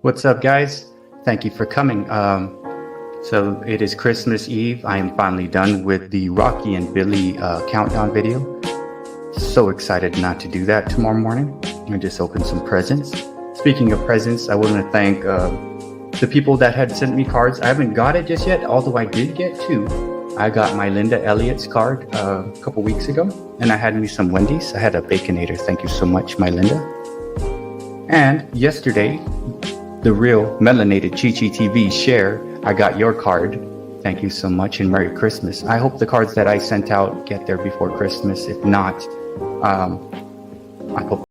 What's up, guys? Thank you for coming. So it is Christmas Eve. I am finally done with the Rocky and Billy countdown video. So excited not to do that tomorrow morning. I just opened some presents. Speaking of presents, I want to thank the people that had sent me cards. I haven't got it just yet, although I did get two. I got my Linda Elliott's card a couple weeks ago, and I had me some Wendy's. I had a Baconator. Thank you so much, my Linda. And yesterday, the real melanated Chi-Chi TV share, I got your card. Thank you so much and Merry Christmas. I hope the cards that I sent out get there before Christmas. If not, I hope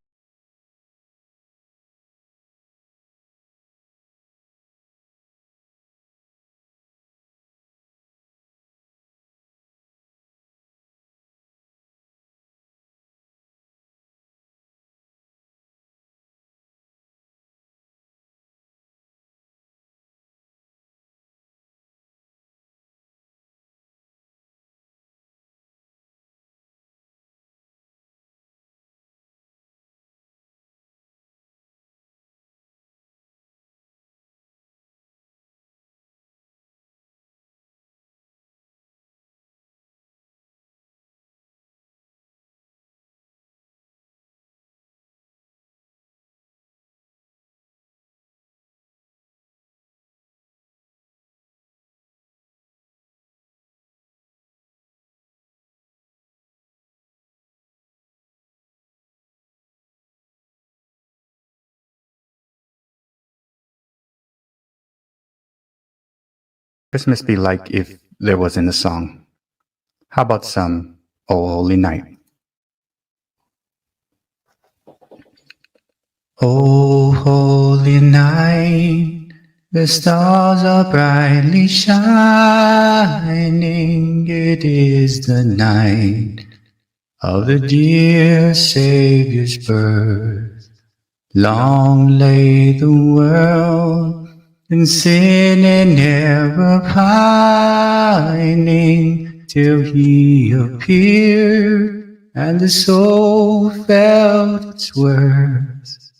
Christmas be like if there wasn't a song. How about some Oh Holy Night? Oh holy night, the stars are brightly shining. It is the night of the dear Savior's birth. Long lay the world in sin and error pining, till he appeared and the soul felt its worth.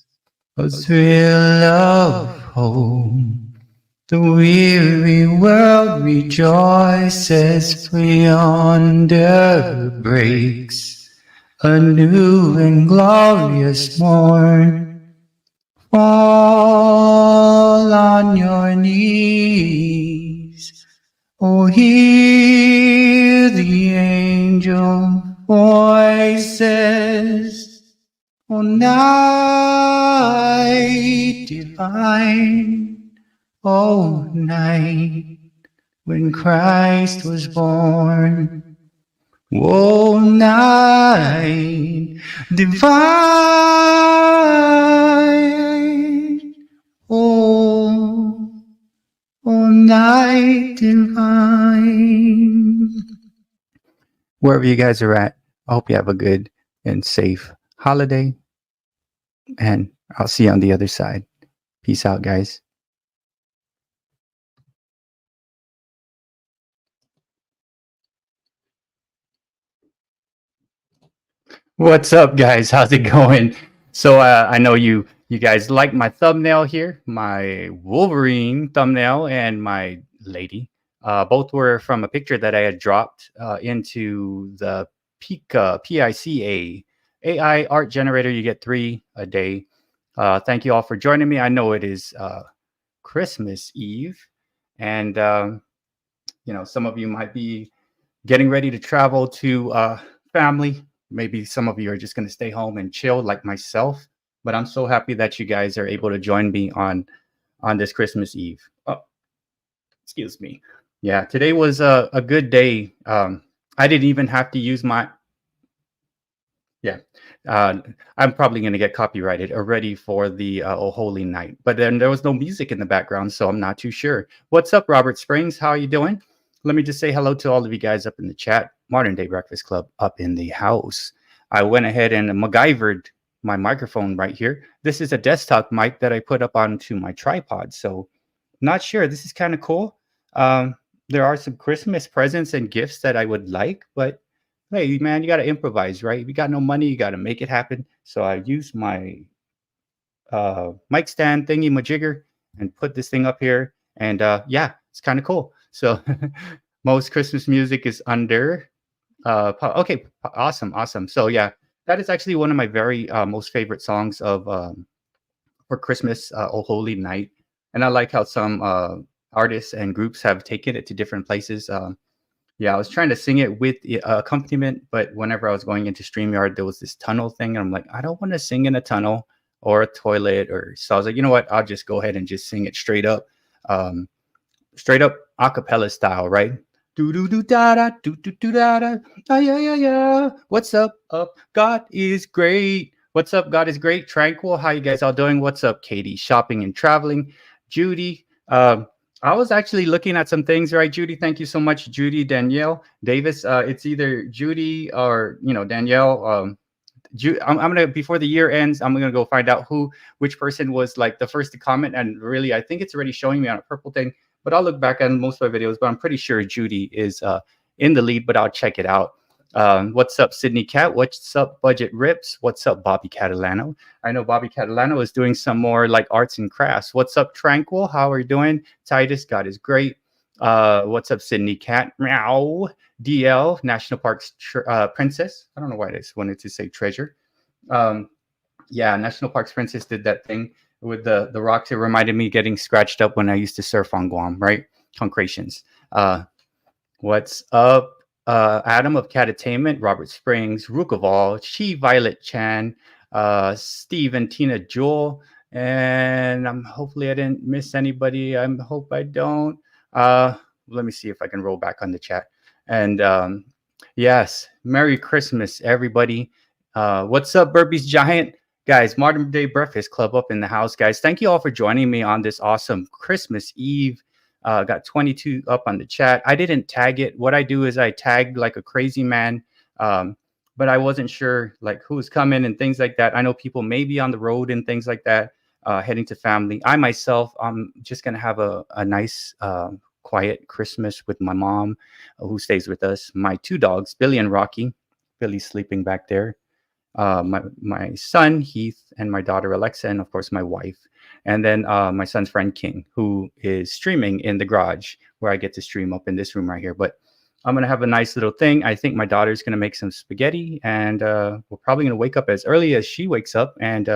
A thrill of hope, the weary world rejoices, for yonder breaks a new and glorious morn. Fall on your knees, oh, hear the angel voices, oh, night divine, oh, night when Christ was born. Oh, night divine, oh, night divine. Wherever you guys are at, I hope you have a good and safe holiday, and I'll see you on the other side. Peace out, guys. What's up, guys? How's it going? So I know you guys like my thumbnail here, my Wolverine thumbnail and my lady. Both were from a picture that I had dropped into the PICA AI art generator. You get 3 a day. Thank you all for joining me. I know it is Christmas Eve, and some of you might be getting ready to travel to family. Maybe some of you are just going to stay home and chill like myself, but I'm so happy that you guys are able to join me on this Christmas Eve. Oh, excuse me. Yeah, today was a good day. I didn't even have to use my, I'm probably going to get copyrighted already for the Oh Holy Night, but then there was no music in the background, so I'm not too sure. What's up, Robert Springs? How are you doing? Let me just say hello to all of you guys up in the chat. Modern Day Breakfast Club up in the house. I went ahead and MacGyvered my microphone right here. This is a desktop mic that I put up onto my tripod. So not sure. This is kind of cool. There are some Christmas presents and gifts that I would like, but hey, man, you got to improvise, right? If you got no money, you got to make it happen. So I used my mic stand thingy majigger, and put this thing up here. And yeah, it's kind of cool. So most Christmas music is under. Okay, awesome, awesome. So yeah, that is actually one of my very most favorite songs of for Christmas, "Oh Holy Night," and I like how some artists and groups have taken it to different places. Yeah, I was trying to sing it with the accompaniment, but whenever I was going into StreamYard, there was this tunnel thing, and I'm like, I don't want to sing in a tunnel or a toilet, or so I was like, you know what? I'll just go ahead and just sing it um, straight up acapella style, right? Do do do da da do do do da da. Ah, yeah yeah yeah. What's up? Up. God is great. What's up? God is great. Tranquil. How you guys all doing? What's up, Katie? Shopping and traveling. Judy. I was actually looking at some things, right, Judy? Thank you so much, Judy, Danielle, Davis. It's either Judy or Danielle. I'm gonna, before the year ends, I'm gonna go find out which person was like the first to comment. And really, I think it's already showing me on a purple thing, but I'll look back on most of my videos. But I'm pretty sure Judy is in the lead, but I'll check it out. What's up, Sydney Cat? What's up, Budget Rips? What's up, Bobby Catalano? I know Bobby Catalano is doing some more like arts and crafts. What's up, Tranquil? How are you doing? Titus, God is great. What's up, Sydney Cat? Meow. DL, National Parks Princess. I don't know why I just wanted to say treasure. Um, yeah, National Parks Princess did that thing with the rocks. It reminded me getting scratched up when I used to surf on Guam, right? Concretions. What's up? Adam of Catattainment, Robert Springs, Rukaval, Chi Violet Chan, Steve and Tina Jewel, and hopefully I didn't miss anybody. I hope I don't. Let me see if I can roll back on the chat. And yes, Merry Christmas, everybody. What's up, Burpees Giant? Guys, Modern Day Breakfast Club up in the house, guys. Thank you all for joining me on this awesome Christmas Eve. Got 22 up on the chat. I didn't tag it. What I do is I tagged like a crazy man, but I wasn't sure like who's coming and things like that. I know people may be on the road and things like that, heading to family. I myself, I'm just going to have a nice, quiet Christmas with my mom, who stays with us. My two dogs, Billy and Rocky. Billy's sleeping back there. My son Heath, and my daughter Alexa, and of course my wife, and then my son's friend King, who is streaming in the garage where I get to stream up in this room right here. But I'm gonna have a nice little thing. I think my daughter's gonna make some spaghetti, and we're probably gonna wake up as early as she wakes up, and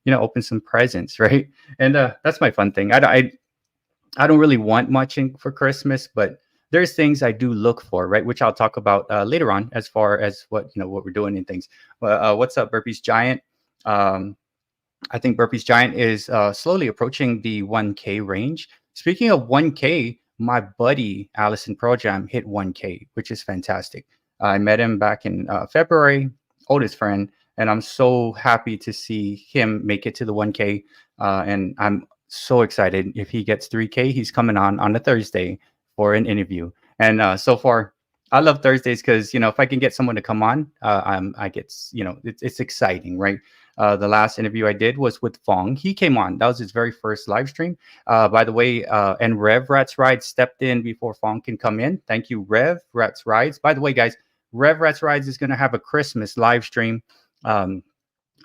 open some presents, right? And that's my fun thing. I don't really want much for Christmas, but there's things I do look for, right? Which I'll talk about later on, as far as what we're doing and things. What's up, Burpees Giant? I think Burpees Giant is slowly approaching the 1K range. Speaking of 1K, my buddy Allison Pro Jam hit 1K, which is fantastic. I met him back in February, oldest friend, and I'm so happy to see him make it to the 1K. And I'm so excited. If he gets 3K, he's coming on a Thursday for an interview. And so far, I love Thursdays because if I can get someone to come on, I get it's exciting, right? The last interview I did was with Fong. He came on. That was his very first live stream. By the way, and Rev Rats Rides stepped in before Fong can come in. Thank you, Rev Rats Rides. By the way, guys, Rev Rats Rides is going to have a Christmas live stream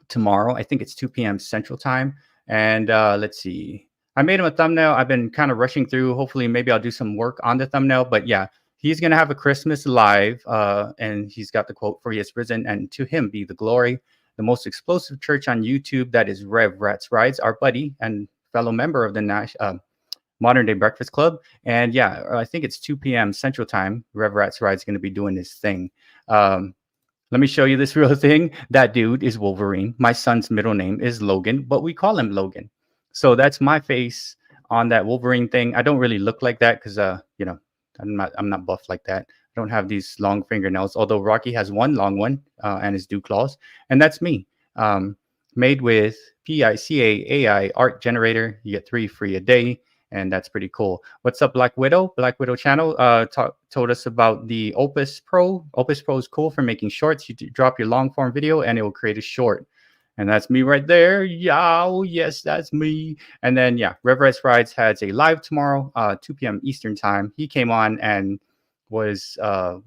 tomorrow. I think it's 2 p.m. Central Time. And let's see. I made him a thumbnail. I've been kind of rushing through. Hopefully, maybe I'll do some work on the thumbnail. But yeah, he's going to have a Christmas live. And he's got the quote, "For he has risen, and to him be the glory." The most explosive church on YouTube, that is Rev Rats Rides, our buddy and fellow member of the Modern Day Breakfast Club. And yeah, I think it's 2 p.m. Central Time. Rev Rats Rides is going to be doing his thing. Let me show you this real thing. That dude is Wolverine. My son's middle name is Logan, but we call him Logan. So that's my face on that Wolverine thing. I don't really look like that because I'm not buff like that. I don't have these long fingernails, although Rocky has one long one and his dew claws, and that's me. Made with PICA AI art generator. You get 3 free a day, and that's pretty cool. What's up, Black Widow? Black Widow channel told us about the Opus Pro. Opus Pro is cool for making shorts. You drop your long form video, and it will create a short. And that's me right there. Yeah, yes, that's me. And then, yeah, Reverence Rides has a live tomorrow, 2 p.m. Eastern time. He came on and was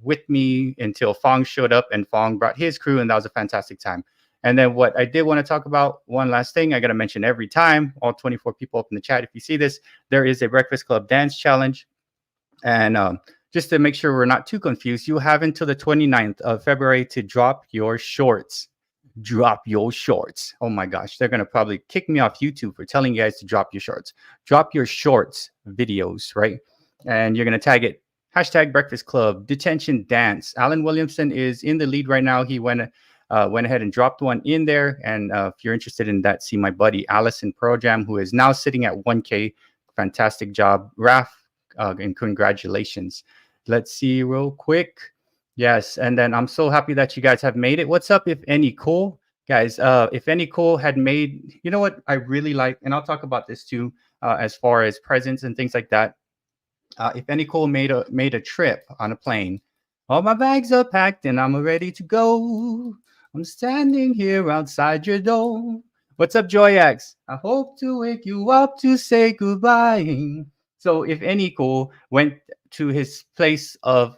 with me until Fong showed up, and Fong brought his crew, and that was a fantastic time. And then what I did want to talk about, one last thing I got to mention every time, all 24 people up in the chat, if you see this, there is a Breakfast Club dance challenge. And just to make sure we're not too confused, you have until the 29th of February to drop your shorts. Drop your shorts. Oh my gosh, they're going to probably kick me off YouTube for telling you guys to drop your shorts. Drop your shorts videos, right? And you're going to tag it hashtag Breakfast Club Detention Dance. Alan Williamson is in the lead right now. He went ahead and dropped one in there. And if you're interested in that, see my buddy Allison Pro Jam, who is now sitting at 1K. Fantastic job, Raf, and congratulations. Let's see real quick. Yes, and then I'm so happy that you guys have made it. What's up, if any cool guys? If any cool had made, you know what I really like, and I'll talk about this too, as far as presents and things like that. If any cool made a trip on a plane, all my bags are packed and I'm ready to go. I'm standing here outside your door. What's up, Joyax? I hope to wake you up to say goodbye. So if any cool went to his place of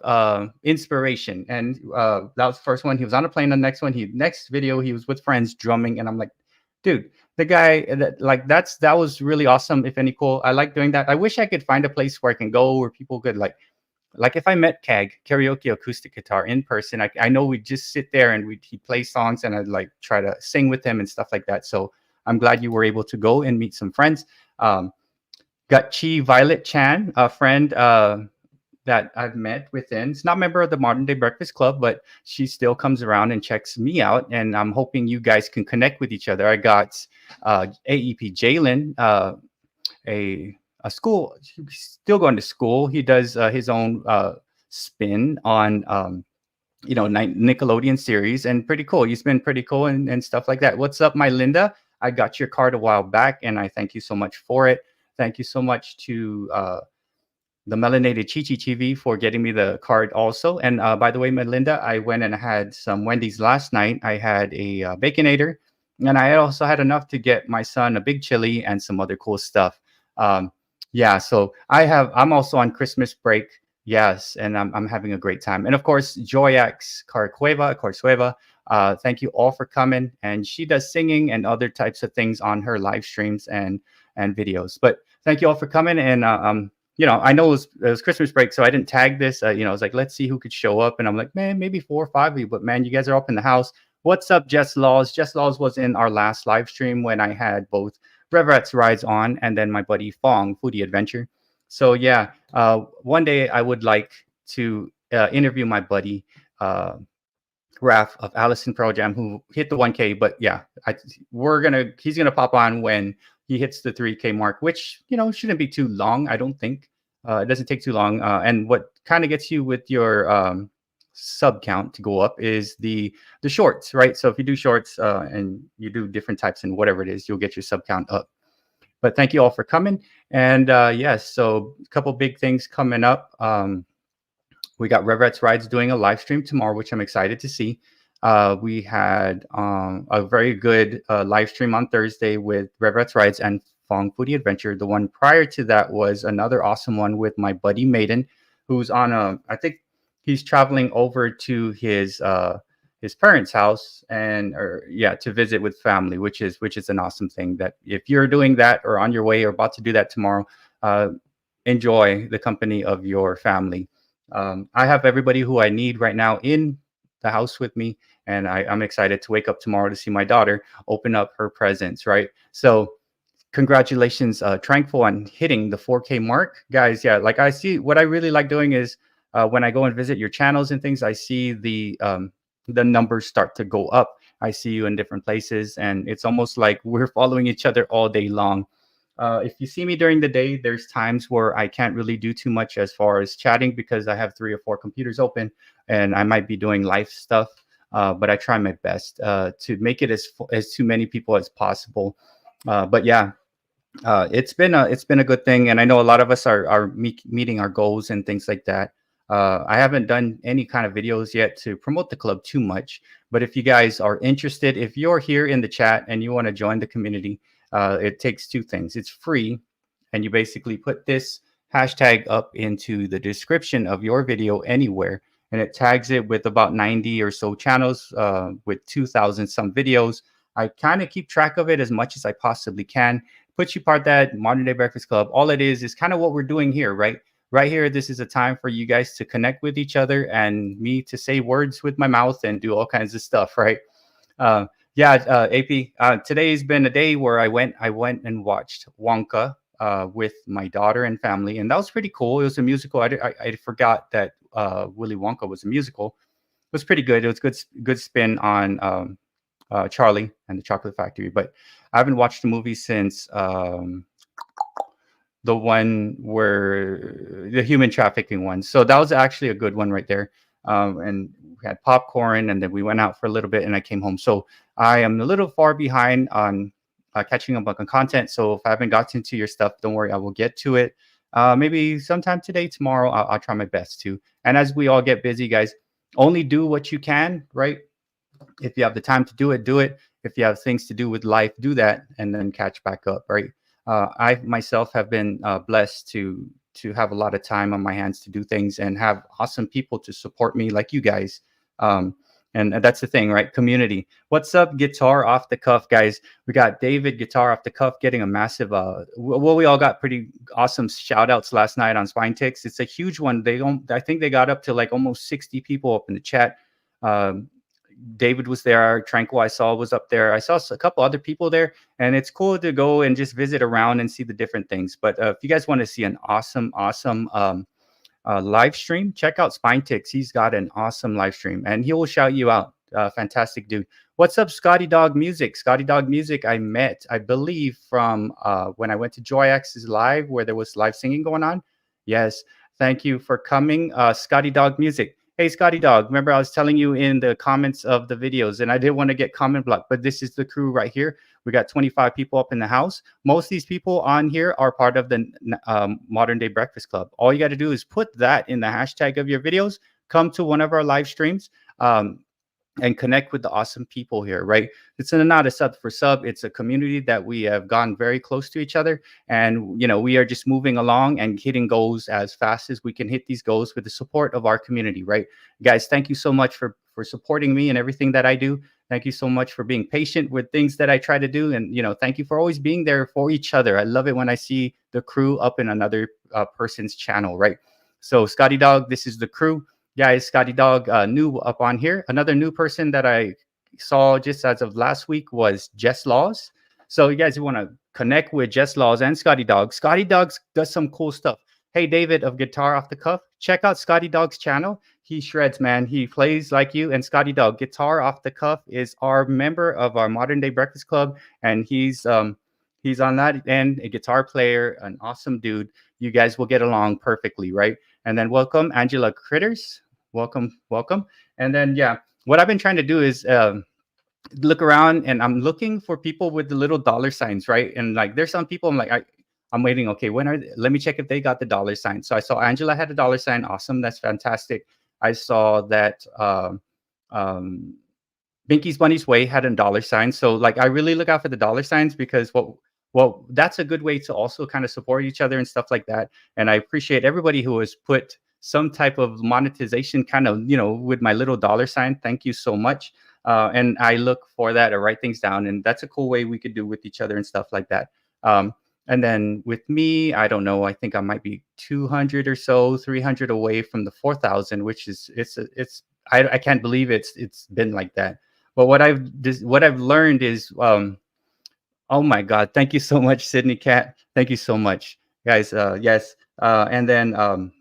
inspiration, and that was the first one. He was on a plane. The next one, next video, he was with friends drumming, and I'm like, dude, the guy that was really awesome. If any cool, I like doing that. I wish I could find a place where I can go where people could like if I met Keg karaoke acoustic guitar in person, I know we'd just sit there and he'd play songs and I'd like try to sing with him and stuff like that. So I'm glad you were able to go and meet some friends. Got Chi Violet Chan, a friend that I've met within. It's not a member of the Modern Day Breakfast Club, but she still comes around and checks me out. And I'm hoping you guys can connect with each other. I got AEP Jalen, a school, he's still going to school. He does his own spin on Nickelodeon series, and pretty cool. He's been pretty cool and stuff like that. What's up, my Linda? I got your card a while back, and I thank you so much for it. Thank you so much to the Melanated Chichi TV for getting me the card also. And by the way, Melinda, I went and had some Wendy's last night. I had a Baconator, and I also had enough to get my son a big chili and some other cool stuff. Yeah, so I'm also on Christmas break. Yes, and I'm having a great time. And of course, Joyax Corsueva, thank you all for coming. And she does singing and other types of things on her live streams and videos. But thank you all for coming. And I know it was Christmas break, so I didn't tag this. I was like, let's see who could show up. And I'm like, man, maybe 4 or 5 of you. But man, you guys are up in the house. What's up, Jess Laws? Jess Laws was in our last live stream when I had both Reverets Rides on and then my buddy Fong Foodie Adventure. So yeah, one day I would like to interview my buddy Raph of Allison Pro Jam, who hit the 1K. But yeah, he's gonna pop on when he hits the 3K mark, which shouldn't be too long. I don't think it doesn't take too long. And what kind of gets you with your sub count to go up is the shorts, right? So if you do shorts and you do different types and whatever it is, you'll get your sub count up. But thank you all for coming. And yes, so a couple big things coming up. We got Reverets Rides doing a live stream tomorrow, which I'm excited to see. We had a very good live stream on Thursday with Reverets Rides and Fong Foodie Adventure. The one prior to that was another awesome one with my buddy Maiden, who's on I think he's traveling over to his parents' house to visit with family, which is an awesome thing. That if you're doing that or on your way or about to do that tomorrow, enjoy the company of your family. I have everybody who I need right now in the house with me, and I'm excited to wake up tomorrow to see my daughter open up her presents, right? So congratulations, Tranquil, on hitting the 4K mark, guys. Yeah, like I see, what I really like doing is when I go and visit your channels and things, I see the numbers start to go up. I see you in different places, and it's almost like we're following each other all day long. If you see me during the day, there's times where I can't really do too much as far as chatting because I have 3 or 4 computers open and I might be doing live stuff. But I try my best to make it as too many people as possible. But yeah, it's been a good thing, and I know a lot of us are meeting our goals and things like that. I haven't done any kind of videos yet to promote the club too much, but if you guys are interested, if you're here in the chat and you want to join the community, it takes 2 things. It's free, and you basically put this hashtag up into the description of your video anywhere, and it tags it with about 90 or so channels with 2,000 some videos. I kind of keep track of it as much as I possibly can. Put you part that Modern Day Breakfast Club. All it is kind of what we're doing here, right? Right here, this is a time for you guys to connect with each other and me to say words with my mouth and do all kinds of stuff, right? Uh, yeah, AP. Today's been a day where I went and watched Wonka with my daughter and family, and that was pretty cool. It was a musical. I forgot that Willy Wonka was a musical. It was pretty good. It was good spin on Charlie and the Chocolate Factory. But I haven't watched the movie since the one where the human trafficking one. So that was actually a good one right there. And we had popcorn, and then we went out for a little bit, and I came home. So I am a little far behind on catching up on content. So if I haven't gotten to your stuff, don't worry, I will get to it. Maybe sometime today, tomorrow, I'll try my best to. And as we all get busy, guys, only do what you can, right? If you have the time to do it, do it. If you have things to do with life, do that, and then catch back up, right? I myself have been blessed to have a lot of time on my hands to do things and have awesome people to support me, like you guys. And that's the thing, right? Community. What's up, Guitar Off the Cuff, guys? We got David, Guitar Off the Cuff, getting a massive. Well, we all got pretty awesome shout outs last night on Spine Ticks. It's a huge one. They don't. I think they got up to like almost 60 people up in the chat. David was there. Tranquil, I saw, was up there. I saw a couple other people there, and it's cool to go and just visit around and see the different things. But if you guys want to see an awesome live stream, check out Spine Ticks. He's got an awesome live stream, and he will shout you out. Fantastic dude. What's up, Scotty Dog Music? Scotty Dog Music, I met, I believe, from when I went to Joy X's live, where there was live singing going on. Yes, thank you for coming, Scotty Dog Music. Hey, Scotty Dog, remember I was telling you in the comments of the videos, and I didn't want to get comment blocked, but this is the crew right here. We got 25 people up in the house. Most of these people on here are part of the Modern Day Breakfast Club. All you got to do is put that in the hashtag of your videos, come to one of our live streams, and connect with the awesome people here, right? It's not a sub for sub. It's a community that we have gone very close to each other. And, we are just moving along and hitting goals as fast as we can hit these goals with the support of our community, right? Guys, thank you so much for supporting me and everything that I do. Thank you so much for being patient with things that I try to do. And, thank you for always being there for each other. I love it when I see the crew up in another person's channel, right? So Scotty Dog, this is the crew. Guys, Scotty Dog, new up on here. Another new person that I saw just as of last week was Jess Laws. So you guys want to connect with Jess Laws and Scotty Dog. Scotty Dog does some cool stuff. Hey, David of Guitar Off the Cuff, check out Scotty Dog's channel. He shreds, man. He plays like you. And Scotty Dog, Guitar Off the Cuff, is our member of our Modern Day Breakfast Club, and he's on that end, a guitar player, an awesome dude. You guys will get along perfectly, right? And then welcome, Angela Critters. Welcome. And then, yeah, what I've been trying to do is look around, and I'm looking for people with the little dollar signs, right? And like, there's some people I'm like, I'm waiting. Okay, when are they? Let me check if they got the dollar sign. So I saw Angela had a dollar sign. Awesome. That's fantastic. I saw that Binky's Bunny's Way had a dollar sign. So like, I really look out for the dollar signs, because well, that's a good way to also kind of support each other and stuff like that. And I appreciate everybody who has put some type of monetization kind of, with my little dollar sign. Thank you so much. And I look for that. I write things down, and that's a cool way we could do with each other and stuff like that. And then with me, I don't know, I think I might be 200 or so, 300 away from the 4,000, which is, I can't believe it's been like that. But what I've learned is, oh my God, thank you so much, Sydney Cat. Thank you so much, guys. Yes. And then,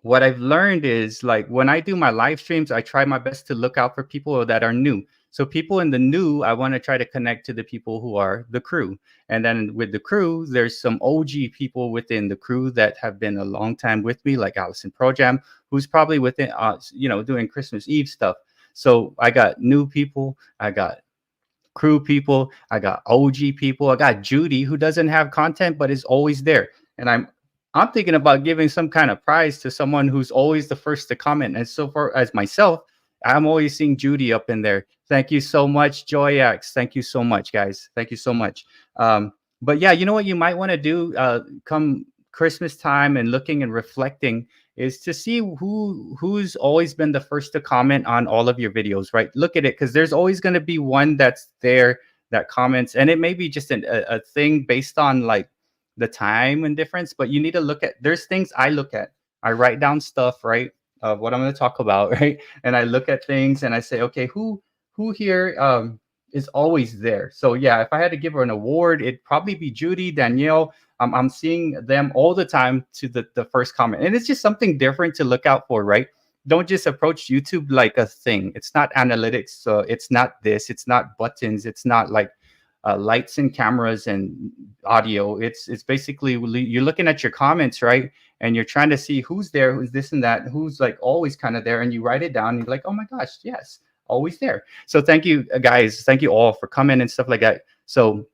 what I've learned is, like, when I do my live streams, I try my best to look out for people that are new. So people in the new, I want to try to connect to the people who are the crew. And then with the crew, there's some OG people within the crew that have been a long time with me, like Allison Projam, who's probably within, doing Christmas Eve stuff. So I got new people, I got crew people, I got OG people, I got Judy, who doesn't have content but is always there. And I'm thinking about giving some kind of prize to someone who's always the first to comment. And so far as myself, I'm always seeing Judy up in there. Thank you so much, JoyX. Thank you so much, guys. Thank you so much. But yeah, you know what you might want to do come Christmas time and looking and reflecting is to see who's always been the first to comment on all of your videos, right? Look at it, because there's always going to be one that's there that comments, and it may be just a thing based on like the time and difference, but you need to look at, there's things I look at. I write down stuff, right, of what I'm going to talk about, right? And I look at things and I say, okay, who here is always there. So yeah, if I had to give her an award, it'd probably be Judy, Danielle. I'm seeing them all the time to the first comment, and it's just something different to look out for, right? Don't just approach YouTube like a thing. It's not analytics. So it's not this. It's not buttons. It's not like lights and cameras and audio. It's basically you're looking at your comments, right? And you're trying to see who's there, who's this and that, who's like always kind of there, and you write it down. And you're like, oh my gosh, yes, always there. So thank you guys, thank you all for coming and stuff like that. So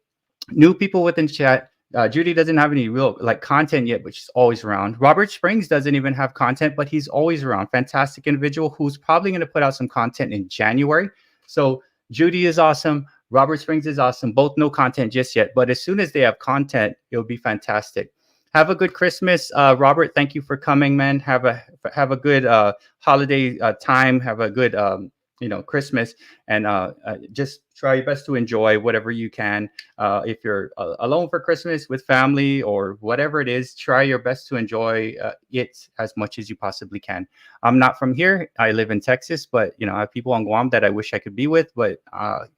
new people within chat. Judy doesn't have any real like content yet, but she's always around. Robert Springs doesn't even have content, but he's always around. Fantastic individual who's probably going to put out some content in January. So Judy is awesome. Robert Springs is awesome. Both no content just yet, but as soon as they have content, it'll be fantastic. Have a good Christmas, Robert. Thank you for coming, man. Have a good holiday time. Have a good Christmas, and just try your best to enjoy whatever you can. If you're alone for Christmas with family or whatever it is, try your best to enjoy it as much as you possibly can. I'm not from here. I live in Texas, but I have people on Guam that I wish I could be with, but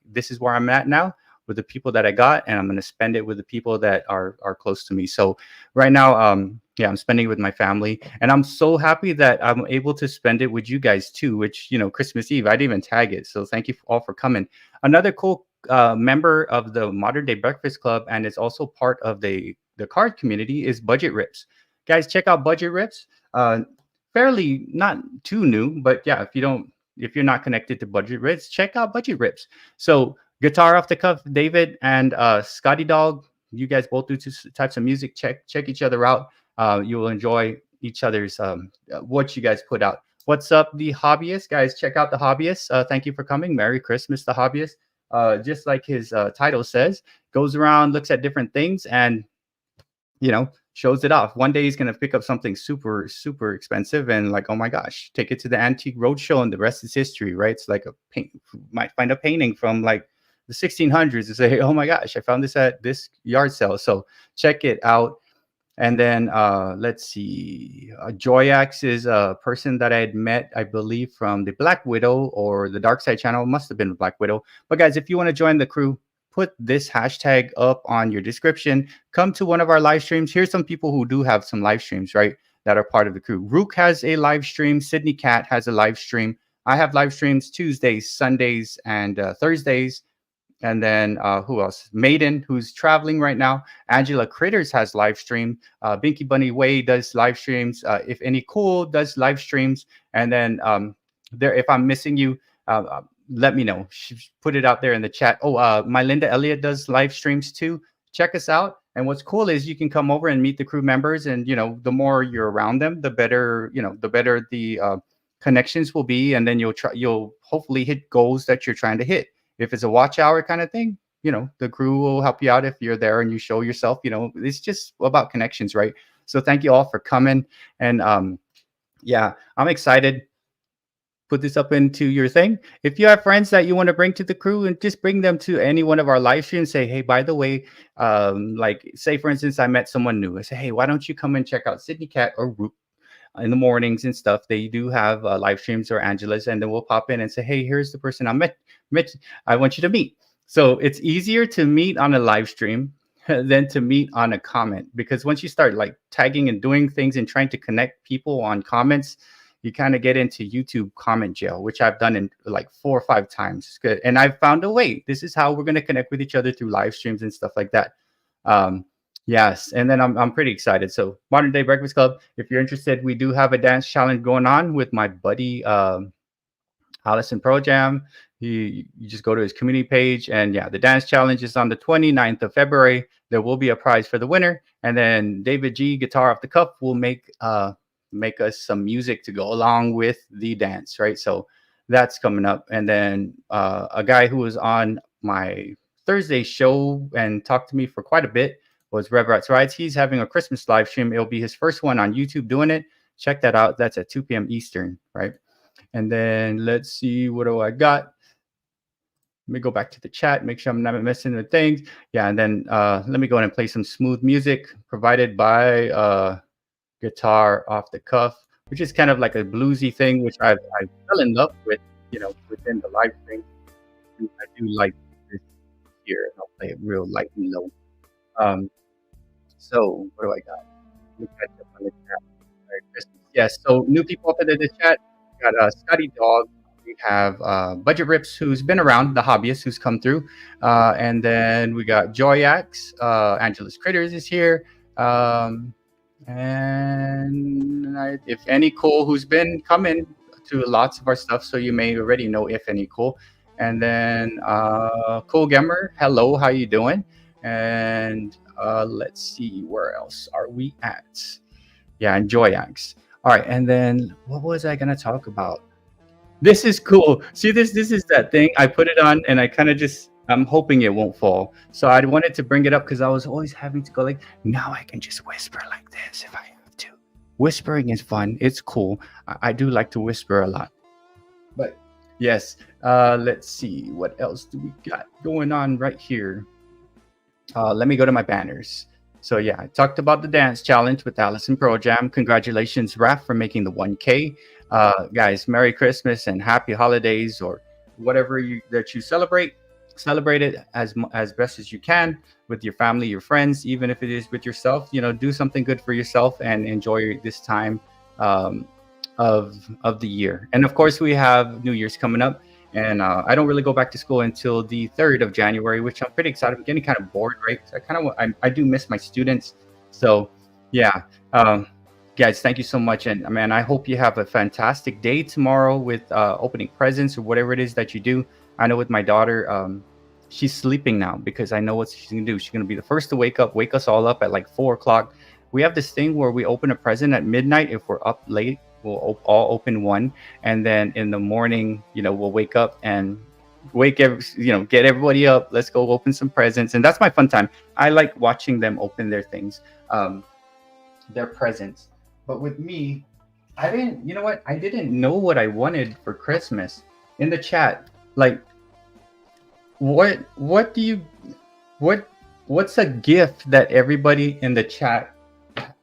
this is where I'm at now with the people that I got, and I'm going to spend it with the people that are close to me. So right now, I'm spending it with my family, and I'm so happy that I'm able to spend it with you guys too, which, Christmas Eve, I didn't even tag it. So thank you all for coming. Another cool member of the Modern Day Breakfast Club, and is also part of the card community, is Budget Rips. Guys, check out Budget Rips. Fairly not too new, but yeah, if you're not connected to Budget Rips, check out Budget Rips. So Guitar Off the Cuff, David and Scotty Dog, you guys both do two types of music. Check each other out. You will enjoy each other's what you guys put out. What's up, the hobbyist? Guys, check out the hobbyist. Thank you for coming. Merry Christmas, the hobbyist. Just like his title says, goes around, looks at different things, and shows it off. One day he's going to pick up something super, super expensive and like, oh my gosh, take it to the Antique Roadshow and the rest is history, right? It's like might find a painting from like the 1600s and say, oh my gosh, I found this at this yard sale. So check it out. And then let's see, Joyax is a person that I had met, I believe, from the Black Widow or the Dark Side channel. Must have been Black Widow. But guys, if you want to join the crew, put this hashtag up on your description. Come to one of our live streams. Here's some people who do have some live streams, right, that are part of the crew. Rook has a live stream. Sydney Cat has a live stream. I have live streams Tuesdays, Sundays, and Thursdays. And then who else? Maiden, who's traveling right now. Angela Critters has live stream. Binky Bunny Way does live streams. If Any Cool does live streams. And then if I'm missing you, let me know. Put it out there in the chat. Oh, my Linda Elliott does live streams too. Check us out. And what's cool is you can come over and meet the crew members. And the more you're around them, the better the connections will be. And then you'll hopefully hit goals that you're trying to hit. If it's a watch hour kind of thing, the crew will help you out if you're there and you show yourself. It's just about connections, right? So thank you all for coming. And yeah, I'm excited. Put this up into your thing. If you have friends that you want to bring to the crew, and just bring them to any one of our live streams. Say, hey, by the way, like say for instance, I met someone new. I say, hey, why don't you come and check out Sydney Cat or Root in the mornings and stuff. They do have live streams, or Angela's, and then we'll pop in and say, hey, here's the person I met I want you to meet. So it's easier to meet on a live stream than to meet on a comment, because once you start like tagging and doing things and trying to connect people on comments, you kind of get into YouTube comment jail, which I've done in like 4 or 5 times. And I've found a way. This is how we're going to connect with each other through live streams and stuff like that. Yes, and then I'm pretty excited. So Modern Day Breakfast Club, if you're interested, we do have a dance challenge going on with my buddy Allison Pro Jam. You just go to his community page, and yeah, the dance challenge is on the 29th of February. There will be a prize for the winner, and then David G, Guitar Off the Cuff, will make us some music to go along with the dance, right? So that's coming up. And then a guy who was on my Thursday show and talked to me for quite a bit was Rev Rats Rides. He's having a Christmas live stream. It'll be his first one on YouTube doing it. check that out. That's at 2 p.m. Eastern, right? And then let's see, what do I got? Let me go back to the chat, make sure I'm not missing the things. Yeah, and then let me go ahead and play some smooth music provided by Guitar Off the Cuff, which is kind of like a bluesy thing, which I fell in love with, within the live stream. I do like this here. I'll play it real light and low. Um, so what do I got? Let me catch up on the chat. Merry Christmas. Yes. So new people up in the chat. We got Scotty Dog. We have Budget Rips, who's been around, the hobbyist who's come through, and then we got Joyax. Angela's Critters is here. And if any cool, who's been coming to lots of our stuff, so you may already know if any cool. And then Cool Gamer, hello, how you doing? And let's see, where else are we at? Yeah, and Joyax. All right, and then what was I gonna talk about? This is cool. See, this is that thing. I put it on, and I kind of just, I'm hoping it won't fall. So I wanted to bring it up because I was always having to go like, now I can just whisper like this if I have to. Whispering is fun. It's cool. I do like to whisper a lot. But yes, let's see. What else do we got going on right here? Let me go to my banners. So yeah, I talked about the dance challenge with Allison Pro Jam. Congratulations, Raph, for making the 1K. Guys, Merry Christmas and Happy Holidays, or whatever that you celebrate. Celebrate it as best as you can with your family, your friends, even if it is with yourself. Do something good for yourself and enjoy this time of the year. And of course, we have New Year's coming up. And I don't really go back to school until the 3rd of January, which I'm pretty excited. I'm getting kind of bored, right? So I do miss my students. So yeah, guys, thank you so much. And man, I hope you have a fantastic day tomorrow with opening presents or whatever it is that you do. I know with my daughter, she's sleeping now because I know what she's gonna do. She's gonna be the first to wake us all up at like 4 o'clock. We have this thing where we open a present at midnight. If we're up late, we'll all open one, and then in the morning, we'll wake up and get everybody up. Let's go open some presents, and that's my fun time. I like watching them open their things, their presents. But with me, I didn't. You know what? I didn't know what I wanted for Christmas. In the chat, like, what's a gift that everybody in the chat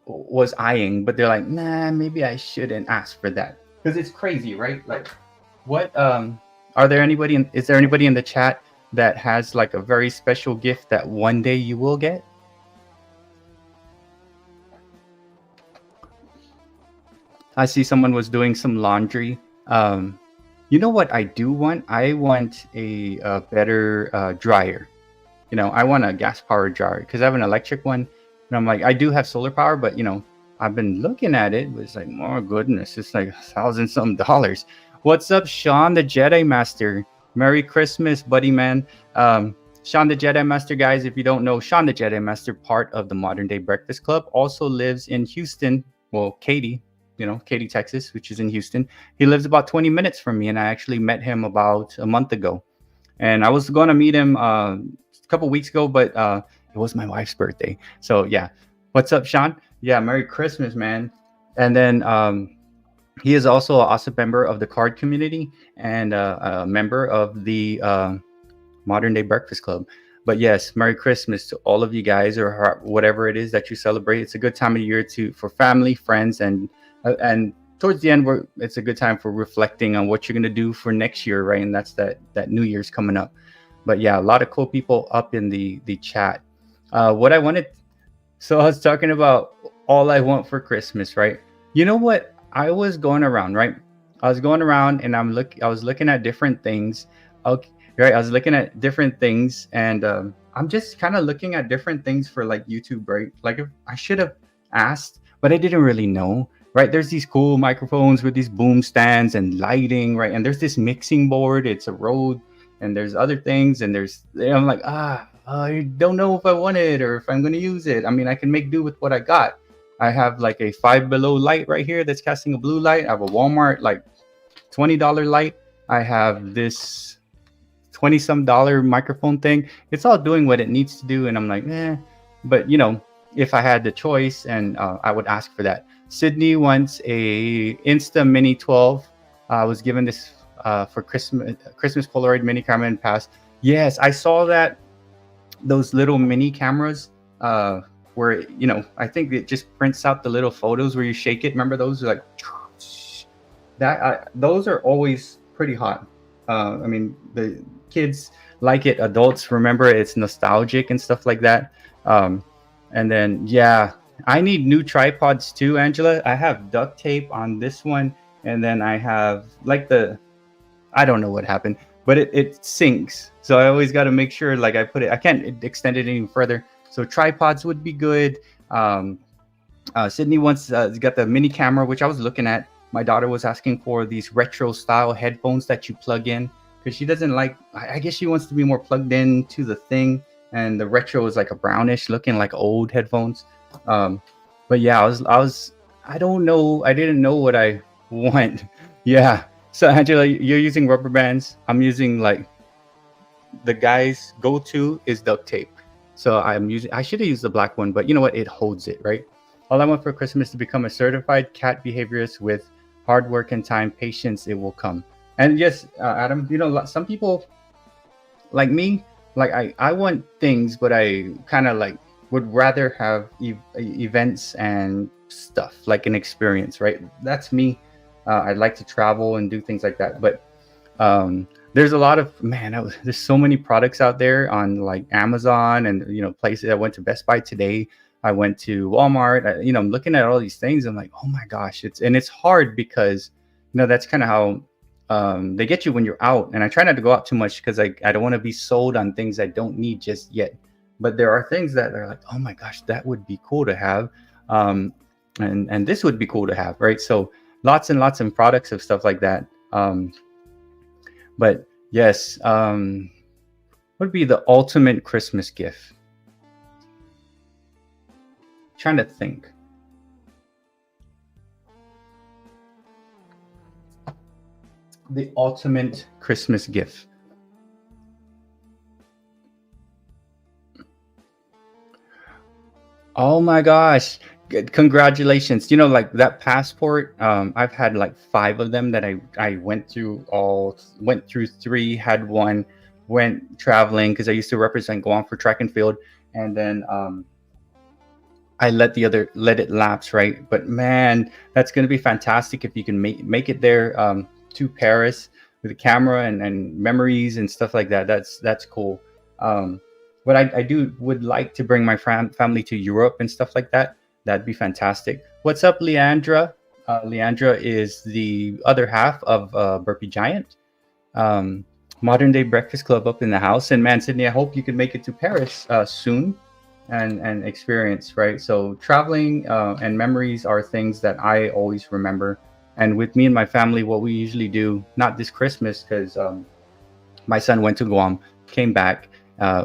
was eyeing, but they're like, nah, maybe I shouldn't ask for that, because it's crazy, right? Like, what is there anybody in the chat that has like a very special gift that one day you will get? I see someone was doing some laundry. You know what I do want? I want a better dryer. I want a gas powered dryer because I have an electric one. And I'm like, I do have solar power, but I've been looking at it. It's like, oh goodness, it's like $1,000-some. What's up, Sean the Jedi Master? Merry Christmas, buddy, man. Sean the Jedi Master, guys, if you don't know, Sean the Jedi Master, part of the Modern Day Breakfast Club, also lives in Houston. Well, Katy, Texas, which is in Houston. He lives about 20 minutes from me, and I actually met him about a month ago. And I was going to meet him a couple weeks ago, but it was my wife's birthday. So yeah. What's up, Sean? Yeah, Merry Christmas, man. And then he is also an awesome member of the card community and a member of the Modern Day Breakfast Club. But yes, Merry Christmas to all of you guys, or whatever it is that you celebrate. It's a good time of the year for family, friends, and towards the end, it's a good time for reflecting on what you're gonna do for next year, right? And that's that New Year's coming up. But yeah, a lot of cool people up in the chat. What I wanted, so I was talking about all I want for Christmas, right? You know what? I was going around, right? I was going around and I was looking at different things. Okay, right? I was looking at different things, and I'm just kind of looking at different things for like YouTube, right? Like, if I should have asked, but I didn't really know, right? There's these cool microphones with these boom stands and lighting, right? And there's this mixing board. It's a Rode, and there's other things, and I'm like, I don't know if I want it or if I'm going to use it. I mean, I can make do with what I got. I have like a 5 Below light right here that's casting a blue light. I have a Walmart like $20 light. I have this $20-some microphone thing. It's all doing what it needs to do, and I'm like, but if I had the choice, and I would ask for that. Sydney wants a Insta Mini 12. I was given this for Christmas Polaroid mini camera and pass. Yes, I saw that, those little mini cameras, where I think it just prints out the little photos where you shake it. Remember those? Like that. Those are always pretty hot. I mean, the kids like it. Adults remember it. It's nostalgic and stuff like that. And then yeah, I need new tripods too, Angela. I have duct tape on this one, and then I have like I don't know what happened, but it sinks. So I always got to make sure, like, I can't extend it any further. So tripods would be good. Sydney wants got the mini camera, which I was looking at. My daughter was asking for these retro style headphones that you plug in, because she doesn't like, I guess she wants to be more plugged in to the thing. And the retro is like a brownish looking, like old headphones. But yeah, I don't know. I didn't know what I want. Yeah. So Angela, you're using rubber bands. I'm using, like, the guy's go-to is duct tape. So I should have used the black one, but you know what? It holds it, right? All I want for Christmas is to become a certified cat behaviorist with hard work and time, patience, it will come. And yes, Adam, some people like me, like I want things, but I kind of like would rather have events and stuff, like an experience, right? That's me. I'd like to travel and do things like that, but there's a lot of there's so many products out there on like Amazon and places. I went to Best Buy today. I went to Walmart. I'm looking at all these things. I'm like, oh my gosh, it's hard because that's kind of how they get you when you're out. And I try not to go out too much because I don't want to be sold on things I don't need just yet. But there are things that are like, oh my gosh, that would be cool to have, and this would be cool to have, right? So lots and lots of products of stuff like that. But yes, what would be the ultimate Christmas gift? Trying to think. The ultimate Christmas gift. Oh my gosh. Congratulations. Like that passport, I've had like 5 of them that I went through 3, had one, went traveling because I used to represent Guam for track and field, and then I let it lapse, right? But man, that's going to be fantastic if you can make it there to Paris with a camera and memories and stuff like that. That's cool. But I would like to bring my family to Europe and stuff like that. That'd be fantastic. What's up, Leandra? Leandra is the other half of Burpee Giant. Modern Day Breakfast Club up in the house. And man, Sydney, I hope you can make it to Paris soon and experience, right? So traveling and memories are things that I always remember. And with me and my family, what we usually do, not this Christmas, because my son went to Guam, came back.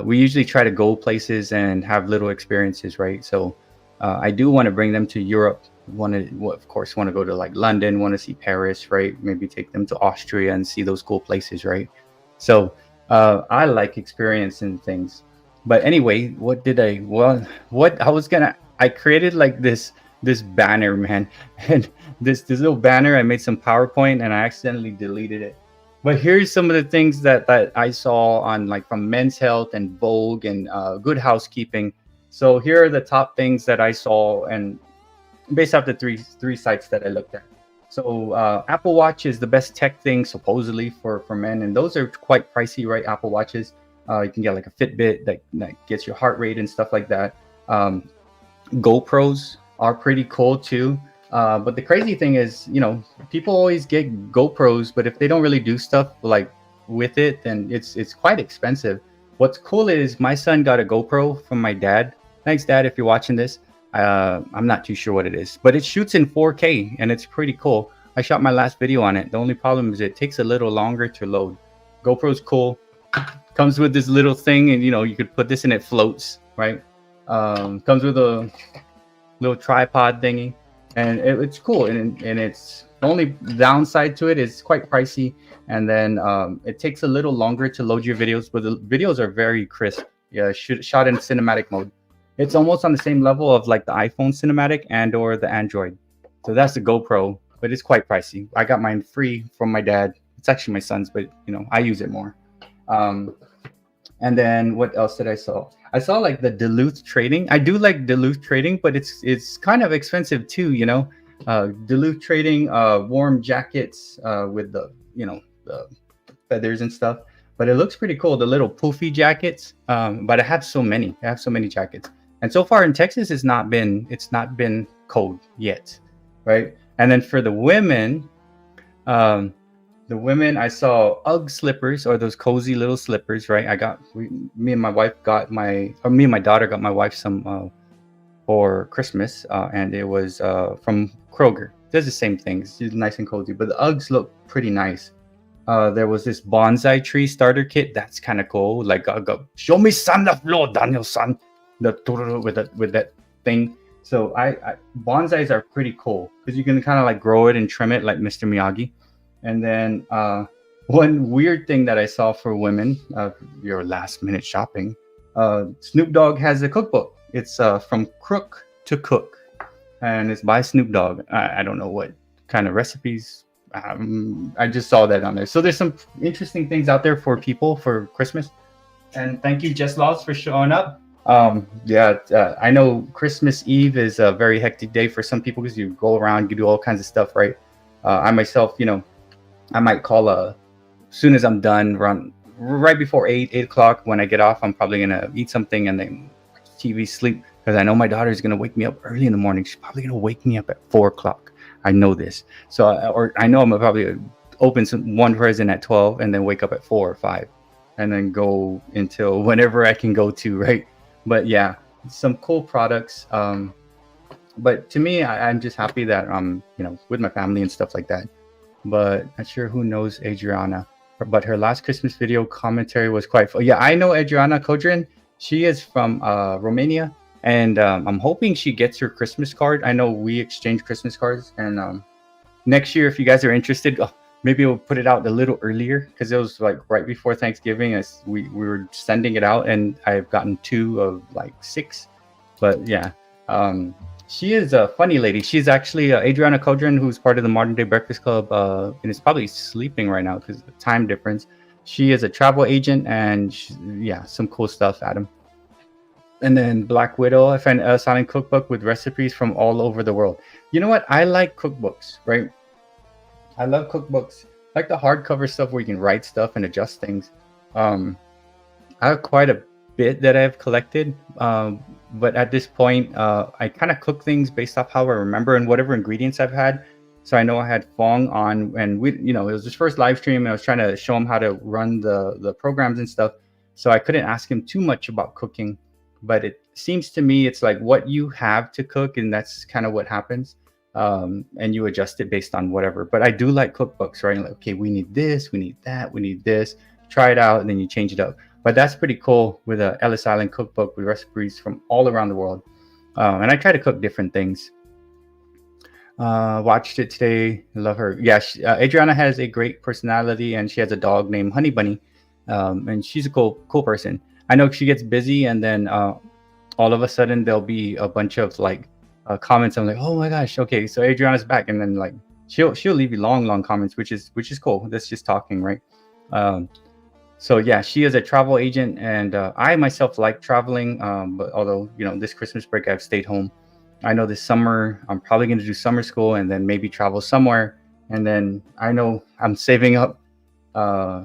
We usually try to go places and have little experiences, right? So I do want to bring them to Europe. Of course, want to go to like London, want to see Paris, right? Maybe take them to Austria and see those cool places, right? So I like experiencing things. But anyway, I created like this banner, man. And this little banner, I made some PowerPoint and I accidentally deleted it. But here's some of the things that I saw on, like, from Men's Health and Vogue and Good Housekeeping. So here are the top things that I saw, and based off the three sites that I looked at. So Apple Watch is the best tech thing supposedly for men, and those are quite pricey, right? Apple Watches. You can get like a Fitbit that gets your heart rate and stuff like that. GoPros are pretty cool too. But the crazy thing is, people always get GoPros, but if they don't really do stuff like with it, then it's quite expensive. What's cool is my son got a GoPro from my dad. Thanks, Dad, if you're watching this. I'm not too sure what it is, but it shoots in 4K and it's pretty cool. I shot my last video on it. The only problem is it takes a little longer to load. GoPro's cool. Comes with this little thing, and you could put this and it floats, right? Comes with a little tripod thingy, and it's cool. And it's the only downside to it is quite pricey, and then it takes a little longer to load your videos, but the videos are very crisp. Yeah, shot in cinematic mode. It's almost on the same level of like the iPhone cinematic and or the Android. So that's the GoPro, but it's quite pricey. I got mine free from my dad. It's actually my son's, but I use it more. Um, and then what else did I saw? I saw like the Duluth trading. I do like Duluth trading, but it's kind of expensive too. Duluth trading, warm jackets with the feathers and stuff. But it looks pretty cool. The little poofy jackets. But I have so many. I have so many jackets. And so far in Texas, it's not been cold yet, right? And then for um, the women, I saw UGG slippers, or those cozy little slippers, right? Me and my wife got me and my daughter got my wife some for Christmas, and it was from Kroger. Does the same thing. It's nice and cozy, but the Uggs look pretty nice. There was this bonsai tree starter kit. That's kind of cool. Like, go show me son the floor, Daniel son. With that thing. So I bonsais are pretty cool because you can kind of like grow it and trim it like Mr. Miyagi. And then one weird thing that I saw for women, your last minute shopping, Snoop Dogg has a cookbook. It's from Crook to Cook, and it's by Snoop Dogg. I don't know what kind of recipes. I just saw that on there. So there's some interesting things out there for people for Christmas. And thank you, Jess Laws, for showing up. I know Christmas Eve is a very hectic day for some people because you go around, you do all kinds of stuff, right? I myself, I might call as soon as I'm done, around right before 8 o'clock. When I get off, I'm probably gonna eat something and then watch TV, sleep, because I know my daughter's gonna wake me up early in the morning. She's probably gonna wake me up at 4 o'clock. I know this. So, or I know I'm gonna probably open one present at 12 and then wake up at 4 or 5 and then go until whenever I can go to, right? But yeah, some cool products. But to me, I'm just happy that with my family and stuff like that. But not sure who knows Adriana. But her last Christmas video commentary was quite fun. Yeah, I know Adriana Kodrin. She is from Romania, and I'm hoping she gets her Christmas card. I know we exchange Christmas cards, and next year, if you guys are interested, maybe we'll put it out a little earlier because it was like right before Thanksgiving as we were sending it out, and I've gotten 2 of like 6. But yeah, she is a funny lady. She's actually Adriana Kodrin, who's part of the Modern Day Breakfast Club, and is probably sleeping right now because of the time difference. She is a travel agent, and some cool stuff, Adam. And then Black Widow, I found a silent cookbook with recipes from all over the world. You know what? I like cookbooks, right? I love cookbooks. I like the hardcover stuff where you can write stuff and adjust things. I have quite a bit that I've collected, but at this point, I kind of cook things based off how I remember and whatever ingredients I've had. So I know I had Fong on, and it was his first live stream, and I was trying to show him how to run the programs and stuff. So I couldn't ask him too much about cooking, but it seems to me it's like what you have to cook, and that's kind of what happens. And you adjust it based on whatever. But I do like cookbooks, right? Like, okay, we need this, we need that, we need this. Try it out, and then you change it up. But that's pretty cool with a Ellis Island cookbook with recipes from all around the world. And I try to cook different things. Watched it today. Love her. Yeah, Adriana has a great personality, and she has a dog named Honey Bunny. And she's a cool person. I know she gets busy, and then all of a sudden there'll be a bunch of like comments. I'm like, oh my gosh, okay, so Adriana's back, and then like she'll leave you long comments, which is cool. That's just talking, right? So yeah, she is a travel agent, and I myself like traveling. But although this Christmas break I've stayed home, I know this summer I'm probably going to do summer school and then maybe travel somewhere. And then I know I'm saving up.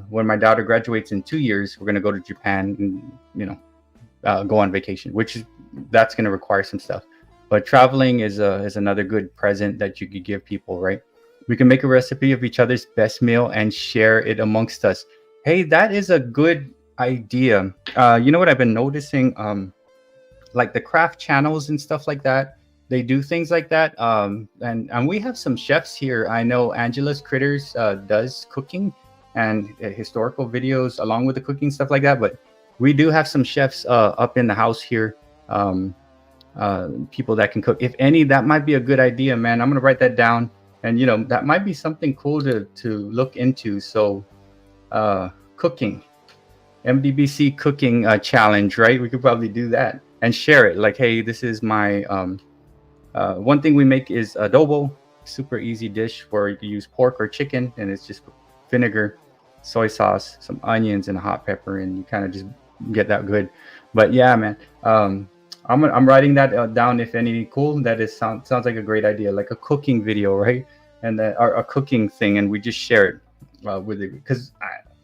When my daughter graduates in 2 years, we're going to go to Japan and go on vacation, that's going to require some stuff. But traveling is another good present that you could give people, right? We can make a recipe of each other's best meal and share it amongst us. Hey, that is a good idea. You know what I've been noticing? Like the craft channels and stuff like that, they do things like that. And we have some chefs here. I know Angela's Critters does cooking and historical videos along with the cooking stuff like that. But we do have some chefs up in the house here. People that can cook. If any, that might be a good idea, man. I'm gonna write that down, and that might be something cool to look into. So cooking, MDBC cooking challenge, right? We could probably do that. and share it. Like, hey, this is my one thing we make is adobo, super easy dish where you can use pork or chicken, and it's just vinegar, soy sauce, some onions, and a hot pepper, and you kind of just get that good. But yeah, man, I'm writing that down. If any, cool. That is sounds like a great idea, like a cooking video, right? And then or a cooking thing, and we just share it with it because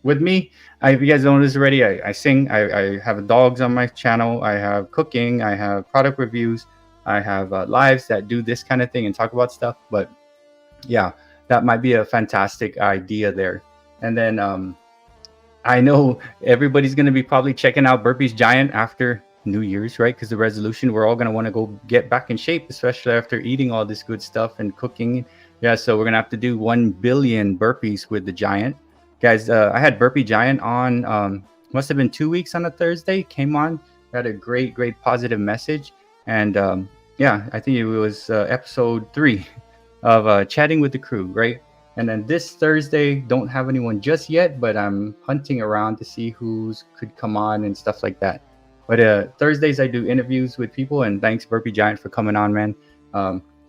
with me, if you guys don't know this already, I sing. I have dogs on my channel. I have cooking. I have product reviews. I have lives that do this kind of thing and talk about stuff. But yeah, that might be a fantastic idea there. And then I know everybody's going to be probably checking out Burpees Giant after New Year's, right? Because the resolution, we're all going to want to go get back in shape, especially after eating all this good stuff and cooking. Yeah, so we're going to have to do 1 billion burpees with the Giant. Guys, I had Burpee Giant on, must have been 2 weeks on a Thursday, came on, had a great positive message. And yeah, I think it was episode 3 of chatting with the crew, right? And then this Thursday, don't have anyone just yet, but I'm hunting around to see who's could come on and stuff like that. But Thursdays I do interviews with people, and thanks Burpee Giant for coming on, man.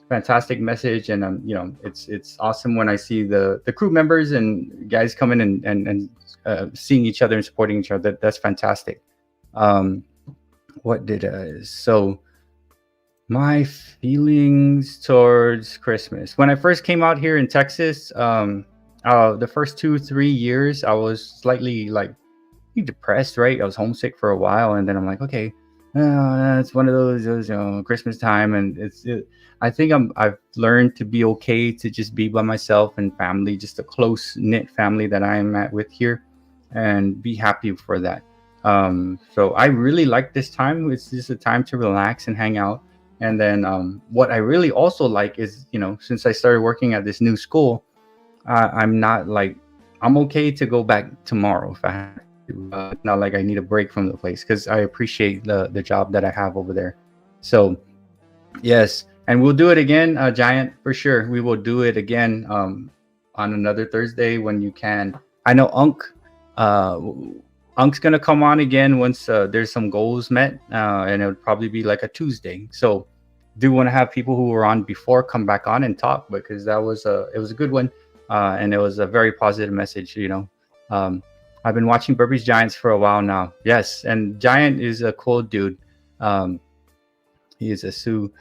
Fantastic message, and it's awesome when I see the crew members and guys coming and seeing each other and supporting each other. That's fantastic. What did so my feelings towards Christmas when I first came out here in Texas, the first 2-3 years I was slightly like depressed, right? I was homesick for a while, and then I'm like, okay, it's one of those Christmas time, and I think I've learned to be okay to just be by myself and family, just a close knit family that I am at with here, and be happy for that. So I really like this time. It's just a time to relax and hang out. And then what I really also like is, since I started working at this new school, I'm not like, I'm okay to go back tomorrow if I have to. Not like I need a break from the place, because I appreciate the job that I have over there. So yes, and we'll do it again, Giant, for sure. We will do it again on another Thursday when you can. I know Unk's gonna come on again once there's some goals met, and it would probably be like a Tuesday. So do want to have people who were on before come back on and talk, because it was a good one, and it was a very positive message. I've been watching Burpees Giants for a while now. Yes, and Giant is a cool dude. He is a Sioux.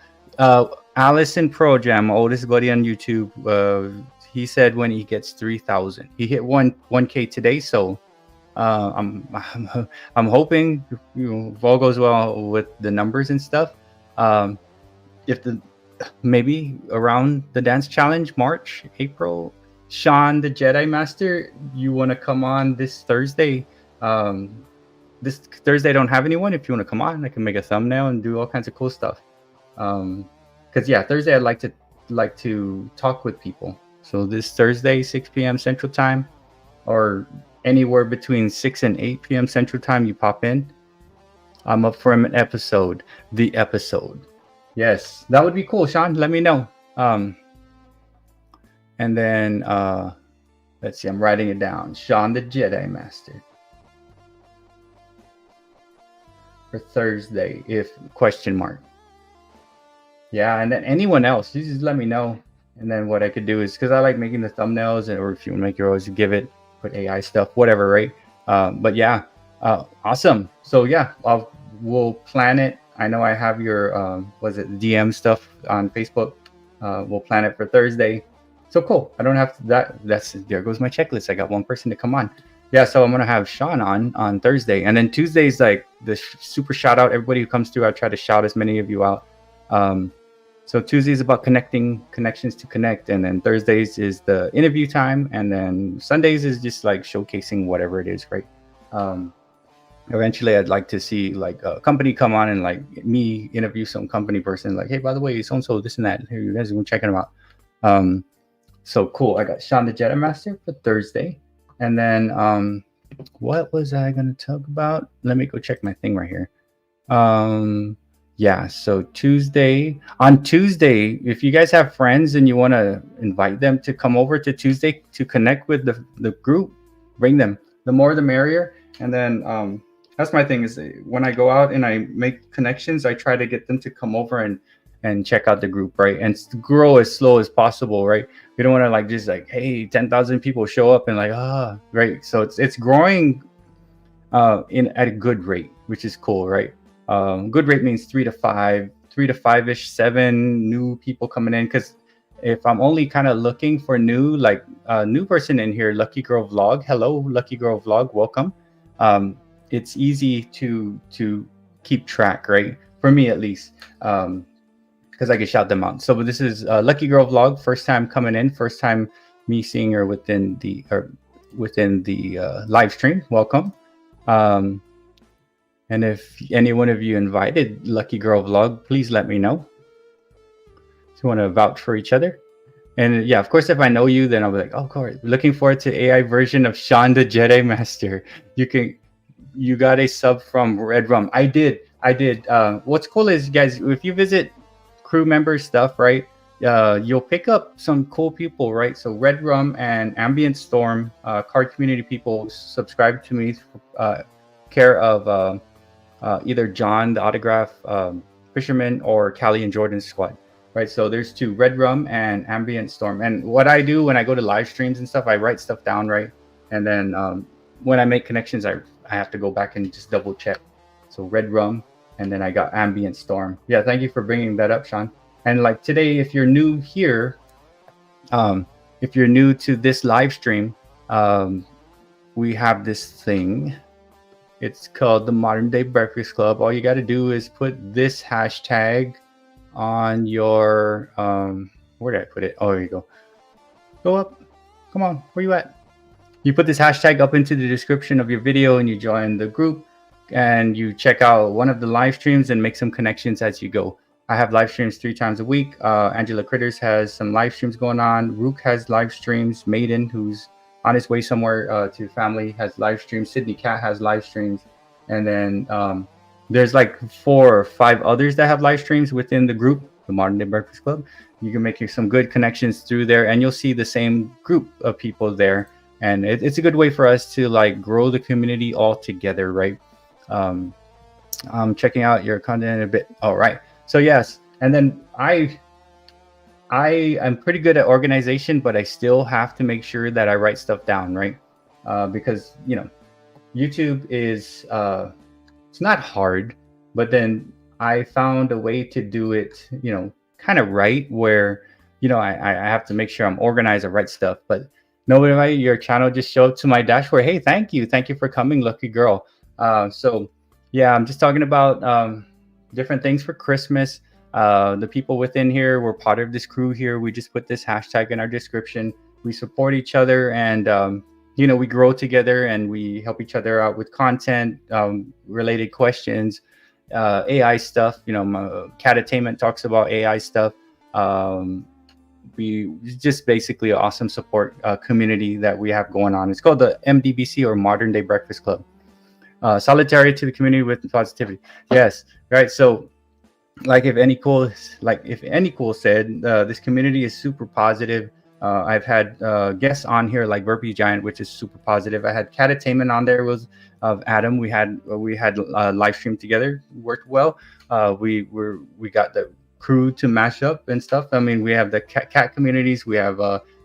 Allison Pro Jam, my oldest buddy on YouTube, he said when he gets 3,000, he hit 1K today. So I'm hoping, if all goes well with the numbers and stuff, if maybe around the dance challenge, March, April, Sean the Jedi Master, you want to come on this Thursday? This Thursday I don't have anyone. If you want to come on, I can make a thumbnail and do all kinds of cool stuff. Because yeah, Thursday I'd like to talk with people. So this Thursday, 6 p.m. Central Time, or anywhere between 6 and 8 p.m. Central Time, you pop in. I'm up for an episode. The episode. Yes, that would be cool, Sean. Let me know. And then let's see, I'm writing it down. Sean the Jedi Master. For Thursday, if question mark. Yeah, and then anyone else, you just let me know. And then what I could do is, because I like making the thumbnails, or if you want to make yours, give it, put AI stuff, whatever, right? But yeah, awesome. So yeah, we'll plan it. I know I have your DM stuff on Facebook. We'll plan it for Thursday. So cool. I don't have to, there goes my checklist. I got one person to come on. Yeah, so I'm gonna have Sean on Thursday, and then Tuesday's like the super shout out. Everybody who comes through, I try to shout as many of you out. So Tuesdays about connections to connect, and then Thursdays is the interview time, and then Sundays is just like showcasing whatever it is, right? Eventually I'd like to see like a company come on and like me interview some company person, like, hey, by the way, so and so, this and that. Here, you guys are checking them out. So cool. I got Sean the Jedi Master for Thursday, and then what was I gonna talk about? Let me go check my thing right here. Yeah, so on Tuesday, if you guys have friends and you want to invite them to come over to Tuesday to connect with the group, bring them. The more the merrier. And then that's my thing is when I go out and I make connections, I try to get them to come over and check out the group, right? And grow as slow as possible, right? We don't want to like just like, hey, 10,000 people show up and like, right. So it's growing in at a good rate, which is cool, right? Good rate means 3 to 5 ish, 7 new people coming in. Because if I'm only kind of looking for new, like a new person in here, Lucky Girl Vlog. Hello, Lucky Girl Vlog, welcome. It's easy to keep track, right? For me at least, because I can shout them out. So this is Lucky Girl Vlog, first time coming in, first time me seeing her within the live stream. Welcome. And if any one of you invited Lucky Girl Vlog, please let me know. So you want to vouch for each other. And yeah, of course, if I know you, then I'll be like, oh, cool. Looking forward to AI version of Sean the Jedi Master. You got a sub from Red Rum. I did. What's cool is, guys, if you visit crew member stuff, right, you'll pick up some cool people, right? So Red Rum and Ambient Storm, card community people, subscribe to me, care of either John, the autograph fisherman, or Callie and Jordan's squad, right? So there's two, Red Rum and Ambient Storm. And what I do when I go to live streams and stuff, I write stuff down, right? And then when I make connections, I have to go back and just double check. So Red Rum, and then I got Ambient Storm. Yeah, thank you for bringing that up, Sean. And like today, if you're new here, if you're new to this live stream, we have this thing. It's called the Modern Day Breakfast Club. All you got to do is put this hashtag on your, where did I put it? Oh, there you go. Go up. Come on. Where you at? You put this hashtag up into the description of your video and you join the group and you check out one of the live streams and make some connections as you go. I have live streams 3 times a week. Angela Critters has some live streams going on. Rook has live streams. Maiden, who's on his way somewhere to family, has live streams. Sydney Cat has live streams. And then there's like 4 or 5 others that have live streams within the group, the Modern Day Breakfast Club. You can make some good connections through there and you'll see the same group of people there. And it's a good way for us to like grow the community all together, right? I'm checking out your content in a bit. All right. So yes. And then I am pretty good at organization, but I still have to make sure that I write stuff down, right? Because, you know, YouTube is, it's not hard, but then I found a way to do it, you know, kind of right where, you know, I have to make sure I'm organized, I write stuff, but nobody, your channel just showed to my dashboard. Hey, thank you for coming, Lucky Girl. So yeah, I'm just talking about different things for Christmas. The people within here, we're part of this crew here. We just put this hashtag in our description. We support each other and you know, we grow together and we help each other out with content, related questions, AI stuff. You know, Catattainment talks about AI stuff. We just basically an awesome support community that we have going on. It's called the MDBC, or Modern Day Breakfast Club. Solitary to the community with positivity. Yes, right. So like if any cool said, this community is super positive. I've had guests on here like Burpee Giant, which is super positive. I had Catattainment on there, was of Adam. We had live stream together, worked well. We got the crew to mash up and stuff. I mean, we have the cat communities, we have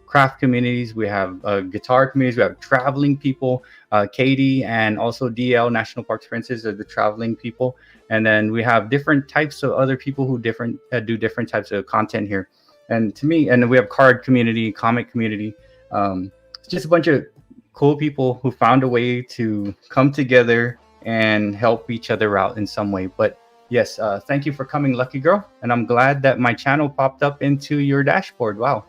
craft communities, we have guitar communities, we have traveling people. Katie and also DL, National Parks Princes, are the traveling people. And then we have different types of other people who do different types of content here. And to me, and we have card community, comic community. It's just a bunch of cool people who found a way to come together and help each other out in some way. But yes, thank you for coming, Lucky Girl. And I'm glad that my channel popped up into your dashboard. Wow.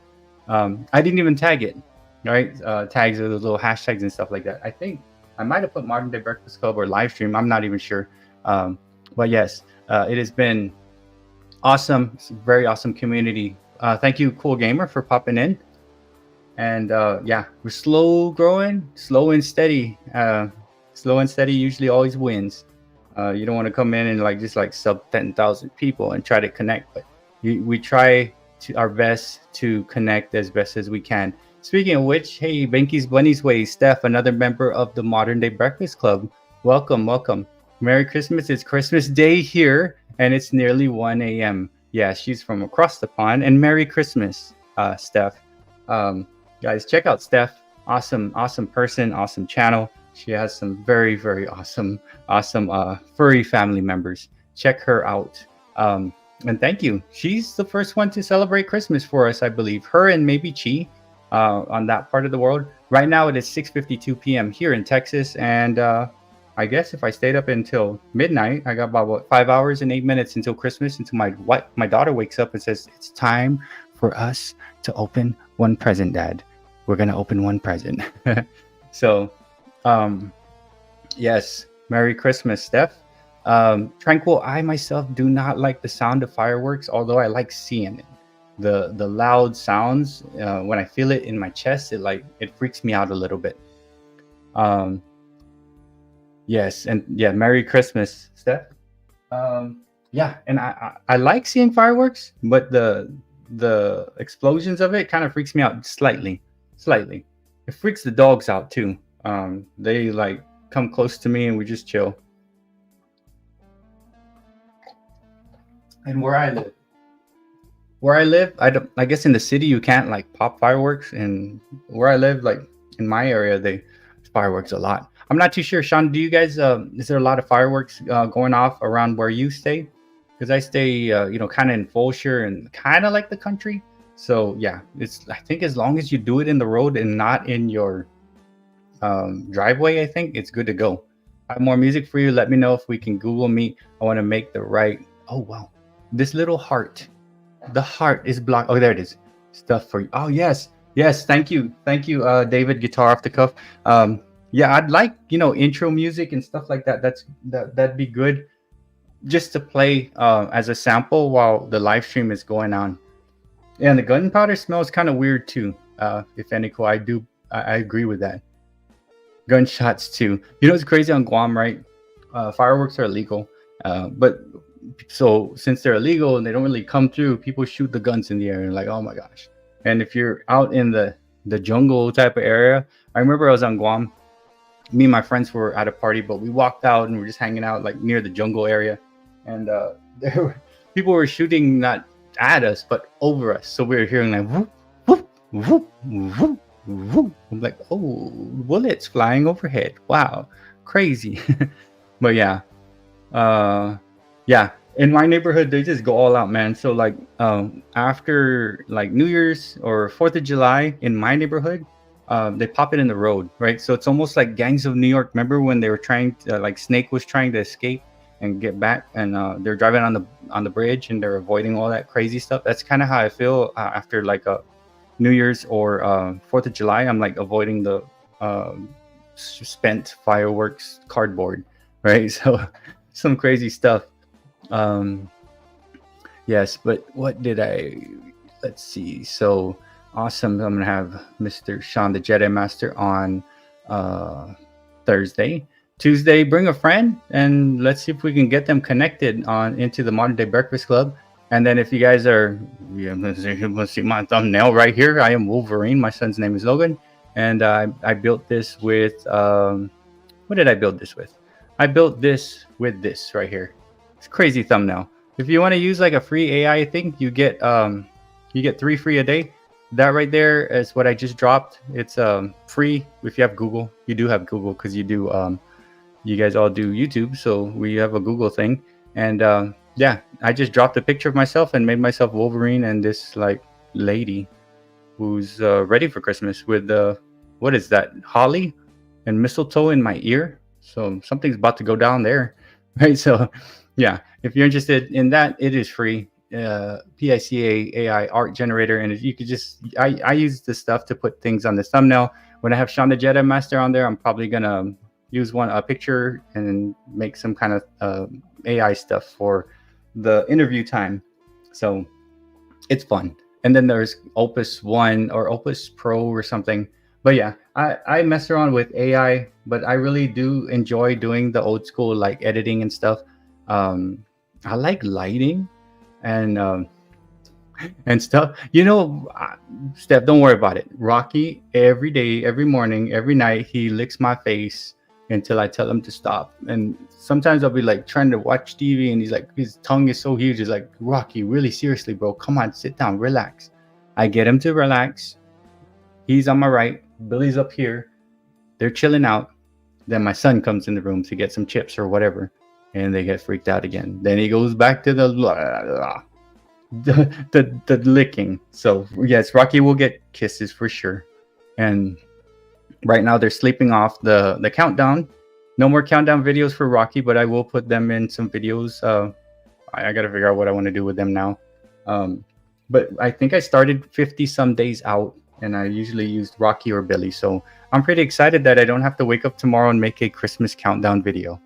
I didn't even tag it, right? Tags are those little hashtags and stuff like that. I think I might have put Modern Day Breakfast Club or live stream. I'm not even sure. But yes, it has been awesome. It's a very awesome community. Thank you, Cool Gamer, for popping in. And yeah, we're slow growing, slow and steady. Slow and steady usually always wins. You don't want to come in and like just like sub 10,000 people and try to connect, but we try our best to connect as best as we can. Speaking of which, hey, Benky's Bunny's Way, Steph, another member of the Modern Day Breakfast Club. Welcome. Merry Christmas. It's Christmas Day here, and it's nearly 1 a.m. Yeah, she's from across the pond. And Merry Christmas, Steph. Um, guys, check out Steph. Awesome, awesome person, awesome channel. She has some very, very awesome, awesome furry family members. Check her out. And thank you. She's the first one to celebrate Christmas for us, I believe. Her and maybe Chi on that part of the world. Right now, it is 6:52 p.m. here in Texas, and I guess if I stayed up until midnight, I got about what 5 hours and 8 minutes until Christmas, until my daughter wakes up and says it's time for us to open one present, Dad. We're gonna open one present. So, um, yes, Merry Christmas, Steph. Tranquil, I myself do not like the sound of fireworks, although I like seeing it. The loud sounds, when I feel it in my chest, it freaks me out a little bit. Um, yes, and yeah, Merry Christmas, Steph. Yeah, and I like seeing fireworks, but the explosions of it kind of freaks me out slightly, slightly. It freaks the dogs out too. They like come close to me and we just chill. And where I live, I don't. I guess in the city you can't like pop fireworks, and where I live, like in my area, they fireworks a lot. I'm not too sure, Sean. Do you guys? Is there a lot of fireworks going off around where you stay? Because I stay, kind of in Fulshire and kind of like the country. So yeah, it's. I think as long as you do it in the road and not in your driveway, I think it's good to go. I have more music for you. Let me know if we can Google Meet. I want to make the right. Oh wow, this little heart. The heart is blocked. Oh, there it is. Stuff for you. Oh yes, yes. Thank you, David. Guitar off the cuff. Yeah, I'd like intro music and stuff like that. That'd be good just to play as a sample while the live stream is going on. And the gunpowder smells kind of weird too. If any cool, I agree with that. Gunshots too. You know what's crazy on Guam, right? Fireworks are illegal, but so since they're illegal and they don't really come through, people shoot the guns in the air and like, oh my gosh. And if you're out in the jungle type of area, I remember I was on Guam. Me and my friends were at a party, but we walked out and we're just hanging out like near the jungle area, and people were shooting not at us but over us. So we were hearing like whoop whoop whoop whoop whoop. I'm like, oh, bullets flying overhead. Wow, crazy. But yeah, yeah. In my neighborhood, they just go all out, man. So like, after like New Year's or 4th of July in my neighborhood, they pop it in the road, right? So it's almost like Gangs of New York. Remember when they were trying to, like Snake was trying to escape and get back, and they're driving on the bridge and they're avoiding all that crazy stuff. That's kind of how I feel after like a New Year's or 4th of July. I'm like avoiding the spent fireworks cardboard, right? So some crazy stuff. Yes, but what did let's see. So awesome. I'm gonna have Mr. Sean the Jedi Master on Thursday. Tuesday, bring a friend and let's see if we can get them connected on into the Modern Day Breakfast Club. And then if you guys are, let's see my thumbnail right here. I am Wolverine. My son's name is Logan, and I built this with what did I build this with? I built this with this right here. It's a crazy thumbnail. If you want to use like a free AI thing, you get 3 free a day. That right there is what I just dropped. It's free if you have Google. You do have Google because you guys all do YouTube, so we have a Google thing. And yeah, I just dropped a picture of myself and made myself Wolverine and this like lady who's ready for Christmas with what is that, holly and mistletoe in my ear. So something's about to go down there, right? So yeah, if you're interested in that, it is free. PICA AI art generator, and you could just I use this stuff to put things on this thumbnail. When I have Sean the Jedi Master on there, I'm probably gonna use a picture and make some kind of AI stuff for the interview time. So it's fun. And then there's Opus 1 or Opus Pro or something. But yeah, I mess around with AI, but I really do enjoy doing the old school like editing and stuff. I like lighting and stuff. Steph, don't worry about it. Rocky, every day, every morning, every night, he licks my face until I tell him to stop. And sometimes I'll be like trying to watch TV, and he's like, his tongue is so huge. He's like, Rocky, really seriously, bro, come on, sit down, relax. I get him to relax. He's on my right, Billy's up here. They're chilling out. Then my son comes in the room to get some chips or whatever, and they get freaked out again. Then he goes back to the licking. So yes, Rocky will get kisses for sure. And right now they're sleeping off the countdown. No more countdown videos for Rocky, but I will put them in some videos. I got to figure out what I want to do with them now. But I think I started 50 some days out, and I usually used Rocky or Billy. So I'm pretty excited that I don't have to wake up tomorrow and make a Christmas countdown video.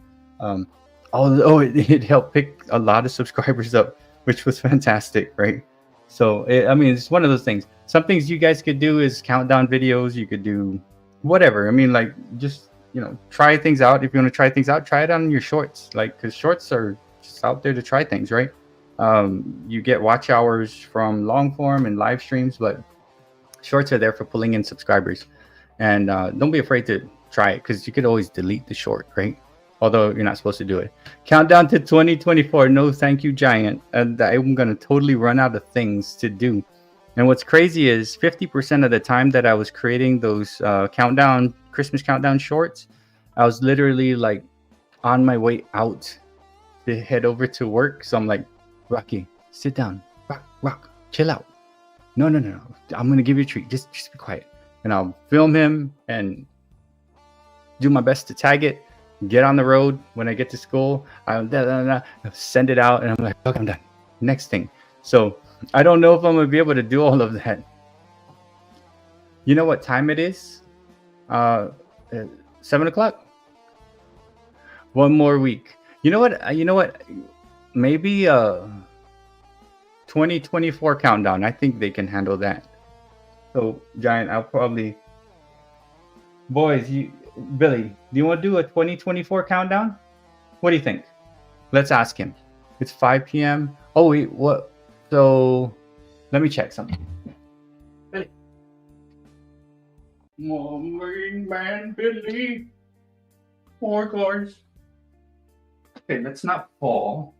Although it helped pick a lot of subscribers up, which was fantastic, right? So, I mean, it's one of those things. Some things you guys could do is countdown videos. You could do whatever. I mean, like, just, try things out. If you want to try things out, try it on your shorts. Like, because shorts are just out there to try things, right? You get watch hours from long form and live streams, but shorts are there for pulling in subscribers. And don't be afraid to try it, because you could always delete the short, right? Although you're not supposed to do it. Countdown to 2024. No, thank you, Giant. And I'm going to totally run out of things to do. And what's crazy is 50% of the time that I was creating those Christmas countdown shorts, I was literally like on my way out to head over to work. So I'm like, Rocky, sit down. Rock, chill out. No. I'm going to give you a treat. Just be quiet. And I'll film him and do my best to tag it. Get on the road. When I get to school, I'll send it out, and I'm like, okay, I'm done. Next thing. So I don't know if I'm gonna be able to do all of that. You know what time it is? 7 o'clock. One more week. You know what? Maybe 2024 countdown. I think they can handle that. So Giant, I'll probably. Boys, Billy, do you want to do a 2024 countdown? What do you think? Let's ask him. It's 5 p.m. Oh, wait, what? So, let me check something. Billy. Morning man, Billy. More cars. Okay, let's not fall.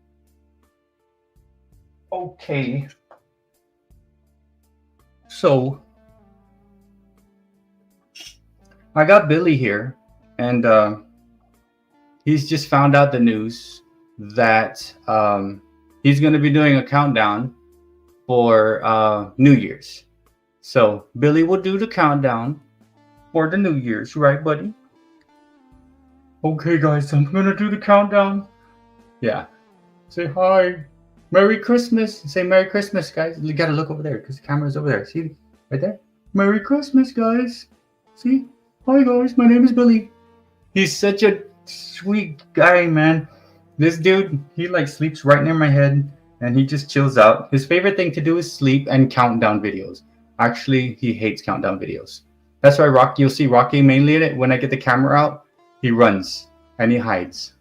Okay. So, I got Billy here, and he's just found out the news that he's going to be doing a countdown for New Year's. So Billy will do the countdown for the New Year's, right, buddy? Okay, guys, I'm going to do the countdown. Yeah. Say hi. Merry Christmas. Say Merry Christmas, guys. You got to look over there because the camera's over there. See? Right there? Merry Christmas, guys. See? Hi guys, my name is Billy. He's such a sweet guy, man. This dude, he like sleeps right near my head, and he just chills out. His favorite thing to do is sleep and countdown videos. Actually, he hates countdown videos. That's why you'll see Rocky mainly in it. When I get the camera out, he runs and he hides.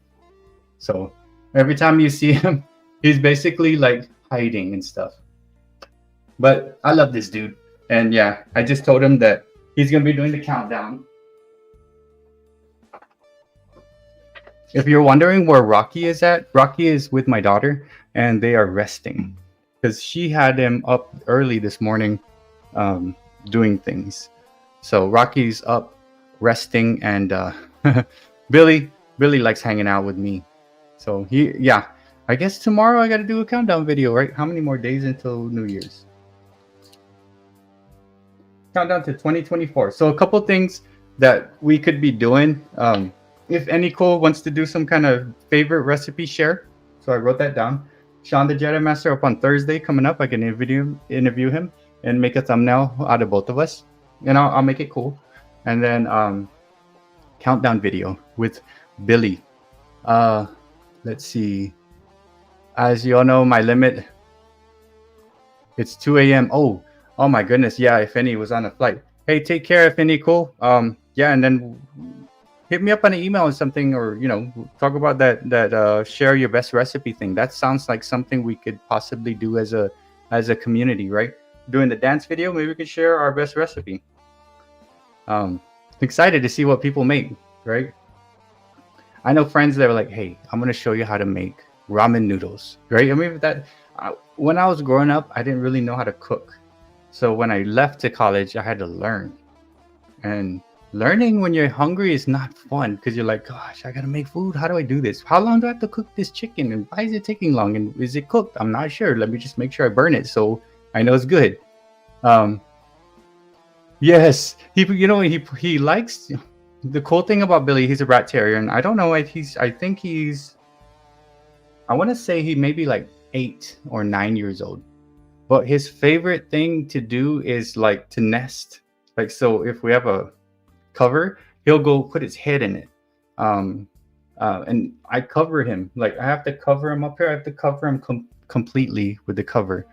So every time you see him, he's basically like hiding and stuff. But I love this dude. And yeah, I just told him that he's going to be doing the countdown. If you're wondering where Rocky is at, Rocky is with my daughter, and they are resting because she had him up early this morning doing things. So Rocky's up resting, and Billy likes hanging out with me. So I guess tomorrow I got to do a countdown video, right? How many more days until New Year's? Countdown to 2024. So a couple things that we could be doing. If any cool wants to do some kind of favorite recipe share. So I wrote that down. Sean the Jedi Master up on Thursday coming up. I can interview him and make a thumbnail out of both of us. And I'll make it cool. And then countdown video with Billy. Let's see. As you all know, my limit, it's 2 a.m. Oh my goodness. Yeah, if any was on a flight. Hey, take care, if any cool. Yeah, and then hit me up on an email or something, or talk about that share your best recipe thing. That sounds like something we could possibly do as a community, right? Doing the dance video, maybe we could share our best recipe. Excited to see what people make, right? I know friends that were like, "Hey, I'm gonna show you how to make ramen noodles," right? I mean, when I was growing up, I didn't really know how to cook. So when I left to college, I had to learn. And learning when you're hungry is not fun because you're like, "Gosh, I gotta make food. How do I do this? How long do I have to cook this chicken? And why is it taking long? And is it cooked? I'm not sure. Let me just make sure I burn it so I know it's good." Um, yes, he likes. The cool thing about Billy, he's a rat terrier, and I don't know if I think I want to say he may be like 8 or 9 years old. But his favorite thing to do is like to nest. Like, so if we have a cover, he'll go put his head in it. Um, and I cover him. Like, I have to cover him up here. I have to cover him completely with the cover.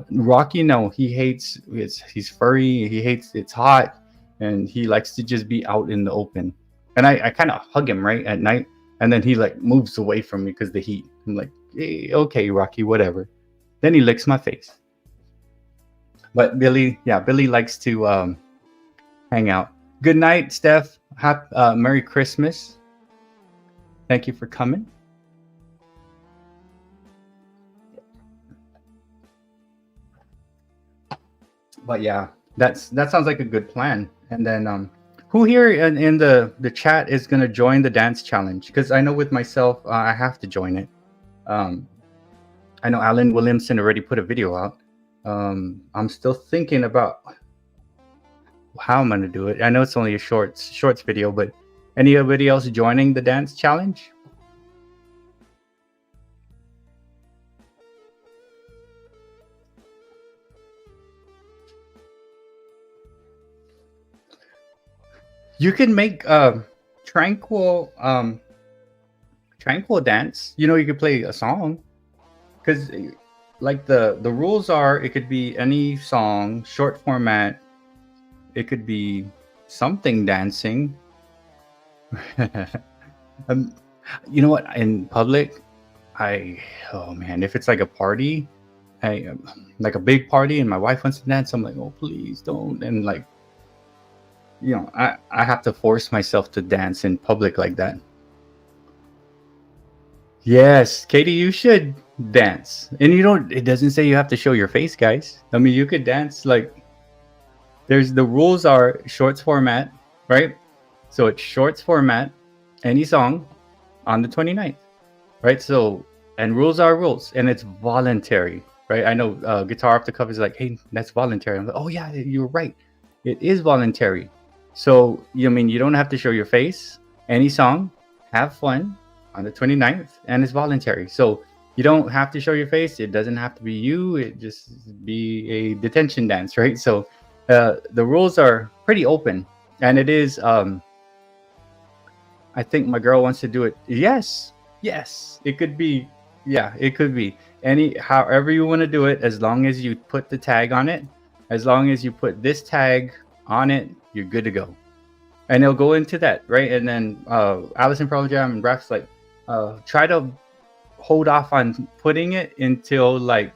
Rocky, no, he hates he's furry. He hates it's hot, and he likes to just be out in the open. And I kind of hug him right at night, and then he like moves away from me because the heat. I'm like, hey, okay, Rocky, whatever. Then he licks my face. But Billy likes to hang out. Good night, Steph. Merry Christmas. Thank you for coming. But yeah, that sounds like a good plan. And then who here in the chat is gonna join the dance challenge? Because I know with myself, I have to join it. I know Alan Williamson already put a video out. I'm still thinking about how I'm gonna do it. I know it's only a shorts video, but anybody else joining the dance challenge? You can make tranquil dance. You know, you could play a song because like the rules are it could be any song, short format. It could be something dancing. You know what? In public, oh man, if it's like a party, like a big party, and my wife wants to dance, I'm like, oh please don't. And like, you know, I have to force myself to dance in public like that. Yes, Katie, you should dance. And it doesn't say you have to show your face, guys. I mean, you could dance like the rules are shorts format, right? So it's shorts format, any song on the 29th, right? So, and rules are rules, and it's voluntary, right? I know Guitar Off the Cuff is like, hey, that's voluntary. I'm like, oh yeah, you're right. It is voluntary. So, you mean you don't have to show your face, any song, have fun on the 29th, and it's voluntary. So you don't have to show your face. It doesn't have to be you. It just be a detention dance, right? So the rules are pretty open, and it is I think my girl wants to do it. Yes, it could be. Yeah, it could be however you want to do it, as long as you put the tag on it. As long as you put this tag on it, you're good to go. And they'll go into that, right? And then Allison Pearl Jam and Ref's like, try to hold off on putting it until like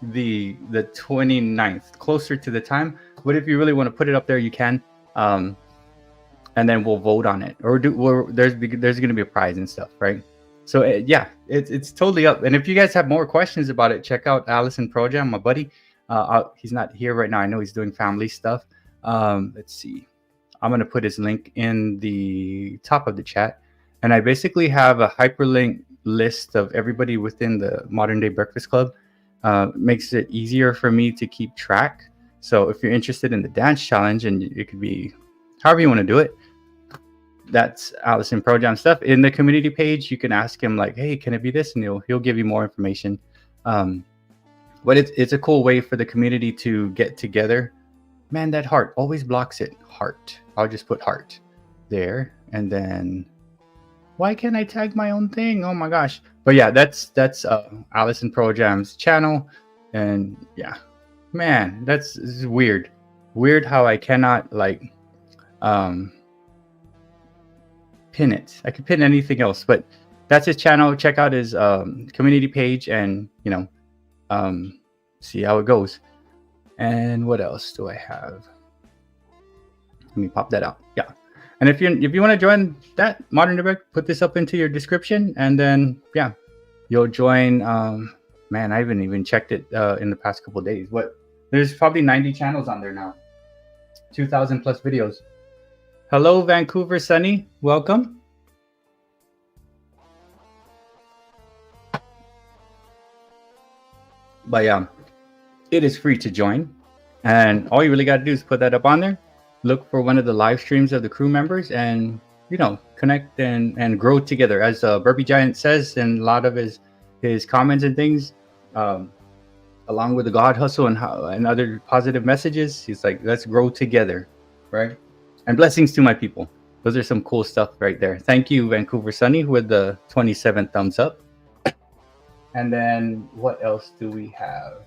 the 29th, closer to the time. But if you really want to put it up there, you can. And then we'll vote on it, or there's going to be a prize and stuff, right? So yeah, it's totally up. And if you guys have more questions about it, check out Allison Pro Jam, my buddy. He's not here right now. I know he's doing family stuff. Let's see. I'm going to put his link in the top of the chat. And I basically have a hyperlink list of everybody within the Modern Day Breakfast Club. Makes it easier for me to keep track. So if you're interested in the dance challenge, and it could be however you want to do it, that's Allison Pro Jam stuff. In the community page, you can ask him like, hey, can it be this? And he'll give you more information. But it's a cool way for the community to get together. Man, that heart always blocks it. Heart. I'll just put heart there. And then why can't I tag my own thing? Oh my gosh. But yeah, that's Allison Pro Jam's channel. And yeah, man, this is weird. Weird how I cannot like pin it. I could pin anything else, but that's his channel. Check out his community page, and see how it goes. And what else do I have? Let me pop that out. Yeah. And if you want to join that Modern Day, put this up into your description, and then yeah, you'll join. Man, I haven't even checked it in the past couple of days. What? There's probably 90 channels on there now. 2,000 plus videos. Hello, Vancouver Sunny. Welcome. But yeah, it is free to join. And all you really got to do is put that up on there. Look for one of the live streams of the crew members and, you know, connect and grow together. As Burpee Giant says in a lot of his comments and things, along with the God Hustle and other positive messages, he's like, let's grow together, right? And blessings to my people. Those are some cool stuff right there. Thank you, Vancouver Sunny, with the 27th thumbs up. And then what else do we have?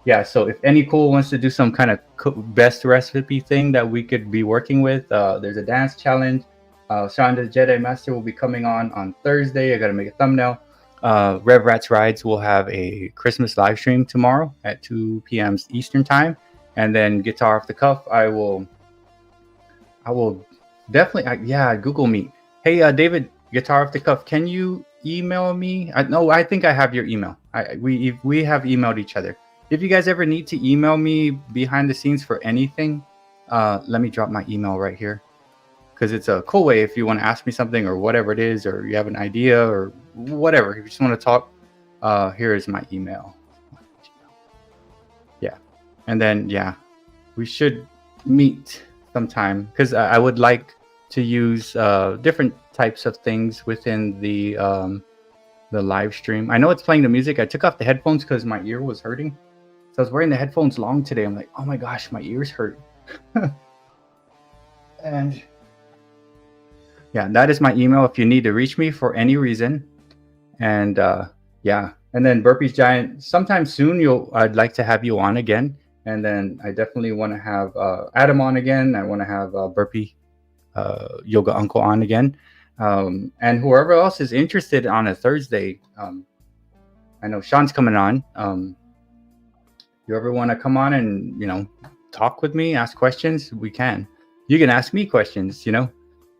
Yeah, so if any cool wants to do some kind of best recipe thing that we could be working with, there's a dance challenge. Sean the Jedi Master will be coming on Thursday. I got to make a thumbnail. Rev Rats Rides will have a Christmas live stream tomorrow at 2 p.m. Eastern time. And then Guitar Off the Cuff, I will definitely, yeah, Google Meet. Hey, David, Guitar Off the Cuff, can you email me? I think I have your email. We have emailed each other. If you guys ever need to email me behind the scenes for anything, let me drop my email right here, because it's a cool way if you want to ask me something or whatever it is, or you have an idea or whatever. If you just want to talk, here is my email. Yeah, and then yeah, we should meet sometime, because I would like to use different types of things within the live stream. I know it's playing the music. I took off the headphones because my ear was hurting. So I was wearing the headphones long today. I'm like, oh my gosh, my ears hurt. And yeah, that is my email if you need to reach me for any reason. And yeah, and then Burpee's Giant, sometime soon I'd like to have you on again. And then I definitely want to have Adam on again. I want to have Burpee Yoga Uncle on again. And whoever else is interested on a Thursday, I know Sean's coming on. You ever want to come on and, you know, talk with me, ask questions, we can. You can ask me questions, you know.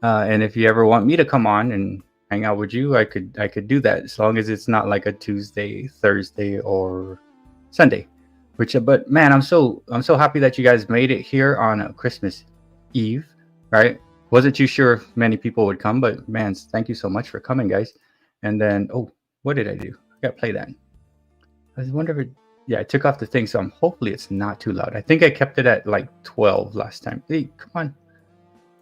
And if you ever want me to come on and hang out with you, I could do that, as long as it's not like a Tuesday, Thursday, or Sunday. But man, I'm so happy that you guys made it here on a Christmas Eve, right? Wasn't too sure if many people would come, but man, thank you so much for coming, guys. And then, oh, what did I do? I gotta play that. I was wondering if yeah, I took off the thing, so hopefully it's not too loud. I think I kept it at like 12 last time. Hey, come on.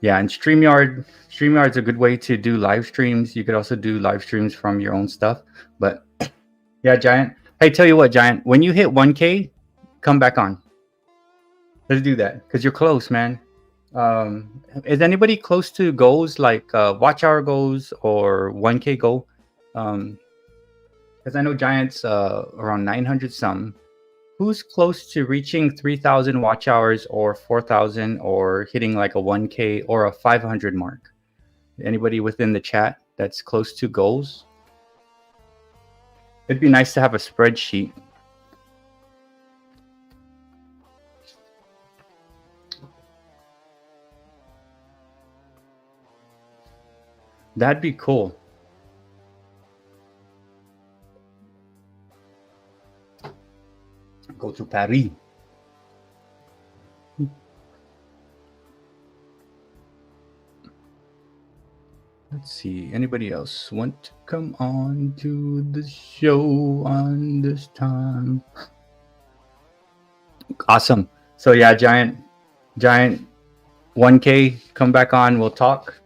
Yeah, and StreamYard's a good way to do live streams. You could also do live streams from your own stuff. But yeah, Giant. Hey, tell you what, Giant, when you hit 1K, come back on. Let's do that, because you're close, man. Is anybody close to goals like watch hour goals or 1K goal? Because I know Giant's around 900 some. Who's close to reaching 3,000 watch hours or 4,000, or hitting like a 1K or a 500 mark? Anybody within the chat that's close to goals? It'd be nice to have a spreadsheet. That'd be cool. Go to Paris. Let's see. Anybody else want to come on to the show on this time? Awesome. So yeah, Giant 1K, come back on. We'll talk.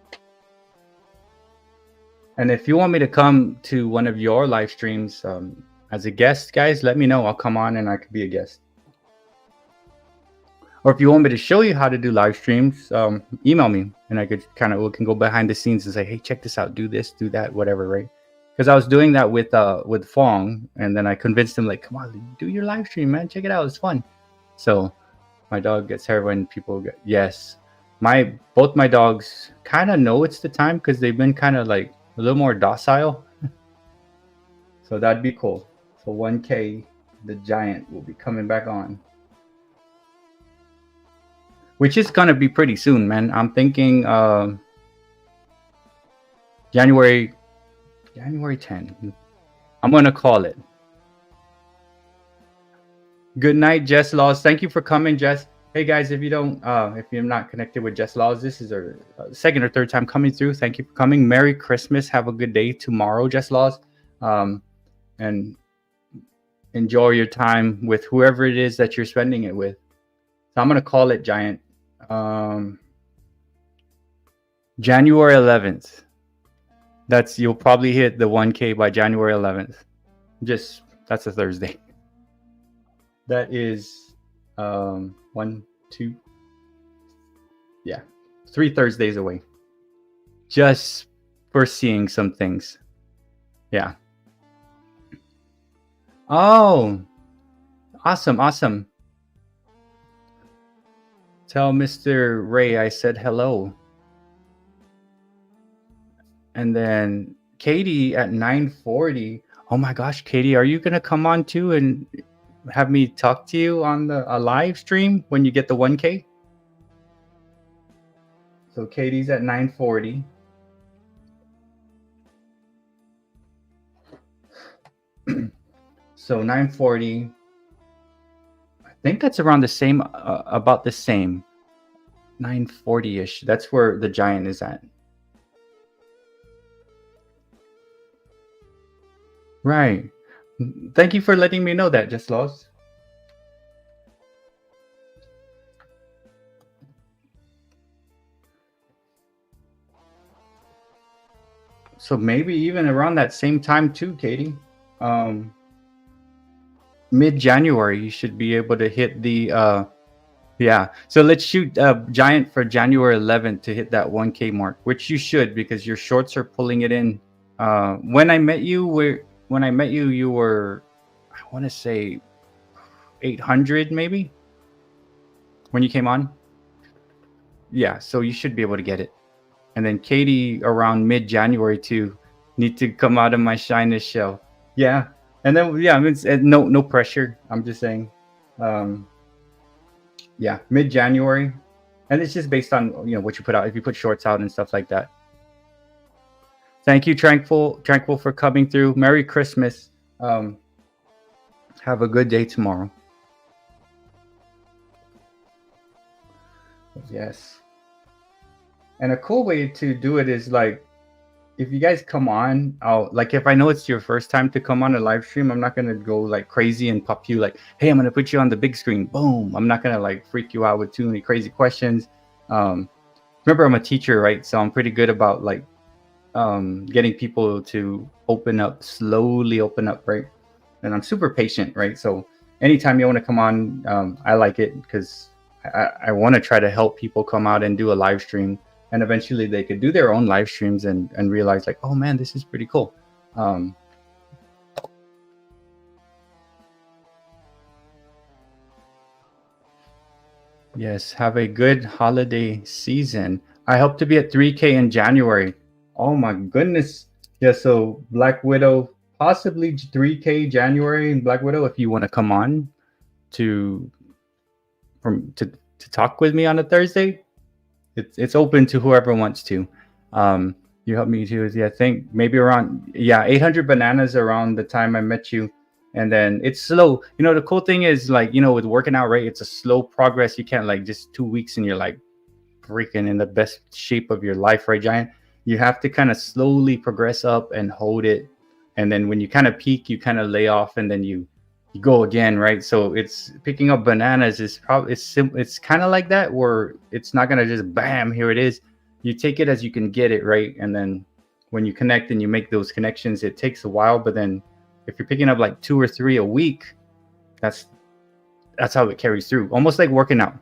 And if you want me to come to one of your live streams as a guest, guys, let me know. I'll come on and I could be a guest. Or if you want me to show you how to do live streams, email me and I could we can go behind the scenes and say, hey, check this out, do this, do that, whatever, right? Because I was doing that with Fong, and then I convinced him, like, come on, do your live stream, man, check it out, it's fun. So my dog gets hair when people get, yes. Both my dogs kind of know it's the time, because they've been kind of like a little more docile. So that'd be cool. So 1K, the Giant will be coming back on, which is gonna be pretty soon, man. I'm thinking January 10. I'm gonna call it. Good night, Jess Laws. Thank you for coming, Jess. Hey guys, if you're not connected with Jess Laws, this is our second or third time coming through. Thank you for coming. Merry Christmas. Have a good day tomorrow, Jess Laws, and enjoy your time with whoever it is that you're spending it with. So I'm gonna call it Giant. January 11th. You'll probably hit the 1K by January 11th. That's a Thursday. That is 1, 2, 3 Thursdays away. Just foreseeing some things. Yeah. Oh, awesome. Tell Mr. Ray I said hello. And then Katie at 9:40. Oh my gosh, Katie, are you gonna come on too and have me talk to you on a live stream when you get the 1K? So Katie's at 9:40. So 9:40. I think that's around the same, about the same. 9:40-ish. That's where the Giant is at. Right. Thank you for letting me know that, Just Lost. So maybe even around that same time too, Katie. Mid-January, you should be able to hit the yeah. So let's shoot Giant for January 11th to hit that 1K mark, which you should, because your shorts are pulling it in. When I met you, you were, I want to say 800 maybe when you came on. Yeah, so you should be able to get it. And then Katie around mid-January too. Need to come out of my shyness shell. Yeah. And then I mean, no pressure. I'm just saying. Yeah, mid-January. And it's just based on what you put out. If you put shorts out and stuff like that. Thank you, Tranquil, for coming through. Merry Christmas. Have a good day tomorrow. Yes. And a cool way to do it is like, if you guys come on, if I know it's your first time to come on a live stream, I'm not gonna go like crazy and pop you like, hey, I'm gonna put you on the big screen. Boom. I'm not gonna like freak you out with too many crazy questions. Remember, I'm a teacher, right? So I'm pretty good about like getting people to slowly open up, right? And I'm super patient, right? So anytime you want to come on, I like it because I want to try to help people come out and do a live stream, and eventually they could do their own live streams and realize like, oh man, this is pretty cool. Yes, have a good holiday season. I hope to be at 3K in January. Oh my goodness. Yeah, so Black Widow, possibly 3K January in Black Widow, if you want to come on to talk with me on a Thursday. It's open to whoever wants to. You helped me too. I think maybe around 800 bananas around the time I met you. And then it's slow. The cool thing is like, with working out, right? It's a slow progress. You can't like just 2 weeks and you're like freaking in the best shape of your life, right, Giant? You have to kind of slowly progress up and hold it. And then when you kind of peak, you kind of lay off and then you go again, right? So it's picking up bananas is probably, it's kind of like that, where it's not going to just bam, here it is. You take it as you can get it, right? And then when you connect and you make those connections, it takes a while, but then if you're picking up like 2 or 3 a week, that's how it carries through. Almost like working out,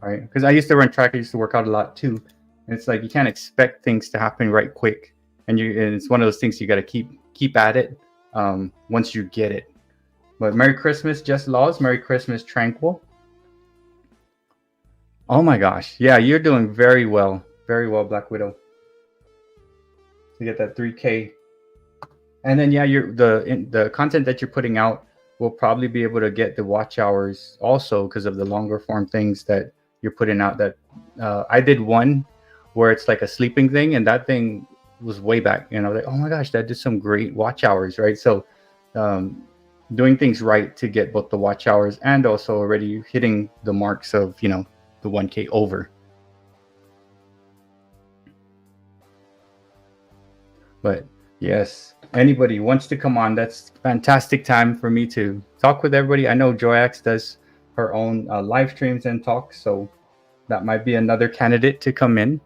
right? Because I used to run track, I used to work out a lot too. And it's like you can't expect things to happen right quick, and it's one of those things you got to keep at it once you get it. But Merry Christmas, Just Laws. Merry Christmas, Tranquil. Oh my gosh, yeah, you're doing very well, Black Widow. To get that 3K. And then the content that you're putting out will probably be able to get the watch hours also because of the longer form things that you're putting out. That I did one where it's like a sleeping thing, and that thing was way back, and I was like, oh my gosh, that did some great watch hours, right? So um, doing things right to get both the watch hours and also already hitting the marks of, the 1K over. But yes, anybody wants to come on, that's fantastic time for me to talk with everybody. I know Joyax does her own live streams and talks, so that might be another candidate to come in.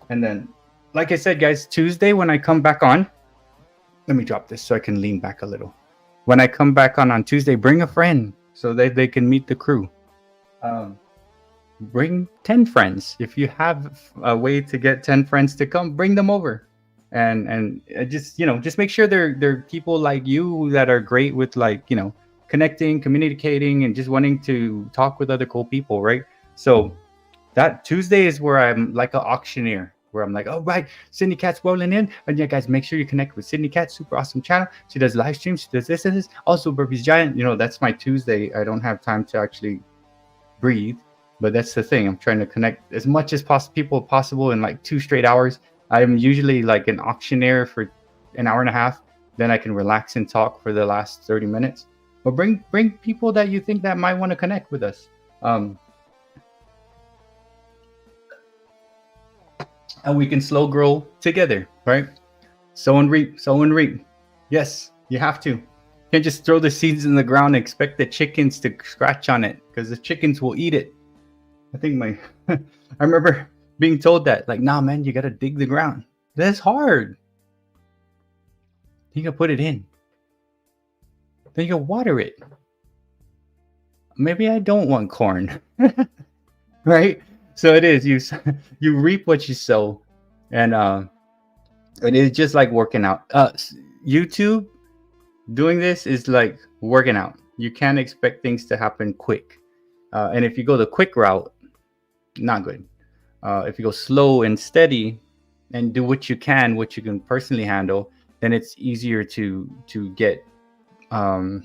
And then, like I said, guys, Tuesday when I come back on, let me drop this so I can lean back a little. When I come back on Tuesday, bring a friend so that they can meet the crew. Bring 10 friends. If you have a way to get 10 friends to come, bring them over. And just make sure they're people like you that are great with, like, connecting, communicating, and just wanting to talk with other cool people, right? So that Tuesday is where I'm like an auctioneer, where I'm like, oh, right, Sydney Cat's rolling in. And yeah, guys, make sure you connect with Sydney Cat. Super awesome channel. She does live streams. She does this and this. Also, Burpees Giant. That's my Tuesday. I don't have time to actually breathe. But that's the thing. I'm trying to connect as much as possible in like 2 straight hours. I'm usually like an auctioneer for an hour and a half. Then I can relax and talk for the last 30 minutes. But bring people that you think that might want to connect with us. And we can slow grow together, right? Sow and reap, sow and reap. Yes, you have to. You can't just throw the seeds in the ground and expect the chickens to scratch on it, because the chickens will eat it. I think I remember being told that, like, nah, man, you got to dig the ground. That's hard. You can put it in. Then you can water it. Maybe I don't want corn. Right? So it is, you reap what you sow. And it is just like working out. YouTube doing this is like working out. You can't expect things to happen quick. And if you go the quick route, not good. If you go slow and steady and do what you can personally handle, then it's easier to get the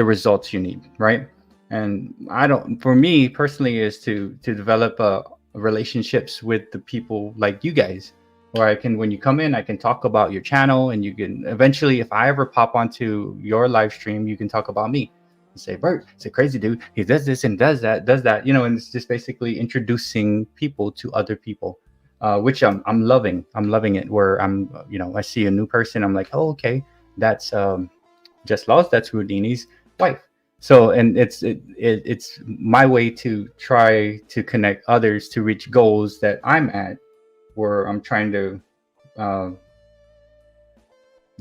results you need, right? And for me personally, is to develop relationships with the people like you guys, where when you come in, I can talk about your channel, and you can eventually, if I ever pop onto your live stream, you can talk about me. Say, Bert, it's a crazy dude. He does this and does that, and it's just basically introducing people to other people, which I'm loving. I'm loving it. Where I see a new person, I'm like, oh, okay, that's Just Laws. That's Houdini's wife. So, and it's my way to try to connect others to reach goals that I'm at, where I'm trying to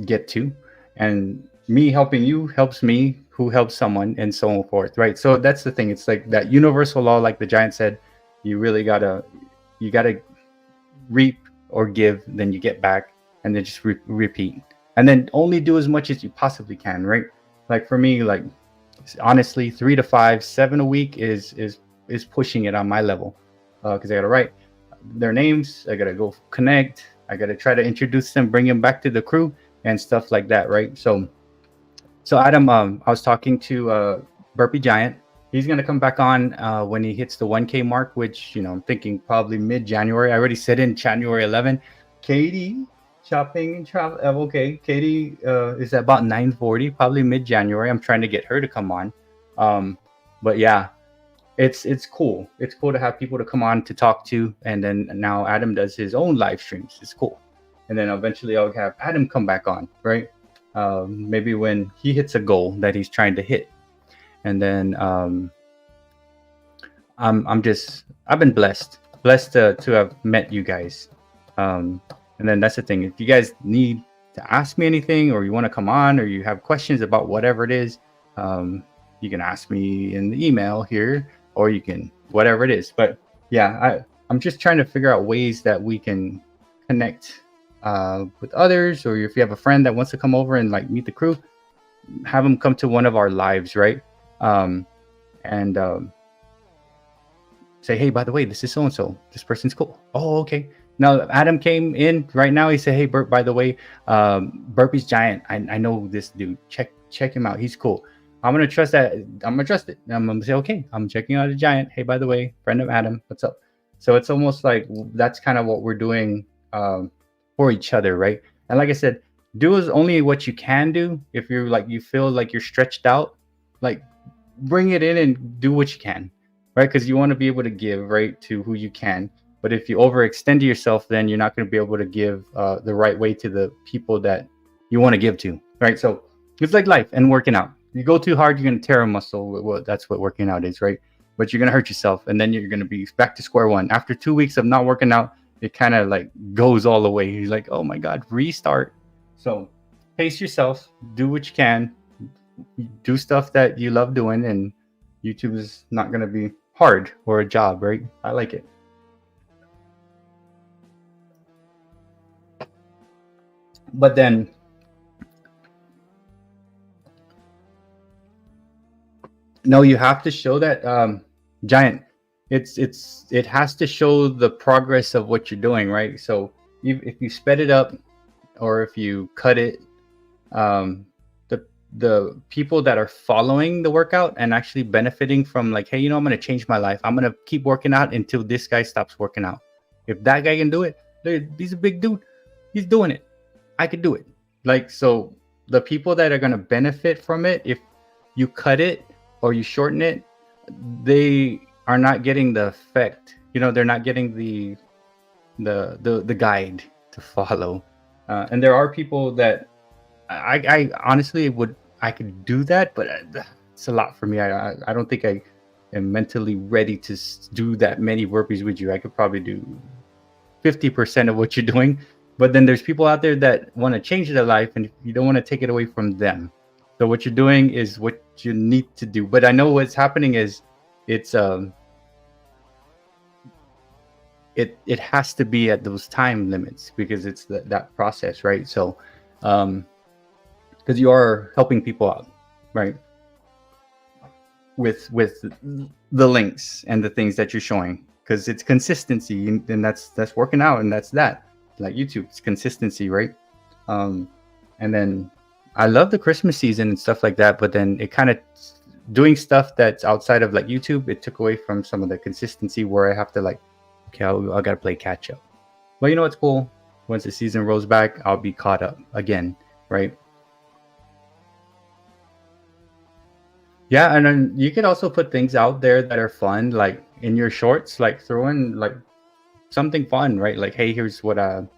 get to, and me helping you helps me, who helps someone, and so on forth, right? So that's the thing. It's like that universal law, like the giant said, you really gotta reap or give, then you get back, and then just repeat, and then only do as much as you possibly can, right? Like for me, like honestly, 3 to 5, 7 a week is pushing it on my level, because I gotta write their names, I gotta go connect, I gotta try to introduce them, bring them back to the crew and stuff like that, right? So Adam, I was talking to Burpee Giant. He's gonna come back on when he hits the 1K mark, which I'm thinking probably mid-January. I already said in January 11. Katie, shopping and travel. Okay, Katie is at about 9:40, probably mid-January. I'm trying to get her to come on. But yeah, it's cool. It's cool to have people to come on to talk to, and then now Adam does his own live streams. It's cool, and then eventually I'll have Adam come back on, right? Maybe when he hits a goal that he's trying to hit. And then I've been blessed to have met you guys. And then that's the thing. If you guys need to ask me anything, or you want to come on, or you have questions about whatever it is, you can ask me in the email here, or you can whatever it is. But yeah, I'm just trying to figure out ways that we can connect with others, or if you have a friend that wants to come over and like meet the crew, have them come to one of our lives, right? And say, hey, by the way, this is so and so. This person's cool. Oh, okay. Now Adam came in right now. He said, hey, Bert, by the way, Burpee's Giant. I know this dude. Check him out. He's cool. I'm gonna trust that. I'm gonna trust it. I'm gonna say, okay, I'm checking out a Giant. Hey, by the way, friend of Adam, what's up? So it's almost like that's kind of what we're doing. for each other, right? And like I said, do is only what you can do. If you're like, you feel like you're stretched out, like bring it in and do what you can, right? Because you want to be able to give, right, to who you can. But if you overextend yourself, then you're not going to be able to give the right way to the people that you want to give to, right? So it's like life and working out. You go too hard, you're going to tear a muscle. Well, that's what working out is, right? But you're going to hurt yourself, and then you're going to be back to square one. After 2 weeks of not working out, it kind of like goes all the way. You're like, oh my God, restart. So pace yourself, do what you can, do stuff that you love doing, and YouTube is not going to be hard or a job, right? I like it. But then no, you have to show that giant. It has to show the progress of what you're doing, right? So if you sped it up or if you cut it, um, the people that are following the workout and actually benefiting from like, hey, I'm gonna change my life. I'm gonna keep working out until this guy stops working out. If that guy can do it, he's a big dude. He's doing it. I could do it. Like, so the people that are gonna benefit from it, if you cut it or you shorten it, they are not getting the effect. They're not getting the guide to follow. And there are people that I honestly I could do that, but it's a lot for me. I don't think I am mentally ready to do that many burpees with you. I could probably do 50% of what you're doing, but then there's people out there that want to change their life, and you don't want to take it away from them. So what you're doing is what you need to do. But I know what's happening is it's it has to be at those time limits because it's that process, right? So because you are helping people out, right? With the links and the things that you're showing, because it's consistency, and that's working out, and that's that. Like YouTube, it's consistency, right? And then I love the Christmas season and stuff like that, but then it kind of doing stuff that's outside of like YouTube, it took away from some of the consistency where I have to like, okay, I gotta play catch up. But you know what's cool? Once the season rolls back, I'll be caught up again, right? Yeah, and then you could also put things out there that are fun, like in your shorts, like throw in like something fun, right? Like, hey, here's what I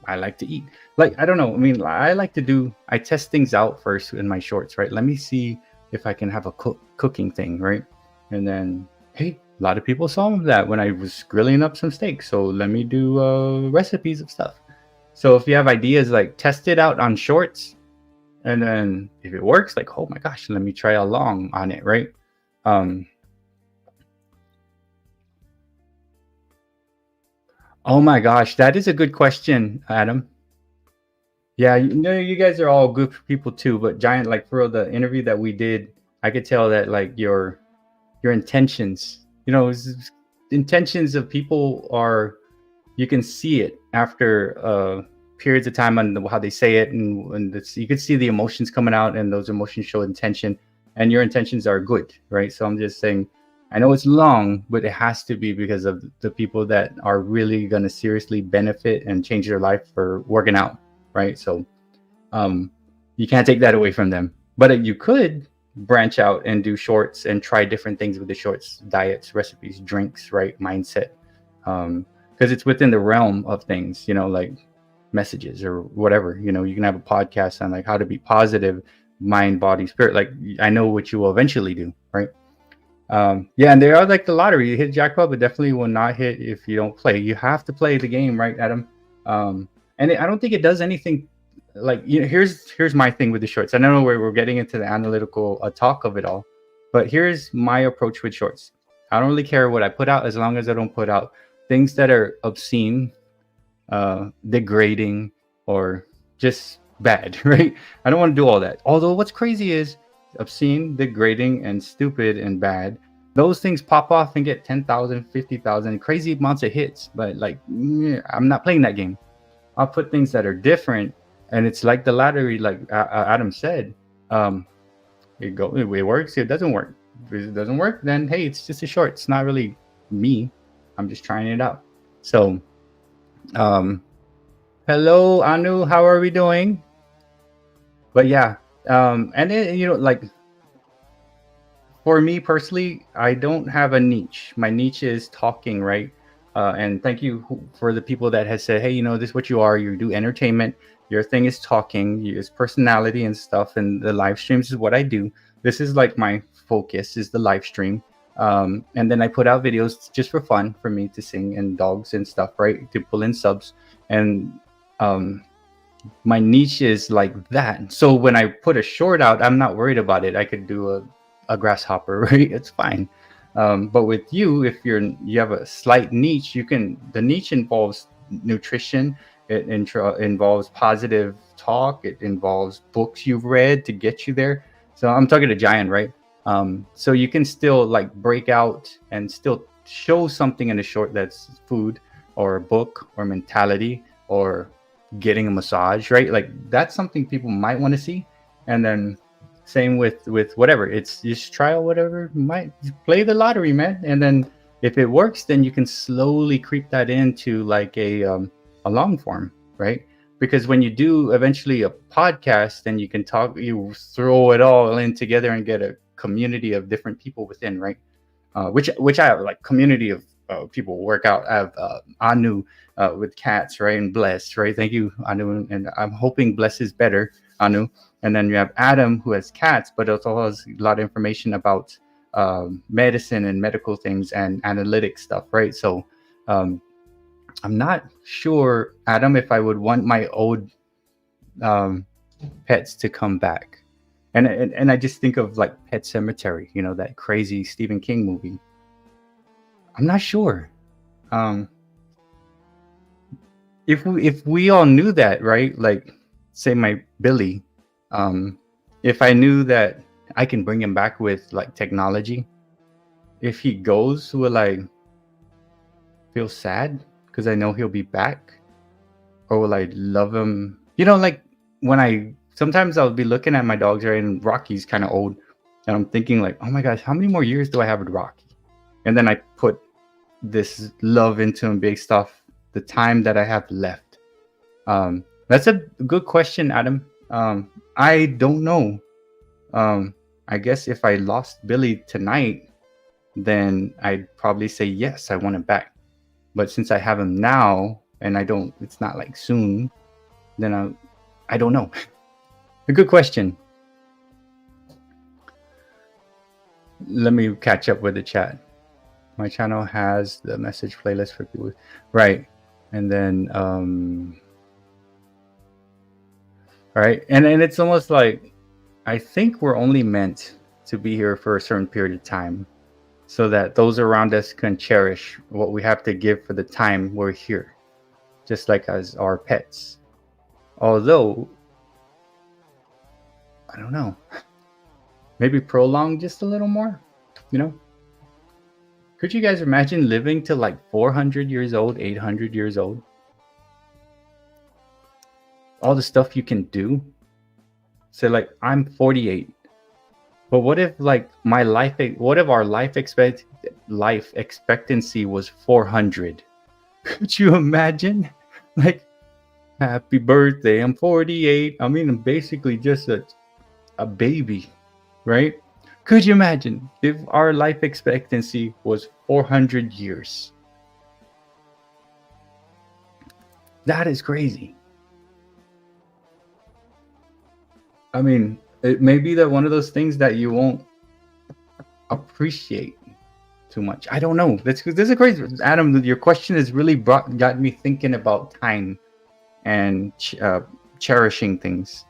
like to eat. Like, I don't know. I mean, I test things out first in my shorts, right? Let me see if I can have a cooking thing, right? And then, hey, a lot of people saw that when I was grilling up some steak. So let me do recipes of stuff. So if you have ideas, like test it out on shorts. And then if it works, like, oh my gosh, let me try along on it, right? Oh my gosh, that is a good question, Adam. Yeah, you guys are all good people too, but Giant, like for real, the interview that we did, I could tell that like your intentions, intentions of people are, you can see it after periods of time on how they say it, and you could see the emotions coming out, and those emotions show intention, and your intentions are good, right? So I'm just saying, I know it's long, but it has to be because of the people that are really going to seriously benefit and change their life for working out, right? So you can't take that away from them. But you could branch out and do shorts and try different things with the shorts, diets, recipes, drinks, right? Mindset. Because it's within the realm of things, like messages or whatever. You can have a podcast on like how to be positive, mind, body, spirit. Like, I know what you will eventually do, right? Yeah, and they are like the lottery. You hit jackpot, but definitely will not hit if you don't play. You have to play the game, right, Adam? And I don't think it does anything. Like, here's my thing with the shorts. I don't know where we're getting into the analytical talk of it all, but here's my approach with shorts. I don't really care what I put out as long as I don't put out things that are obscene, degrading, or just bad, right? I don't want to do all that. Although what's crazy is obscene, degrading, and stupid and bad, those things pop off and get 10,000, 50,000, crazy amounts of hits. But like, I'm not playing that game. I'll put things that are different, and it's like the lottery, like Adam said. It works. It doesn't work. If it doesn't work, then hey, it's just a short. It's not really me. I'm just trying it out. So Hello, Anu. How are we doing? But yeah, and it, like for me personally, I don't have a niche. My niche is talking, right? And thank you for the people that has said, hey, this is what you are. You do entertainment. Your thing is talking. Is personality and stuff. And the live streams is what I do. This is like my focus is the live stream. And then I put out videos just for fun for me to sing and dogs and stuff, right? To pull in subs. And um, my niche is like that. So when I put a short out, I'm not worried about it. I could do a grasshopper, right? It's fine. But with you, if you have a slight niche, the niche involves nutrition. It involves positive talk. It involves books you've read to get you there. So I'm talking to Giant, right? So you can still like break out and still show something in a short that's food or a book or mentality or getting a massage, right? Like that's something people might want to see. And then same with whatever. It's just trial whatever. Might play the lottery, man. And then if it works, then you can slowly creep that into like a long form, right? Because when you do eventually a podcast, then you can talk, you throw it all in together and get a community of different people within, right? Which I have like community of people work out. I have Anu with cats, right, and Bless, right. Thank you, Anu, and I'm hoping Bless is better, Anu. And then you have Adam who has cats, but also has a lot of information about medicine and medical things and analytic stuff, right? So I'm not sure, Adam, if I would want my old um, pets to come back. And I just think of like Pet Cemetery, that crazy Stephen King movie. I'm not sure. Um, if we all knew that, right? Like, say my Billy, um, if I knew that I can bring him back with like technology, if he goes, will I feel sad because I know he'll be back, or will I love him? Like when I sometimes I'll be looking at my dogs, right, and Rocky's kind of old, and I'm thinking like, oh my gosh, how many more years do I have with Rocky? And then I put this love into him based off the time that I have left. That's a good question, Adam. I don't know. I guess if I lost Billy tonight, then I'd probably say yes, I want him back. But since I have him now, and it's not like soon, then I don't know. A good question. Let me catch up with the chat. My channel has the message playlist for people, right? And then right, and it's almost like I think we're only meant to be here for a certain period of time so that those around us can cherish what we have to give for the time we're here, just like as our pets. Although I don't know, maybe prolong just a little more, Could you guys imagine living to like 400 years old, 800 years old? All the stuff you can do. So like I'm 48. But what if like what if our life expectancy was 400? Could you imagine? Like, happy birthday, I'm 48. I mean, I'm basically just a baby, right? Could you imagine if our life expectancy was 400 years? That is crazy. I mean, it may be that one of those things that you won't appreciate too much. I don't know. This is a crazy. Adam, your question has really got me thinking about time and cherishing things.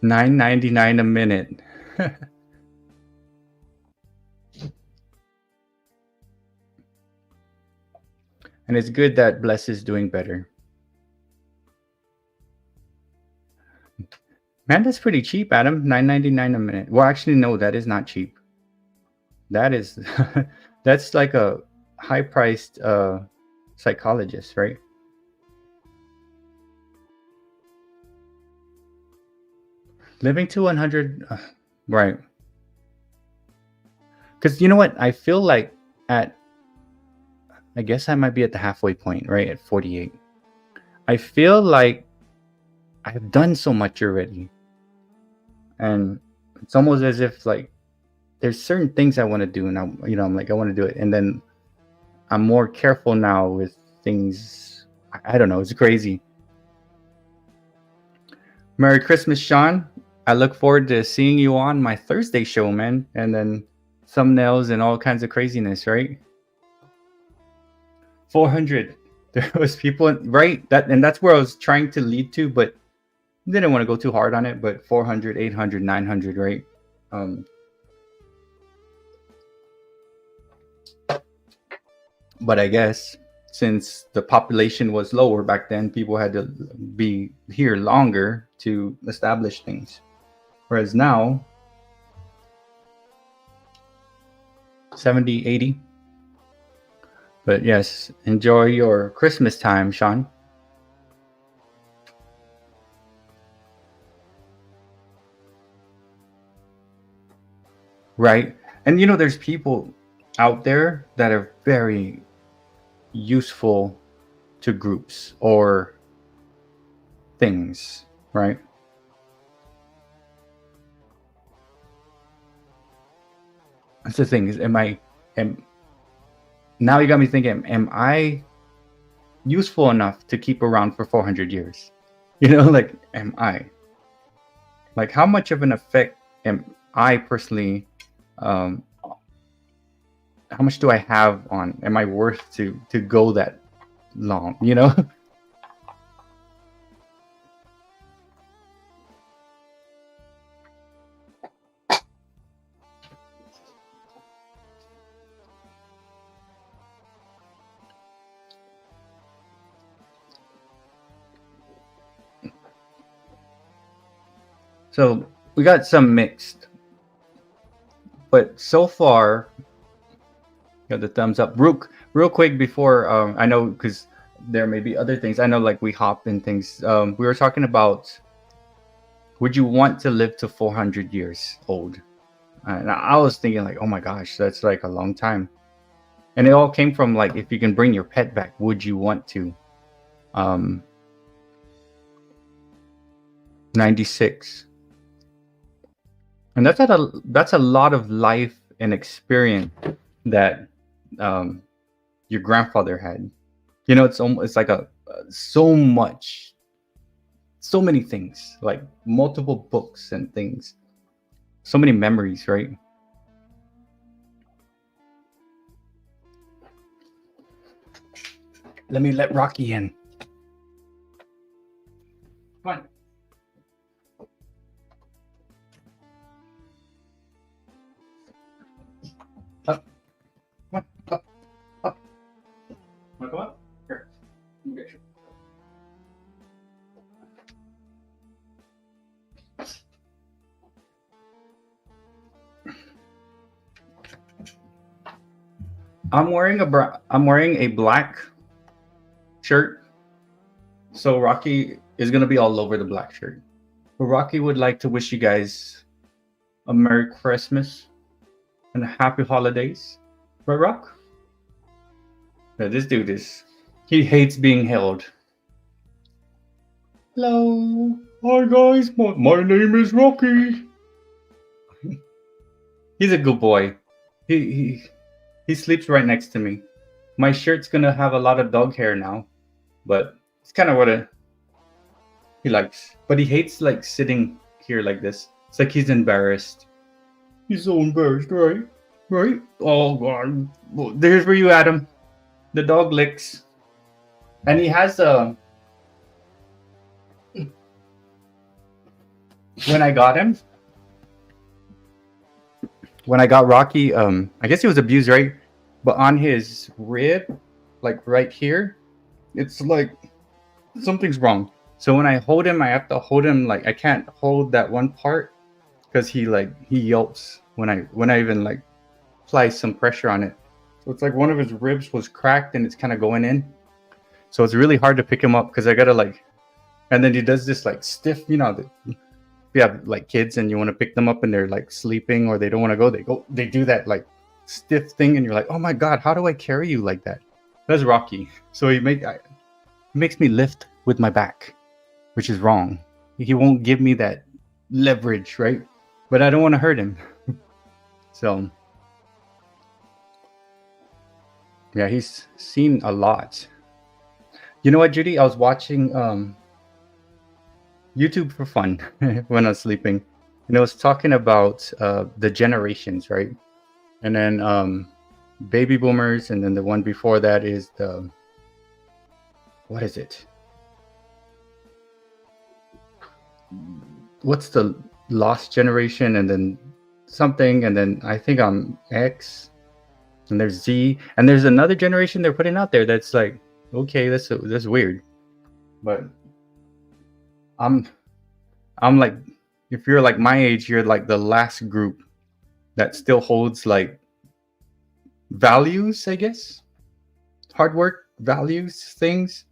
$9.99 a minute. And it's good that Bless is doing better. Man, that's pretty cheap, Adam. $9.99 a minute. Well, actually, no, that is not cheap. That is, that's like a high-priced psychologist, right? Living to 100, right? Because you know what? I feel like at, I guess I might be at the halfway point, right? At 48. I feel like I've done so much already. And it's almost as if like there's certain things I want to do, and I'm like, I want to do it. And then I'm more careful now with things. I don't know. It's crazy. Merry Christmas, Sean. I look forward to seeing you on my Thursday show, man. And then thumbnails and all kinds of craziness, right? 400. There was people, right? That's where I was trying to lead to, but didn't want to go too hard on it. But 400, 800, 900, right? But I guess since the population was lower back then, people had to be here longer to establish things. Whereas now, 70, 80. But yes, enjoy your Christmas time, Sean. Right? And you know, there's people out there that are very useful to groups or things, right? That's the thing is, now you got me thinking, am I useful enough to keep around for 400 years? You know, like, am I? Like, how much of an effect am I personally, how much do I have on, am I worth to go that long, you know? So we got some mixed, but so far, got the thumbs up. Real quick before, I know, because there may be other things. I know, like, we hop in things. We were talking about, would you want to live to 400 years old? And I was thinking, like, oh my gosh, that's like a long time. And it all came from, like, if you can bring your pet back, would you want to? 96. And that's a lot of life and experience that your grandfather had. You know, it's like so many things, like multiple books and things, so many memories, right? Let me let Rocky in. Come on. Up. Come on. Up. Up. Want to come up? Here. Let me get you. I'm wearing a black shirt, so Rocky is gonna be all over the black shirt. But Rocky would like to wish you guys a Merry Christmas and a Happy Holidays. Right, Rock? Yeah, this dude he hates being held. Hello. Hi guys, my name is Rocky. He's a good boy. He sleeps right next to me. My shirt's gonna have a lot of dog hair now, but it's kind of what he likes. But he hates, like, sitting here like this. It's like he's embarrassed. He's so embarrassed, right? Right? Oh God! Well, there's where you at him. The dog licks, and he has a. When I got Rocky, I guess he was abused, right? But on his rib, like right here, it's like something's wrong. So when I hold him, I have to hold him, like, I can't hold that one part because he yelps when I even, like, apply some pressure on it. So it's like one of his ribs was cracked and it's kind of going in. So it's really hard to pick him up because I gotta, like, and then he does this, like, stiff, you know, if you have, like, kids and you want to pick them up and they're, like, sleeping or they don't want to go, they do that, like, stiff thing, and you're like, oh my god, how do I carry you like that? That's Rocky. So he makes me lift with my back, which is wrong. He won't give me that leverage, right? But I don't want to hurt him. So yeah, he's seen a lot. You know what, Judy? I was watching YouTube for fun when I was sleeping, and I was talking about the generations, right? And then baby boomers, and then the one before that is the, what is it? What's the lost generation, and then something, and then I think I'm X, and there's Z, and there's another generation they're putting out there that's like, okay, that's weird, but I'm like, if you're like my age, you're like the last group that still holds like values, I guess, hard work, values, things.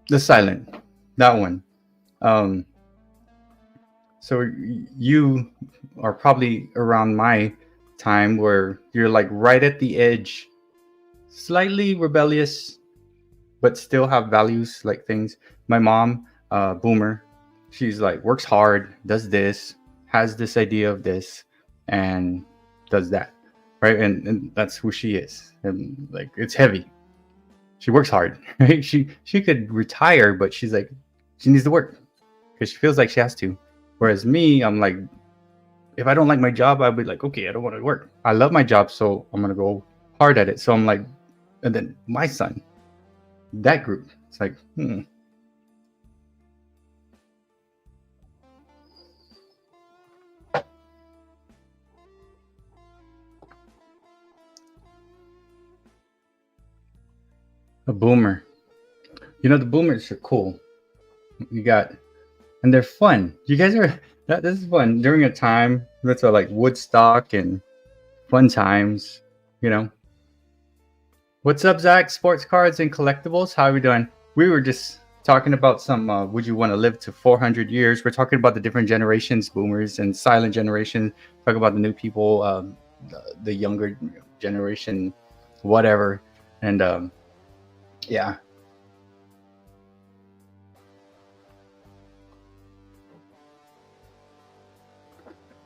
The silent, that one. So you are probably around my time where you're like right at the edge, slightly rebellious, but still have values, like things. My mom, boomer, she's like works hard, does this, has this idea of this, and does that, right? And that's who she is. And like, it's heavy. She works hard, right? She could retire, but she's like, she needs to work because she feels like she has to. Whereas me, I'm like, if I don't like my job, I'll be like, okay, I don't want to work. I love my job, so I'm gonna go hard at it. So I'm like, and then my son, that group, it's like, a boomer. You know, the boomers are cool. You got, and they're fun. You guys are, this is fun during a time that's like Woodstock and fun times, you know. What's up, Zach? Sports cards and collectibles. How are we doing? We were just talking about some, would you want to live to 400 years? We're talking about the different generations, boomers and silent generation. Talk about the new people, the younger generation, whatever. And yeah.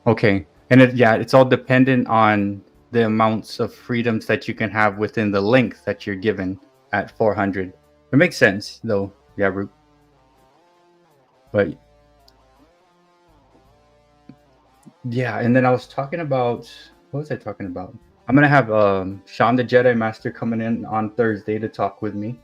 Okay. And it's all dependent on the amounts of freedoms that you can have within the length that you're given at 400. It makes sense, though. Yeah, Root. But yeah, and then I was talking about, what was I talking about? I'm gonna have Sean the Jedi Master coming in on Thursday to talk with me.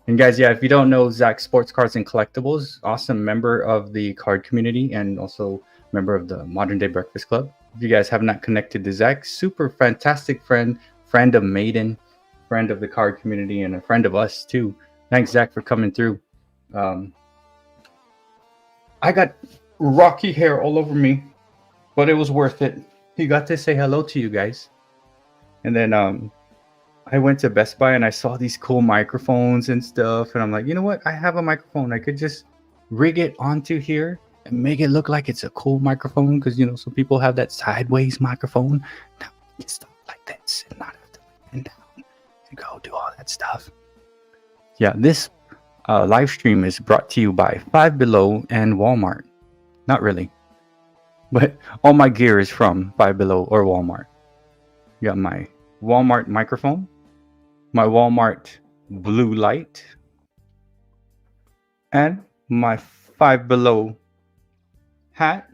And guys, yeah, if you don't know Zach, Sports Cards and Collectibles, awesome member of the card community and also member of the Modern Day Breakfast Club. If you guys have not connected to Zach, super fantastic friend of Maiden, friend of the card community, and a friend of us too. Thanks, Zach, for coming through. I got rocky hair all over me, but it was worth it. He got to say hello to you guys. And then I went to Best Buy and I saw these cool microphones and stuff. And I'm like, you know what? I have a microphone. I could just rig it onto here and make it look like it's a cool microphone. Because, you know, some people have that sideways microphone. Now you can stop like this and not have to bend down and go do all that stuff. Yeah, this live stream is brought to you by Five Below and Walmart. Not really. But all my gear is from Five Below or Walmart. You got my Walmart microphone, my Walmart blue light, and my Five Below hat,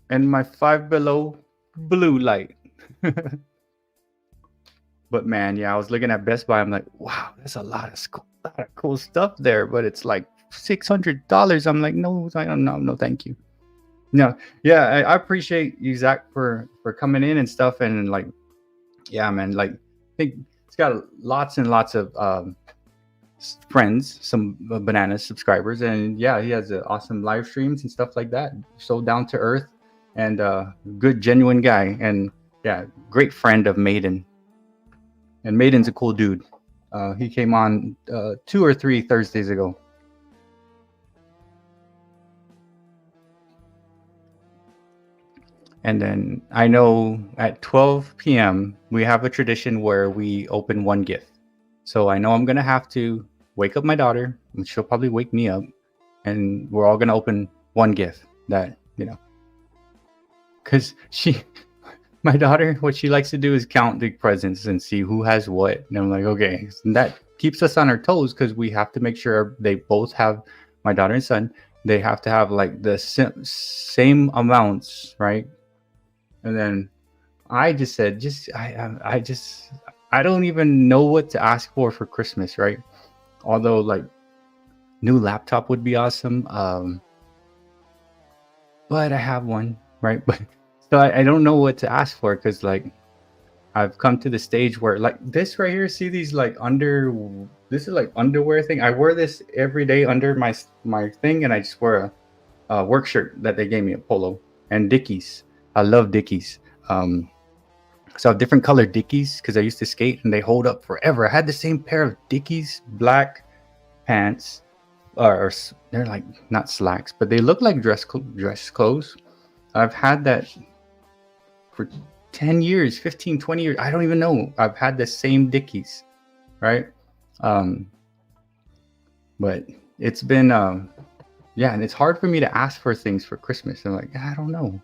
and my Five Below blue light. But man, yeah, I was looking at Best Buy. I'm like, wow, there's a lot of cool stuff there, but it's like $600. I'm like, no, no, thank you. No, yeah, I appreciate you, Zach, for coming in and stuff, and like, yeah, man, like, I think it's got lots and lots of friends, some bananas subscribers, and yeah, he has awesome live streams and stuff like that. So down to earth and good, genuine guy, and yeah, great friend of Maiden. And Maiden's a cool dude. He came on 2 or 3 Thursdays ago. And then I know at 12 p.m. we have a tradition where we open one gift. So I know I'm gonna have to wake up my daughter, and she'll probably wake me up, and we're all gonna open one gift that because my daughter, what she likes to do is count the presents and see who has what. And I'm like, okay, and that keeps us on our toes because we have to make sure they both have, my daughter and son, they have to have like the same amounts, right? And then I just said, I don't even know what to ask for Christmas, right? Although like new laptop would be awesome. But I have one, right? But so I don't know what to ask for because like I've come to the stage where like this right here, see these like this is like underwear thing. I wear this every day under my thing, and I just wear a work shirt that they gave me, a polo, and Dickies. I love Dickies. So I have different colored Dickies because I used to skate and they hold up forever. I had the same pair of Dickies black pants, or they're like not slacks, but they look like dress clothes. I've had that for 10 years, 15, 20 years. I don't even know. I've had the same Dickies, right? But it's been, yeah, and it's hard for me to ask for things for Christmas. I'm like, I don't know.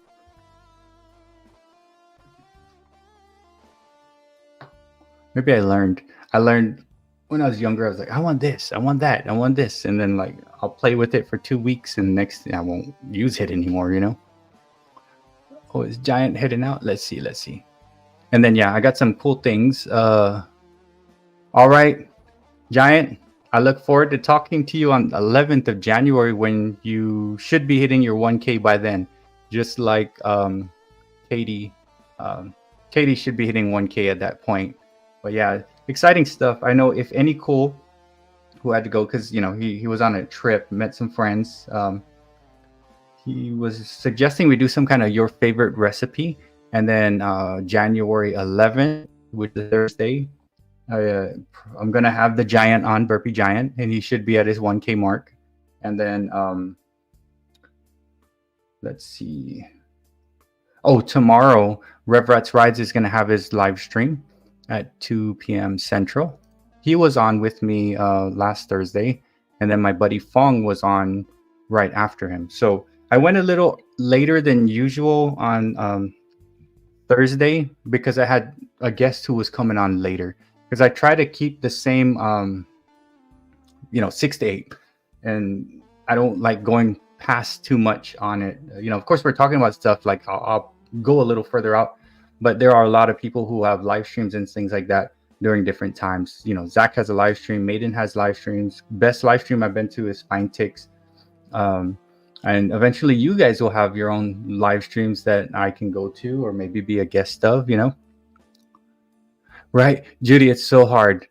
Maybe I learned when I was younger. I was like, I want this, I want that, I want this, and then like I'll play with it for 2 weeks, and next thing I won't use it anymore. Oh, is Giant heading out? Let's see. And then yeah, I got some cool things. All right, Giant. I look forward to talking to you on 11th of January when you should be hitting your 1K by then. Just like Katie. Katie should be hitting 1K at that point. But yeah, exciting stuff. I know if any cool who had to go because he was on a trip, met some friends. He was suggesting we do some kind of your favorite recipe, and then January 11th, which is Thursday, I'm gonna have the Giant on, Burpee Giant, and he should be at his 1K mark. And then let's see. Oh, tomorrow Rev Rats Rides is gonna have his live stream at 2 p.m. Central. He was on with me last Thursday, and then my buddy Fong was on right after him. So I went a little later than usual on Thursday because I had a guest who was coming on later. Because I try to keep the same, 6 to 8, and I don't like going past too much on it. Of course, we're talking about stuff like I'll go a little further out. But there are a lot of people who have live streams and things like that during different times. Zach has a live stream. Maiden has live streams. Best live stream I've been to is Spine Ticks. And eventually you guys will have your own live streams that I can go to or maybe be a guest of, Right, Judy, it's so hard.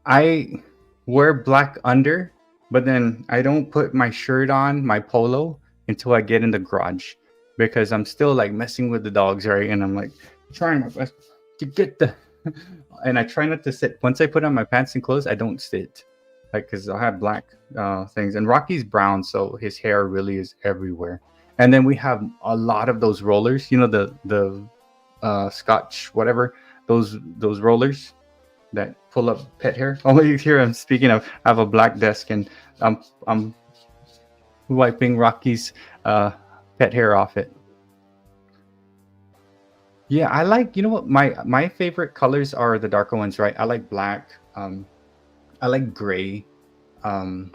I wear black under, but then I don't put my shirt on, my polo, until I get in the garage. Because I'm still like messing with the dogs, right? And I'm like trying my best to get and I try not to sit. Once I put on my pants and clothes, I don't sit, like because I have black things. And Rocky's brown, so his hair really is everywhere. And then we have a lot of those rollers, the Scotch whatever, those rollers that pull up pet hair. Oh, you hear I'm speaking of. I have a black desk, and I'm wiping Rocky's pet hair off it. Yeah, I like, what my favorite colors are the darker ones, right? I like black. I like gray. I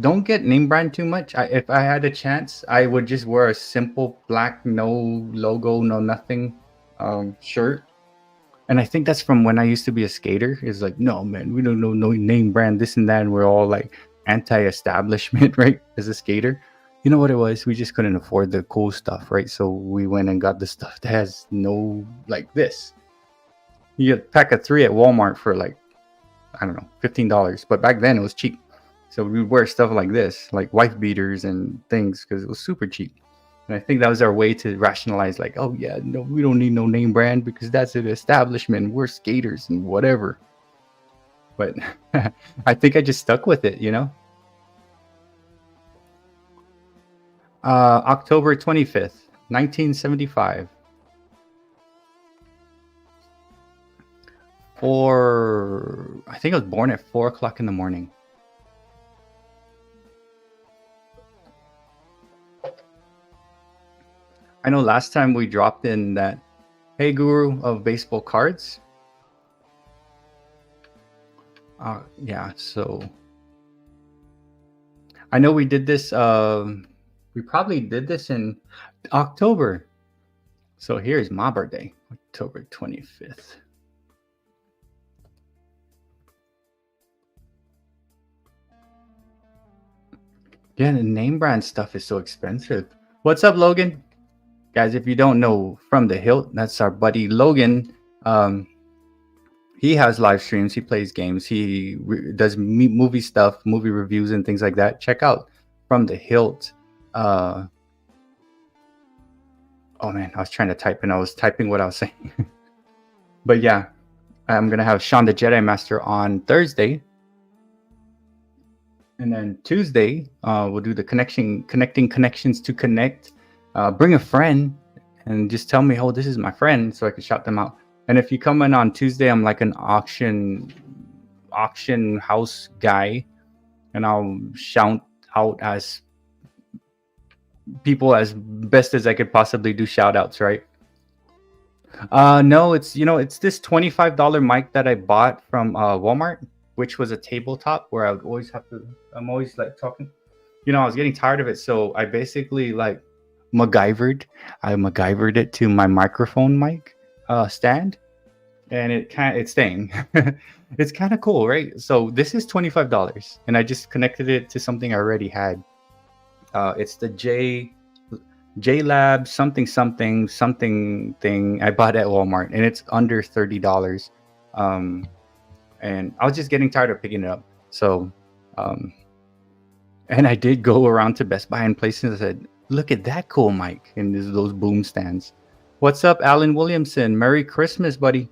don't get name brand too much. If I had a chance, I would just wear a simple black, no logo, no nothing shirt. And I think that's from when I used to be a skater. It's like, no, man, we don't know no name brand, this and that. And we're all like anti-establishment, right? As a skater. You know what it was? We just couldn't afford the cool stuff, right? So we went and got the stuff that has no, like this. You get a pack of 3 at Walmart for like, I don't know, $15. But back then it was cheap. So we would wear stuff like this, like wife beaters and things, because it was super cheap. And I think that was our way to rationalize, like, oh yeah, no, we don't need no name brand because that's an establishment. We're skaters and whatever. But I think I just stuck with it, October 25th, 1975. I think I was born at 4 o'clock in the morning. I know last time we dropped in that Hey Guru of baseball cards. Yeah, so I know we did this. We probably did this in October. So here's my birthday, October 25th. Yeah, the name brand stuff is so expensive. What's up, Logan? Guys, if you don't know, From the Hilt, that's our buddy Logan. He has live streams. He plays games. He does movie stuff, movie reviews, and things like that. Check out From the Hilt. Oh man, I was trying to type and I was typing what I was saying. But yeah, I'm gonna have Sean the Jedi Master on Thursday, and then Tuesday we'll do the connecting connections to connect. Bring a friend and just tell me, oh, this is my friend, so I can shout them out. And if you come in on Tuesday, I'm like an auction house guy, and I'll shout out as people as best as I could possibly do shout outs, right? No, it's it's this $25 mic that I bought from Walmart, which was a tabletop where I would always I'm always like talking. I was getting tired of it, so I basically like MacGyvered it to my microphone mic stand, and it's staying. It's kind of cool, right? So this is $25, and I just connected it to something I already had. It's the J Lab something thing I bought at Walmart, and it's under $30. And I was just getting tired of picking it up. So, and I did go around to Best Buy and places and said, "Look at that cool mic!" And there's those boom stands. What's up, Alan Williamson? Merry Christmas, buddy.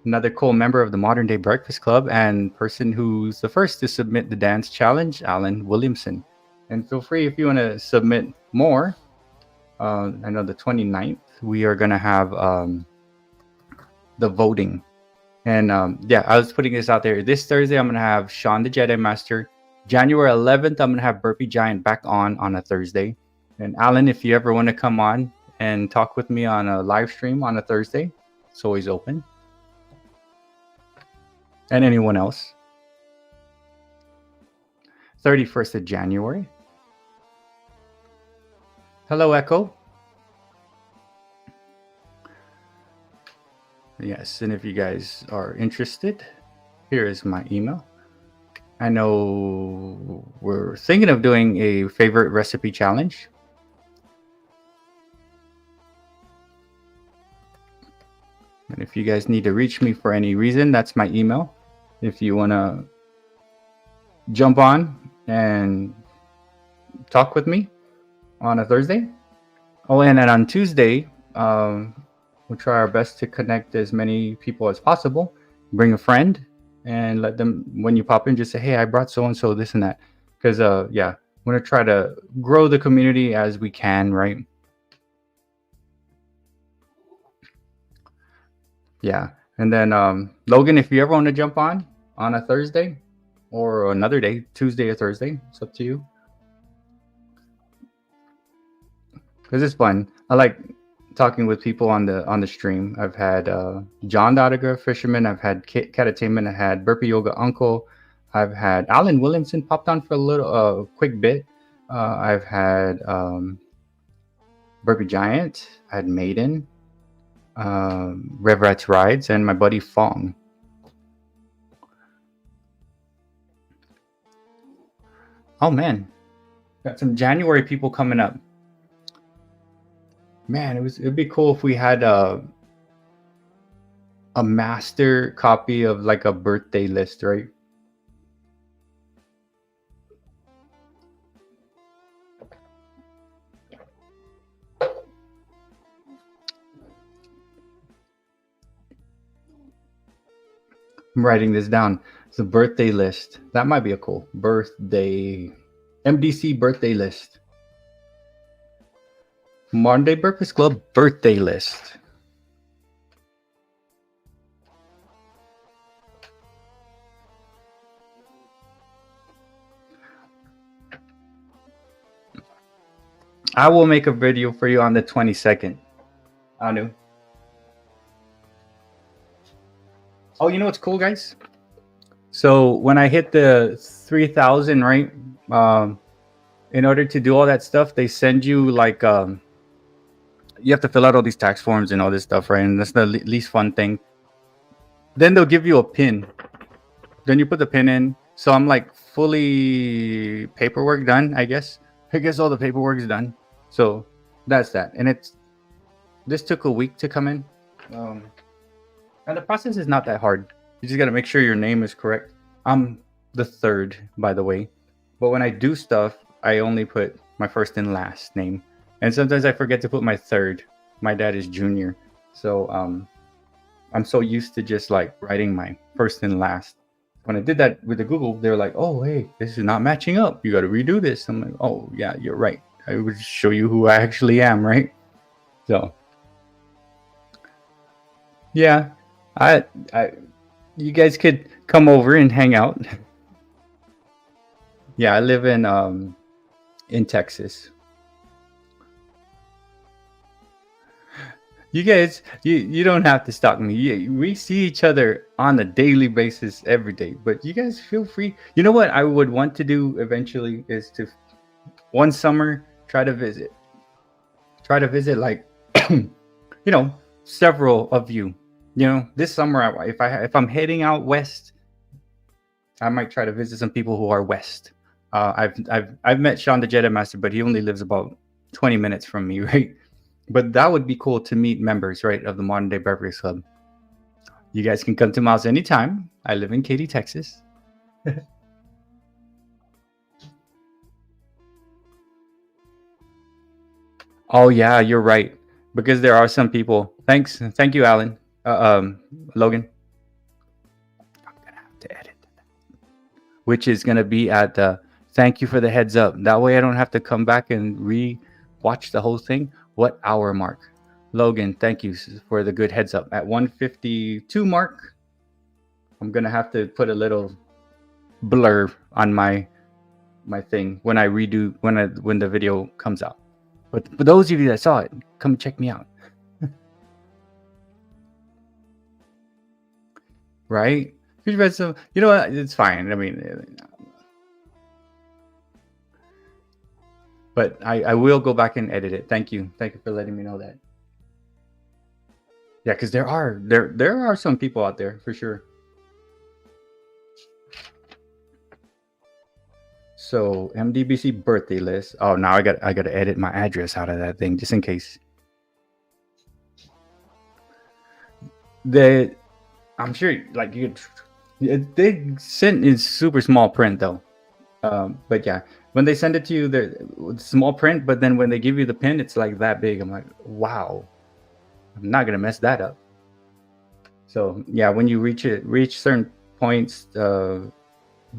Another cool member of the Modern Day Breakfast Club and person who's the first to submit the dance challenge, Alan Williamson. And feel free if you want to submit more. I know the 29th, we are going to have the voting. And yeah, I was putting this out there. This Thursday, I'm going to have Sean the Jedi Master. January 11th, I'm going to have Burpee Giant back on a Thursday. And Alan, if you ever want to come on and talk with me on a live stream on a Thursday, it's always open. And anyone else. 31st of January. Hello, Echo. Yes, and if you guys are interested, here is my email. I know we're thinking of doing a favorite recipe challenge. And if you guys need to reach me for any reason, that's my email. If you want to jump on and talk with me on a Thursday. Oh, and then on Tuesday, we'll try our best to connect as many people as possible. Bring a friend and let them, when you pop in, just say, hey, I brought so-and-so, this and that. Because, yeah, we're going to try to grow the community as we can, right? Yeah. And then, Logan, if you ever want to jump on a Thursday or another day, Tuesday or Thursday, it's up to you. Because it's fun. I like talking with people on the stream. I've had John the Autograph Fisherman. I've had Catatainment. I had Burpee Yoga Uncle. I've had Alan Williamson popped on for a little quick bit. I've had Burpee Giant. I had Maiden, Rev Rats Rides, and my buddy Fong. Oh man, got some January people coming up. Man, it'd be cool if we had a master copy of like a birthday list, right? I'm writing this down. It's a birthday list. That might be a cool birthday MDC birthday list. Modern Day Breakfast Club birthday list. I will make a video for you on the 22nd. Anu. Oh, you know what's cool, guys? So when I hit the 3,000, right? In order to do all that stuff, they send you like you have to fill out all these tax forms and all this stuff, right? And that's the least fun thing. Then they'll give you a pin. Then you put the pin in. So I'm like fully paperwork done, I guess. I guess all the paperwork is done. So that's that. And this took a week to come in. And the process is not that hard. You just got to make sure your name is correct. I'm the third, by the way. But when I do stuff, I only put my first and last name. And sometimes I forget to put my third. My dad is junior. So I'm so used to just like writing my first and last. When I did that with the Google, they were like, oh, hey, this is not matching up. You got to redo this. I'm like, oh, yeah, you're right. I would show you who I actually am, right? So, yeah, you guys could come over and hang out. Yeah, I live in Texas. You guys, you don't have to stalk me. We see each other on a daily basis every day. But you guys feel free. You know what I would want to do eventually is to one summer try to visit like several of you. This summer if I'm heading out west, I might try to visit some people who are west. I've met Sean the Jedi Master, but he only lives about 20 minutes from me, right? But that would be cool to meet members, right, of the Modern Day Breakfast Club. You guys can come to my house anytime. I live in Katy, Texas. Oh yeah, you're right. Because there are some people. Thank you, Alan. Logan. I'm gonna have to edit that. Which is gonna be at the. Thank you for the heads up. That way I don't have to come back and re-watch the whole thing. What hour mark? Logan, thank you for the good heads up. At 1:52 mark, I'm gonna have to put a little blur on my thing when when the video comes out. But for those of you that saw it, come check me out. Right? You read some. You know what? It's fine. I mean, but I will go back and edit it. Thank you for letting me know that. Yeah, because there are some people out there for sure. So MDBC birthday list. Oh, now I got to edit my address out of that thing just in case. I'm sure like they sent in super small print though. But yeah, when they send it to you, they're small print, but then when they give you the pin, it's like that big. I'm like, wow, I'm not gonna mess that up. So yeah, when you reach certain points,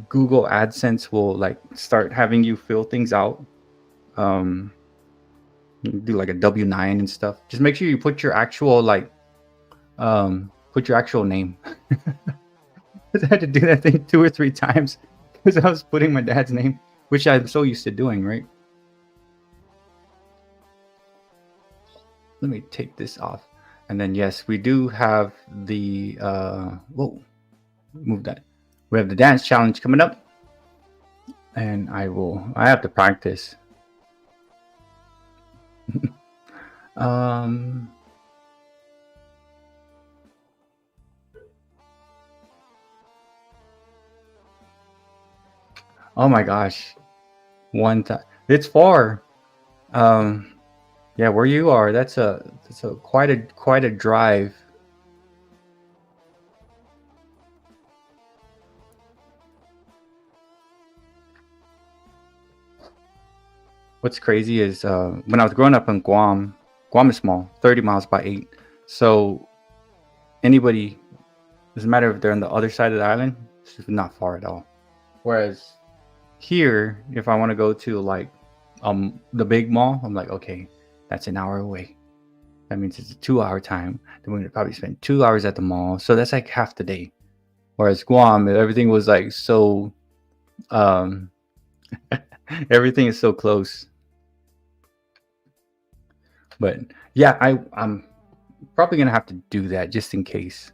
Google AdSense will like start having you fill things out. Do like a W-9 and stuff. Just make sure you put your actual name. I had to do that thing 2 or 3 times because I was putting my dad's name, which I'm so used to doing, right? Let me take this off. And then, yes, we do have the, whoa, move that. We have the dance challenge coming up. And I have to practice. Oh my gosh. One time. It's far. Yeah, where you are, that's quite a drive. What's crazy is when I was growing up in Guam is small, 30 miles by 8. So anybody, doesn't matter if they're on the other side of the island, it's just not far at all. Whereas here, if I want to go to like the big mall, I'm like, okay, That's an hour away. That means it's a 2-hour time. Then we're gonna probably spend 2 hours at the mall. So that's like half the day. Whereas Guam, everything was like so um everything is so close. But yeah, I'm probably gonna have to do that just in case.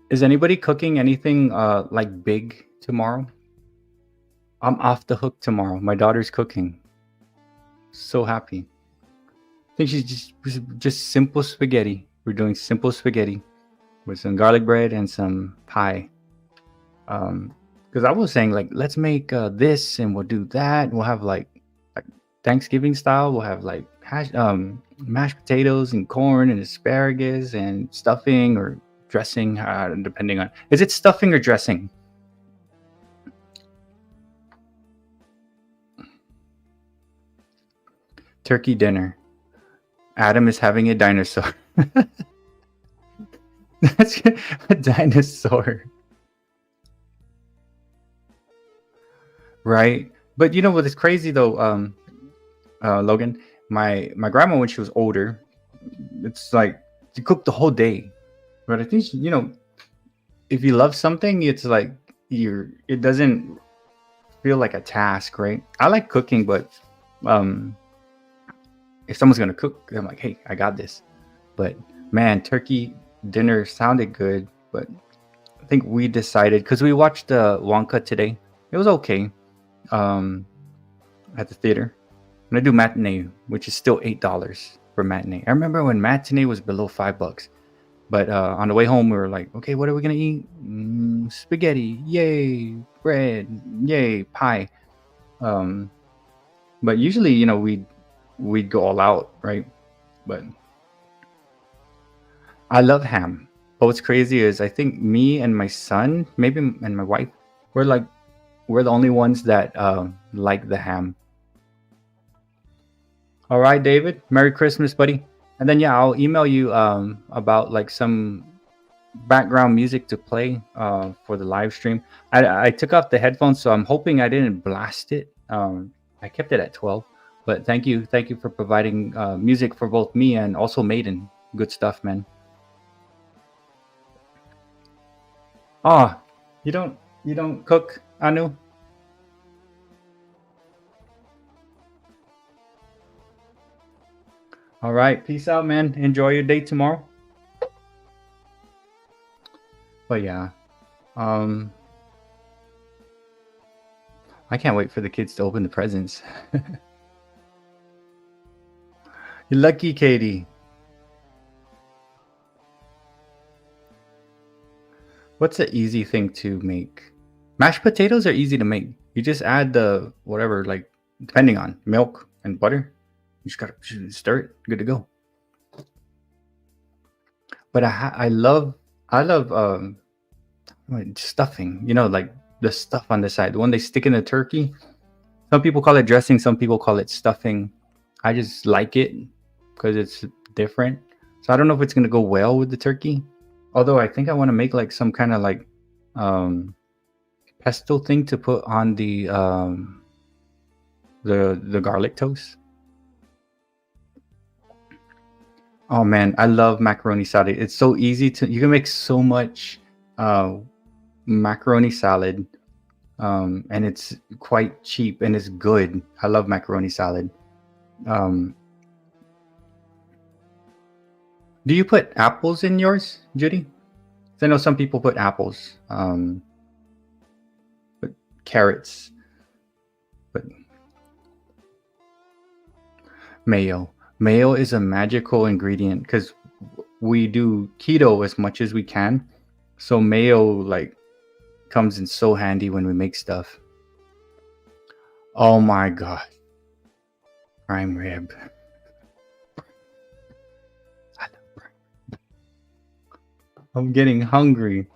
Is anybody cooking anything like big tomorrow? I'm off the hook tomorrow. My daughter's cooking. So happy. I think she's just simple spaghetti. We're doing simple spaghetti with some garlic bread and some pie. Because I was saying like let's make this and we'll do that. We'll have like Thanksgiving style. We'll have like mashed potatoes and corn and asparagus and stuffing or dressing, depending on, is it stuffing or dressing? Turkey dinner. Adam is having a dinosaur. That's a dinosaur. Right. But you know what is crazy though, Logan, my grandma when she was older, it's like she cooked the whole day. But I think if you love something, it's like it doesn't feel like a task, right? I like cooking, but if someone's gonna cook, I'm like, hey, I got this. But man, turkey dinner sounded good, but I think we decided because we watched Wonka today. It was okay. At the theater. I'm gonna do matinee, which is still $8 for matinee. I remember when matinee was below $5. But on the way home, we were like, okay, what are we gonna eat? Spaghetti, yay! Bread, yay! Pie. But usually, we'd go all out, right? But I love ham. But what's crazy is I think me and my son, maybe and my wife, we're the only ones that like the ham. All right, David. Merry Christmas, buddy. And then yeah, I'll email you about like some background music to play for the live stream. I took off the headphones, so I'm hoping I didn't blast it. I kept it at 12. But thank you for providing music for both me and also Maiden. Good stuff, man. Ah, you don't cook, Anu? All right, peace out, man. Enjoy your day tomorrow. But yeah, um, I can't wait for the kids to open the presents. You're lucky, Katie. What's an easy thing to make? Mashed potatoes are easy to make. You just add the whatever, like depending on milk and butter. You just gotta stir it. Good to go. But I love stuffing. Like the stuff on the side, the one they stick in the turkey. Some people call it dressing. Some people call it stuffing. I just like it because it's different. So I don't know if it's gonna go well with the turkey. Although I think I want to make like some kind of like pesto thing to put on the garlic toast. Oh man, I love macaroni salad. It's so easy you can make so much macaroni salad, and it's quite cheap and it's good. I love macaroni salad. Um, do you put apples in yours, Judy? 'Cause I know some people put apples, but carrots, but mayo. Mayo is a magical ingredient because we do keto as much as we can. So mayo like comes in so handy when we make stuff. Oh my god. Prime rib. I love prime rib. I'm getting hungry.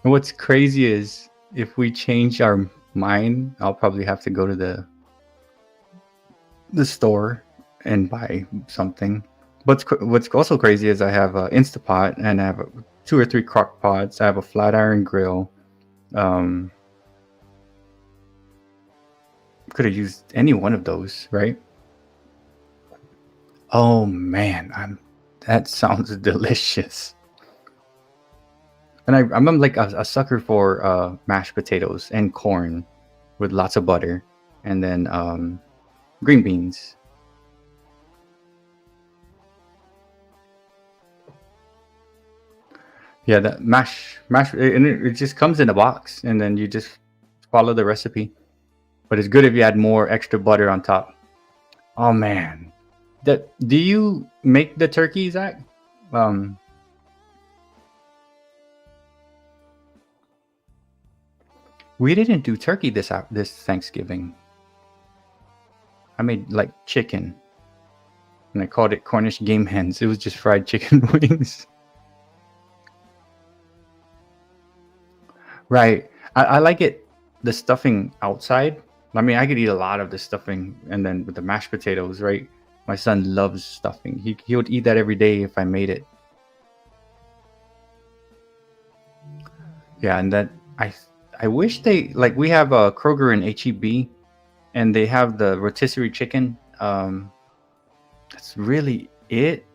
And what's crazy is if we change our mind, I'll probably have to go to the store and buy something. What's also crazy is I have a Instapot and I have 2 or 3 crock pots. I have a flat iron grill. Um, could have used any one of those, right? Oh man, that sounds delicious. And I'm like a sucker for mashed potatoes and corn with lots of butter, and then green beans. Yeah, that mash, and it just comes in a box, and then you just follow the recipe. But it's good if you add more extra butter on top. Oh man, do you make the turkey, Zach? Um, we didn't do turkey this Thanksgiving. I made like chicken, and I called it Cornish game hens. It was just fried chicken wings. Right. I like it, the stuffing outside. I mean, I could eat a lot of the stuffing, and then with the mashed potatoes, right? My son loves stuffing. He would eat that every day if I made it. Yeah, and that I wish they like we have a Kroger and HEB, and they have the rotisserie chicken. That's really it.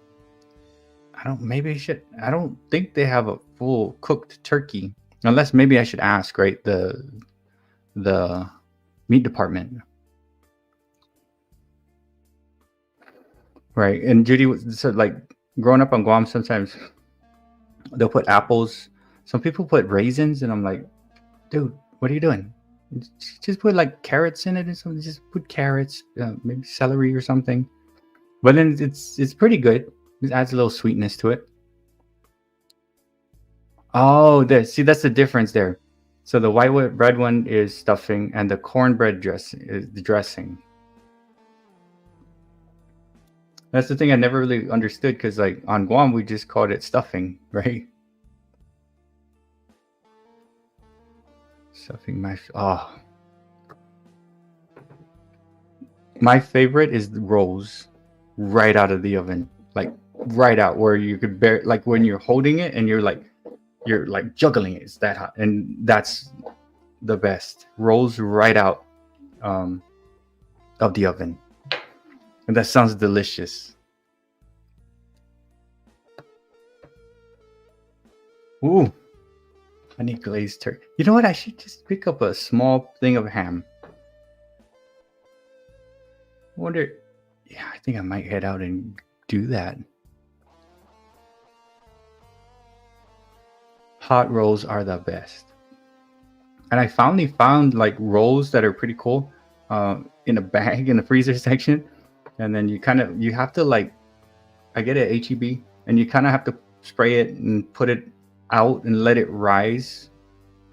I don't think they have a full cooked turkey, unless maybe I should ask, right? The meat department, right? And Judy said, like, growing up on Guam, sometimes they'll put apples. Some people put raisins, and I'm like, dude, what are you doing? Just put like carrots in it, and something. Just put carrots, maybe celery or something. But then it's pretty good. It adds a little sweetness to it. Oh, see, that's the difference there. So the white bread one is stuffing, and the cornbread dress is the dressing. That's the thing I never really understood, because like on Guam we just called it stuffing, right? Stuffing mash. Oh, my favorite is the rolls, right out of the oven, like right out where you could bear, like when you're holding it and you're like juggling it. It's that hot, and that's the best. Rolls right out um, of the oven, and that sounds delicious. Ooh, I need glazed turkey. You know what? I should just pick up a small thing of ham. I wonder. Yeah, I think I might head out and do that. Hot rolls are the best. And I finally found like rolls that are pretty cool in a bag in the freezer section. And then you have to like, I get it at HEB, and you kind of have to spray it and put it out and let it rise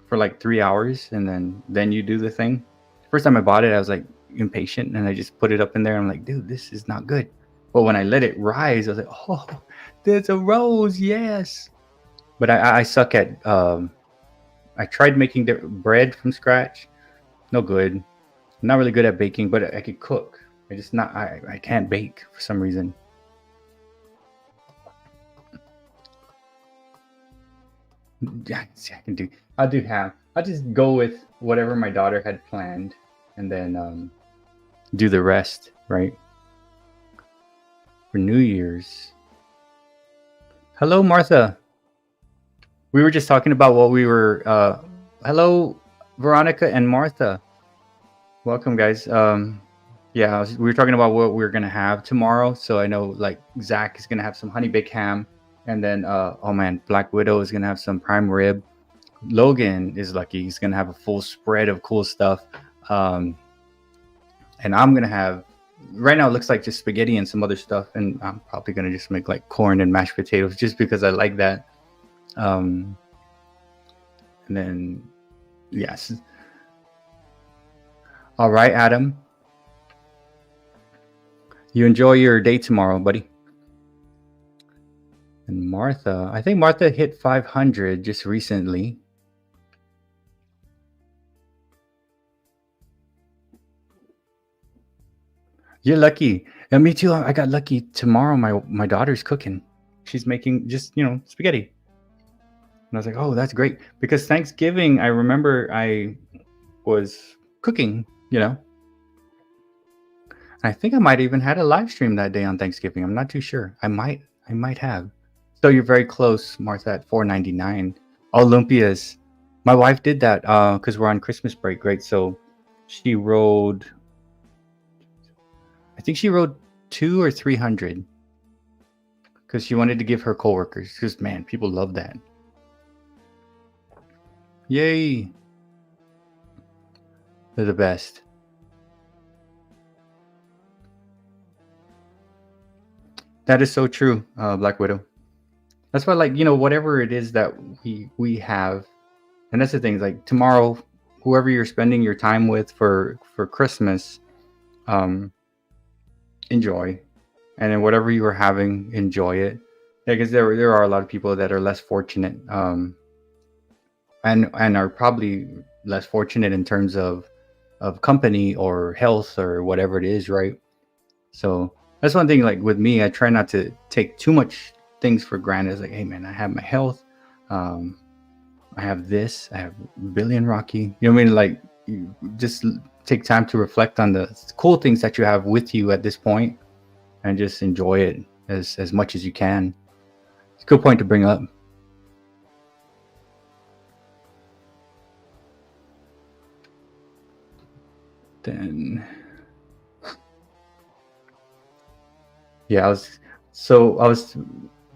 for like 3 hours, and then you do the thing. First time I bought it, I was like impatient, and I just put it up in there. I'm like, dude, this is not good. But when I let it rise, I was like, oh, there's a rose, yes. But I suck at I tried making the bread from scratch. No good. I'm not really good at baking, but I could cook. I can't bake for some reason. Yeah, see, I can do. I'll just go with whatever my daughter had planned, and then do the rest, right? For New Year's. Hello, Martha. We were just talking about what we were. Hello, Veronica and Martha. Welcome, guys. Yeah, we were talking about what we're gonna have tomorrow. So I know, like, Zach is gonna have some honey baked ham, and then oh man, Black Widow is gonna have some prime rib. Logan is lucky; he's gonna have a full spread of cool stuff. And I'm gonna have. Right now, it looks like just spaghetti and some other stuff, and I'm probably gonna just make like corn and mashed potatoes, just because I like that. And then, yes. All right, Adam. You enjoy your day tomorrow, buddy. And Martha, I think Martha hit 500 just recently. You're lucky. And me too. I got lucky tomorrow. My daughter's cooking. She's making just, spaghetti. I was like, oh, that's great. Because Thanksgiving, I remember I was cooking, I think I might even had a live stream that day on Thanksgiving. I'm not too sure. I might have. So you're very close, Martha, at 4.99. Oh, lumpias. My wife did that because we're on Christmas break, right? So she rode, I think she rode 200 or 300 because she wanted to give her coworkers. Because man, people love that. Yay! They're the best. That is so true, Black Widow. That's why, like, whatever it is that we have, and that's the thing. Like tomorrow, whoever you're spending your time with for Christmas, um, enjoy, and then whatever you are having, enjoy it. Because there are a lot of people that are less fortunate, and are probably less fortunate in terms of company or health or whatever it is, right? So that's one thing. Like with me, I try not to take too much things for granted. It's like, hey man, I have my health. Um, I have this. I have Billion Rocky. You know what I mean? Like you just take time to reflect on the cool things that you have with you at this point, and just enjoy it as much as you can. It's a good point to bring up. Then, yeah, I was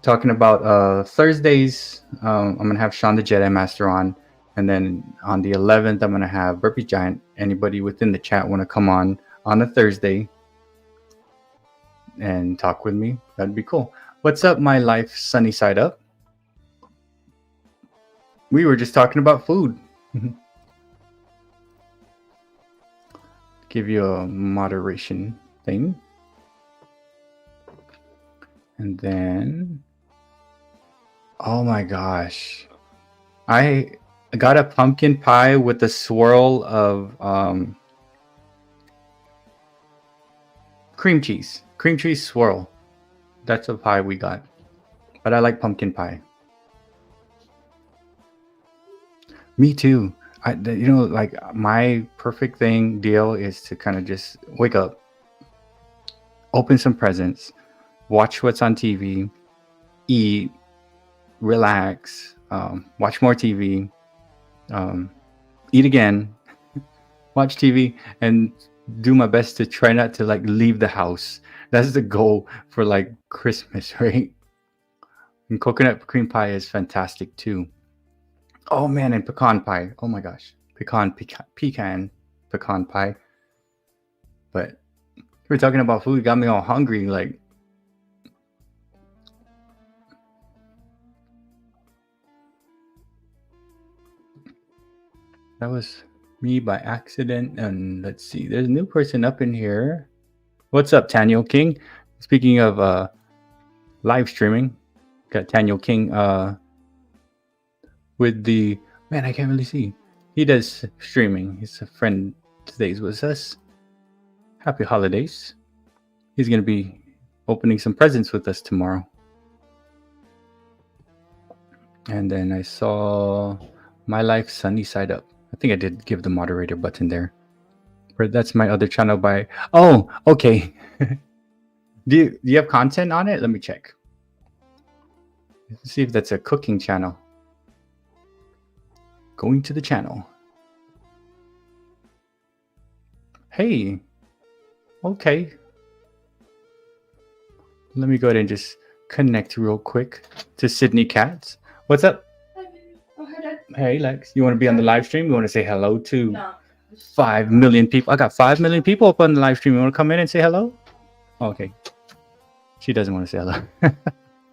talking about Thursdays. I'm gonna have Sean the Jedi Master on, and then on the 11th, I'm gonna have Burpee Giant. Anybody within the chat want to come on a Thursday and talk with me? That'd be cool. What's up, my life sunny side up? We were just talking about food. Give you a moderation thing. And then, oh my gosh, I got a pumpkin pie with a swirl of cream cheese swirl. That's a pie we got, but I like pumpkin pie. Me too. Like my perfect deal is to kind of just wake up, open some presents, watch what's on TV, eat, relax, watch more TV, eat again, watch TV, and do my best to try not to like leave the house. That's the goal for like Christmas, right? And coconut cream pie is fantastic too. Oh man, and pecan pie. Oh my gosh, pecan pie. But we're talking about food, got me all hungry. Like, that was me by accident. And let's see, there's a new person up in here. What's up, Daniel King? Speaking of live streaming, got Daniel King with the man. I can't really see. He does streaming. He's a friend today's with us. Happy holidays. He's gonna be opening some presents with us tomorrow. And then I saw My Life Sunny Side Up. I think I did give the moderator button there. But that's my other channel by. Oh, okay. Do you have content on it? Let me check. Let's see if that's a cooking channel. Going to the channel. Hey. Okay. Let me go ahead and just connect real quick to Sydney Katz. What's up? Hi, baby. Oh, hi, Dad. Hey, Lex. You want to be on the live stream? You want to say hello to 5 million people? I got 5 million people up on the live stream. You want to come in and say hello? Okay. She doesn't want to say hello.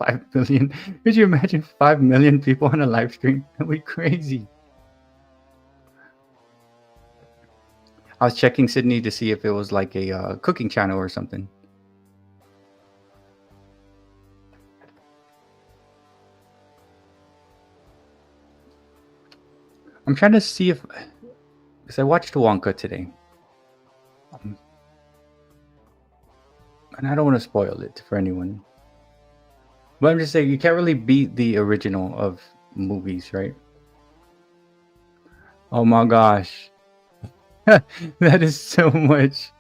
5 million. Could you imagine 5 million people on a live stream? That would be crazy. I was checking Sydney to see if it was like a cooking channel or something. I'm trying to see if, because I watched Wonka today, and I don't want to spoil it for anyone. But I'm just saying you can't really beat the original of movies, right? Oh my gosh. That is so much.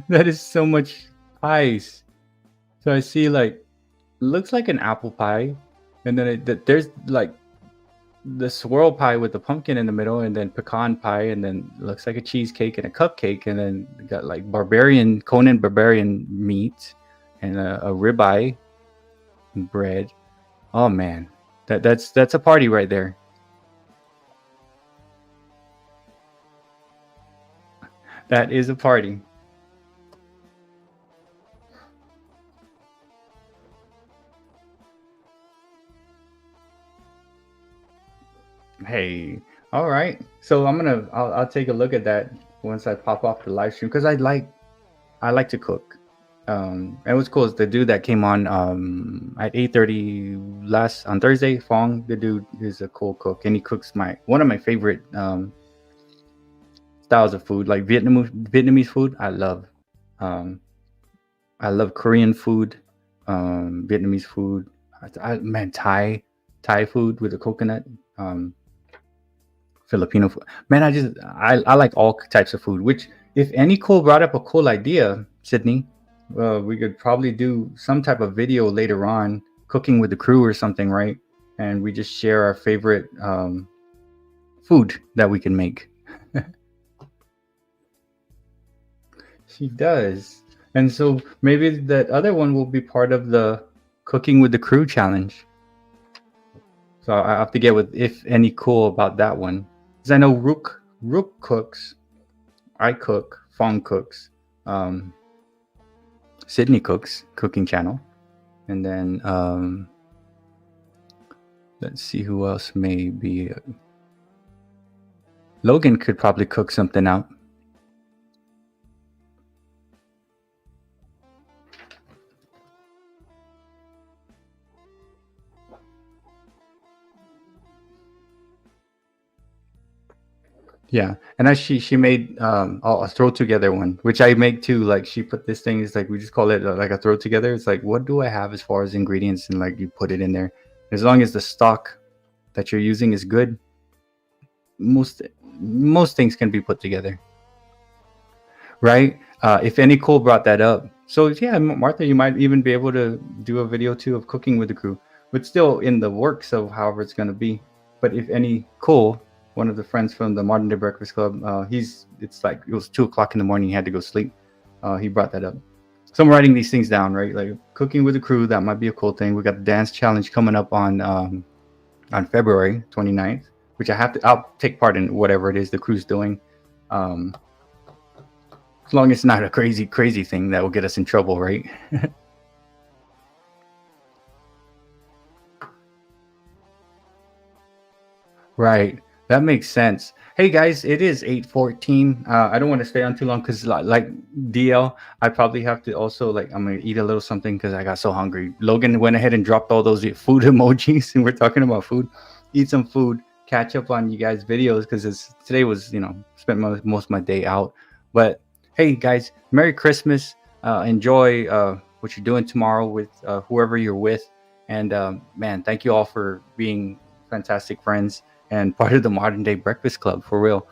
That is so much pies. So I see like looks like an apple pie, and then there's like the swirl pie with the pumpkin in the middle, and then pecan pie, and then looks like a cheesecake and a cupcake, and then got like Conan barbarian meat, and a ribeye and bread. Oh man, that's a party right there. That is a party. Hey, all right. So I'll take a look at that once I pop off the live stream because I like to cook. And what's cool is the dude that came on at 8:30 last on Thursday, Fong. The dude is a cool cook, and he cooks one of my favorite styles of food, like Vietnamese food. Um, I love Korean food, Vietnamese food. Man, Thai food with the coconut. Filipino food. Man, I like all types of food. Which, if any cool brought up a cool idea, Sydney, we could probably do some type of video later on, cooking with the crew or something, right? And we just share our favorite food that we can make. She does, and so maybe that other one will be part of the cooking with the crew challenge. So I have to get with if any cool about that one. Because I know Rook cooks, I cook, Fong cooks, Sydney cooks, cooking channel, and then let's see who else may be. Logan could probably cook something out. Yeah, and she made a throw together one, which I make too. Like she put this thing is like we just call it like a throw together. It's like what do I have as far as ingredients, and like you put it in there. As long as the stock that you're using is good, most most things can be put together, right? If any Cole brought that up, so yeah, Martha, you might even be able to do a video too of cooking with the crew, but still in the works of however it's going to be. But if any Cole, one of the friends from the Modern Day Breakfast Club, it's like it was 2 o'clock in the morning, he had to go sleep. He brought that up. So I'm writing these things down, right? Like cooking with the crew, that might be a cool thing. We got the dance challenge coming up on February 29th, which I'll take part in whatever it is the crew's doing. As long as it's not a crazy thing that will get us in trouble, right? Right. That makes sense. Hey guys, it is 8:14. I don't want to stay on too long because like DL, I probably have to also like I'm gonna eat a little something because I got so hungry. Logan went ahead and dropped all those food emojis, and we're talking about food. Eat some food, catch up on you guys' videos because today was spent most of my day out. But hey guys, Merry Christmas. Enjoy what you're doing tomorrow with whoever you're with, and man, thank you all for being fantastic friends and part of the Modern Day Breakfast Club for real.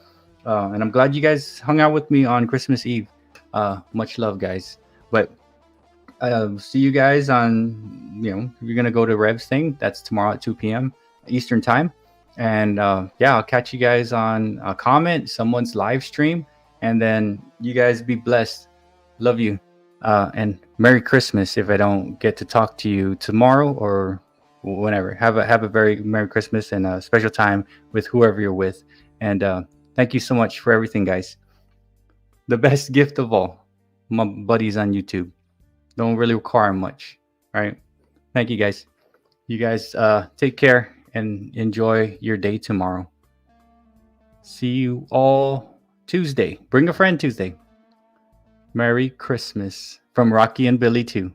And I'm glad you guys hung out with me on Christmas Eve. Much love, guys. But see you guys on, you're going to go to Rev's thing. That's tomorrow at 2 p.m. Eastern time. And yeah, I'll catch you guys on a comment, someone's live stream. And then you guys be blessed. Love you. And Merry Christmas if I don't get to talk to you tomorrow or whenever. Have a very Merry Christmas and a special time with whoever you're with. And thank you so much for everything, guys. The best gift of all, my buddies on YouTube. Don't really require much. All right. Thank you, guys. You guys take care and enjoy your day tomorrow. See you all Tuesday. Bring a friend Tuesday. Merry Christmas from Rocky and Billy too.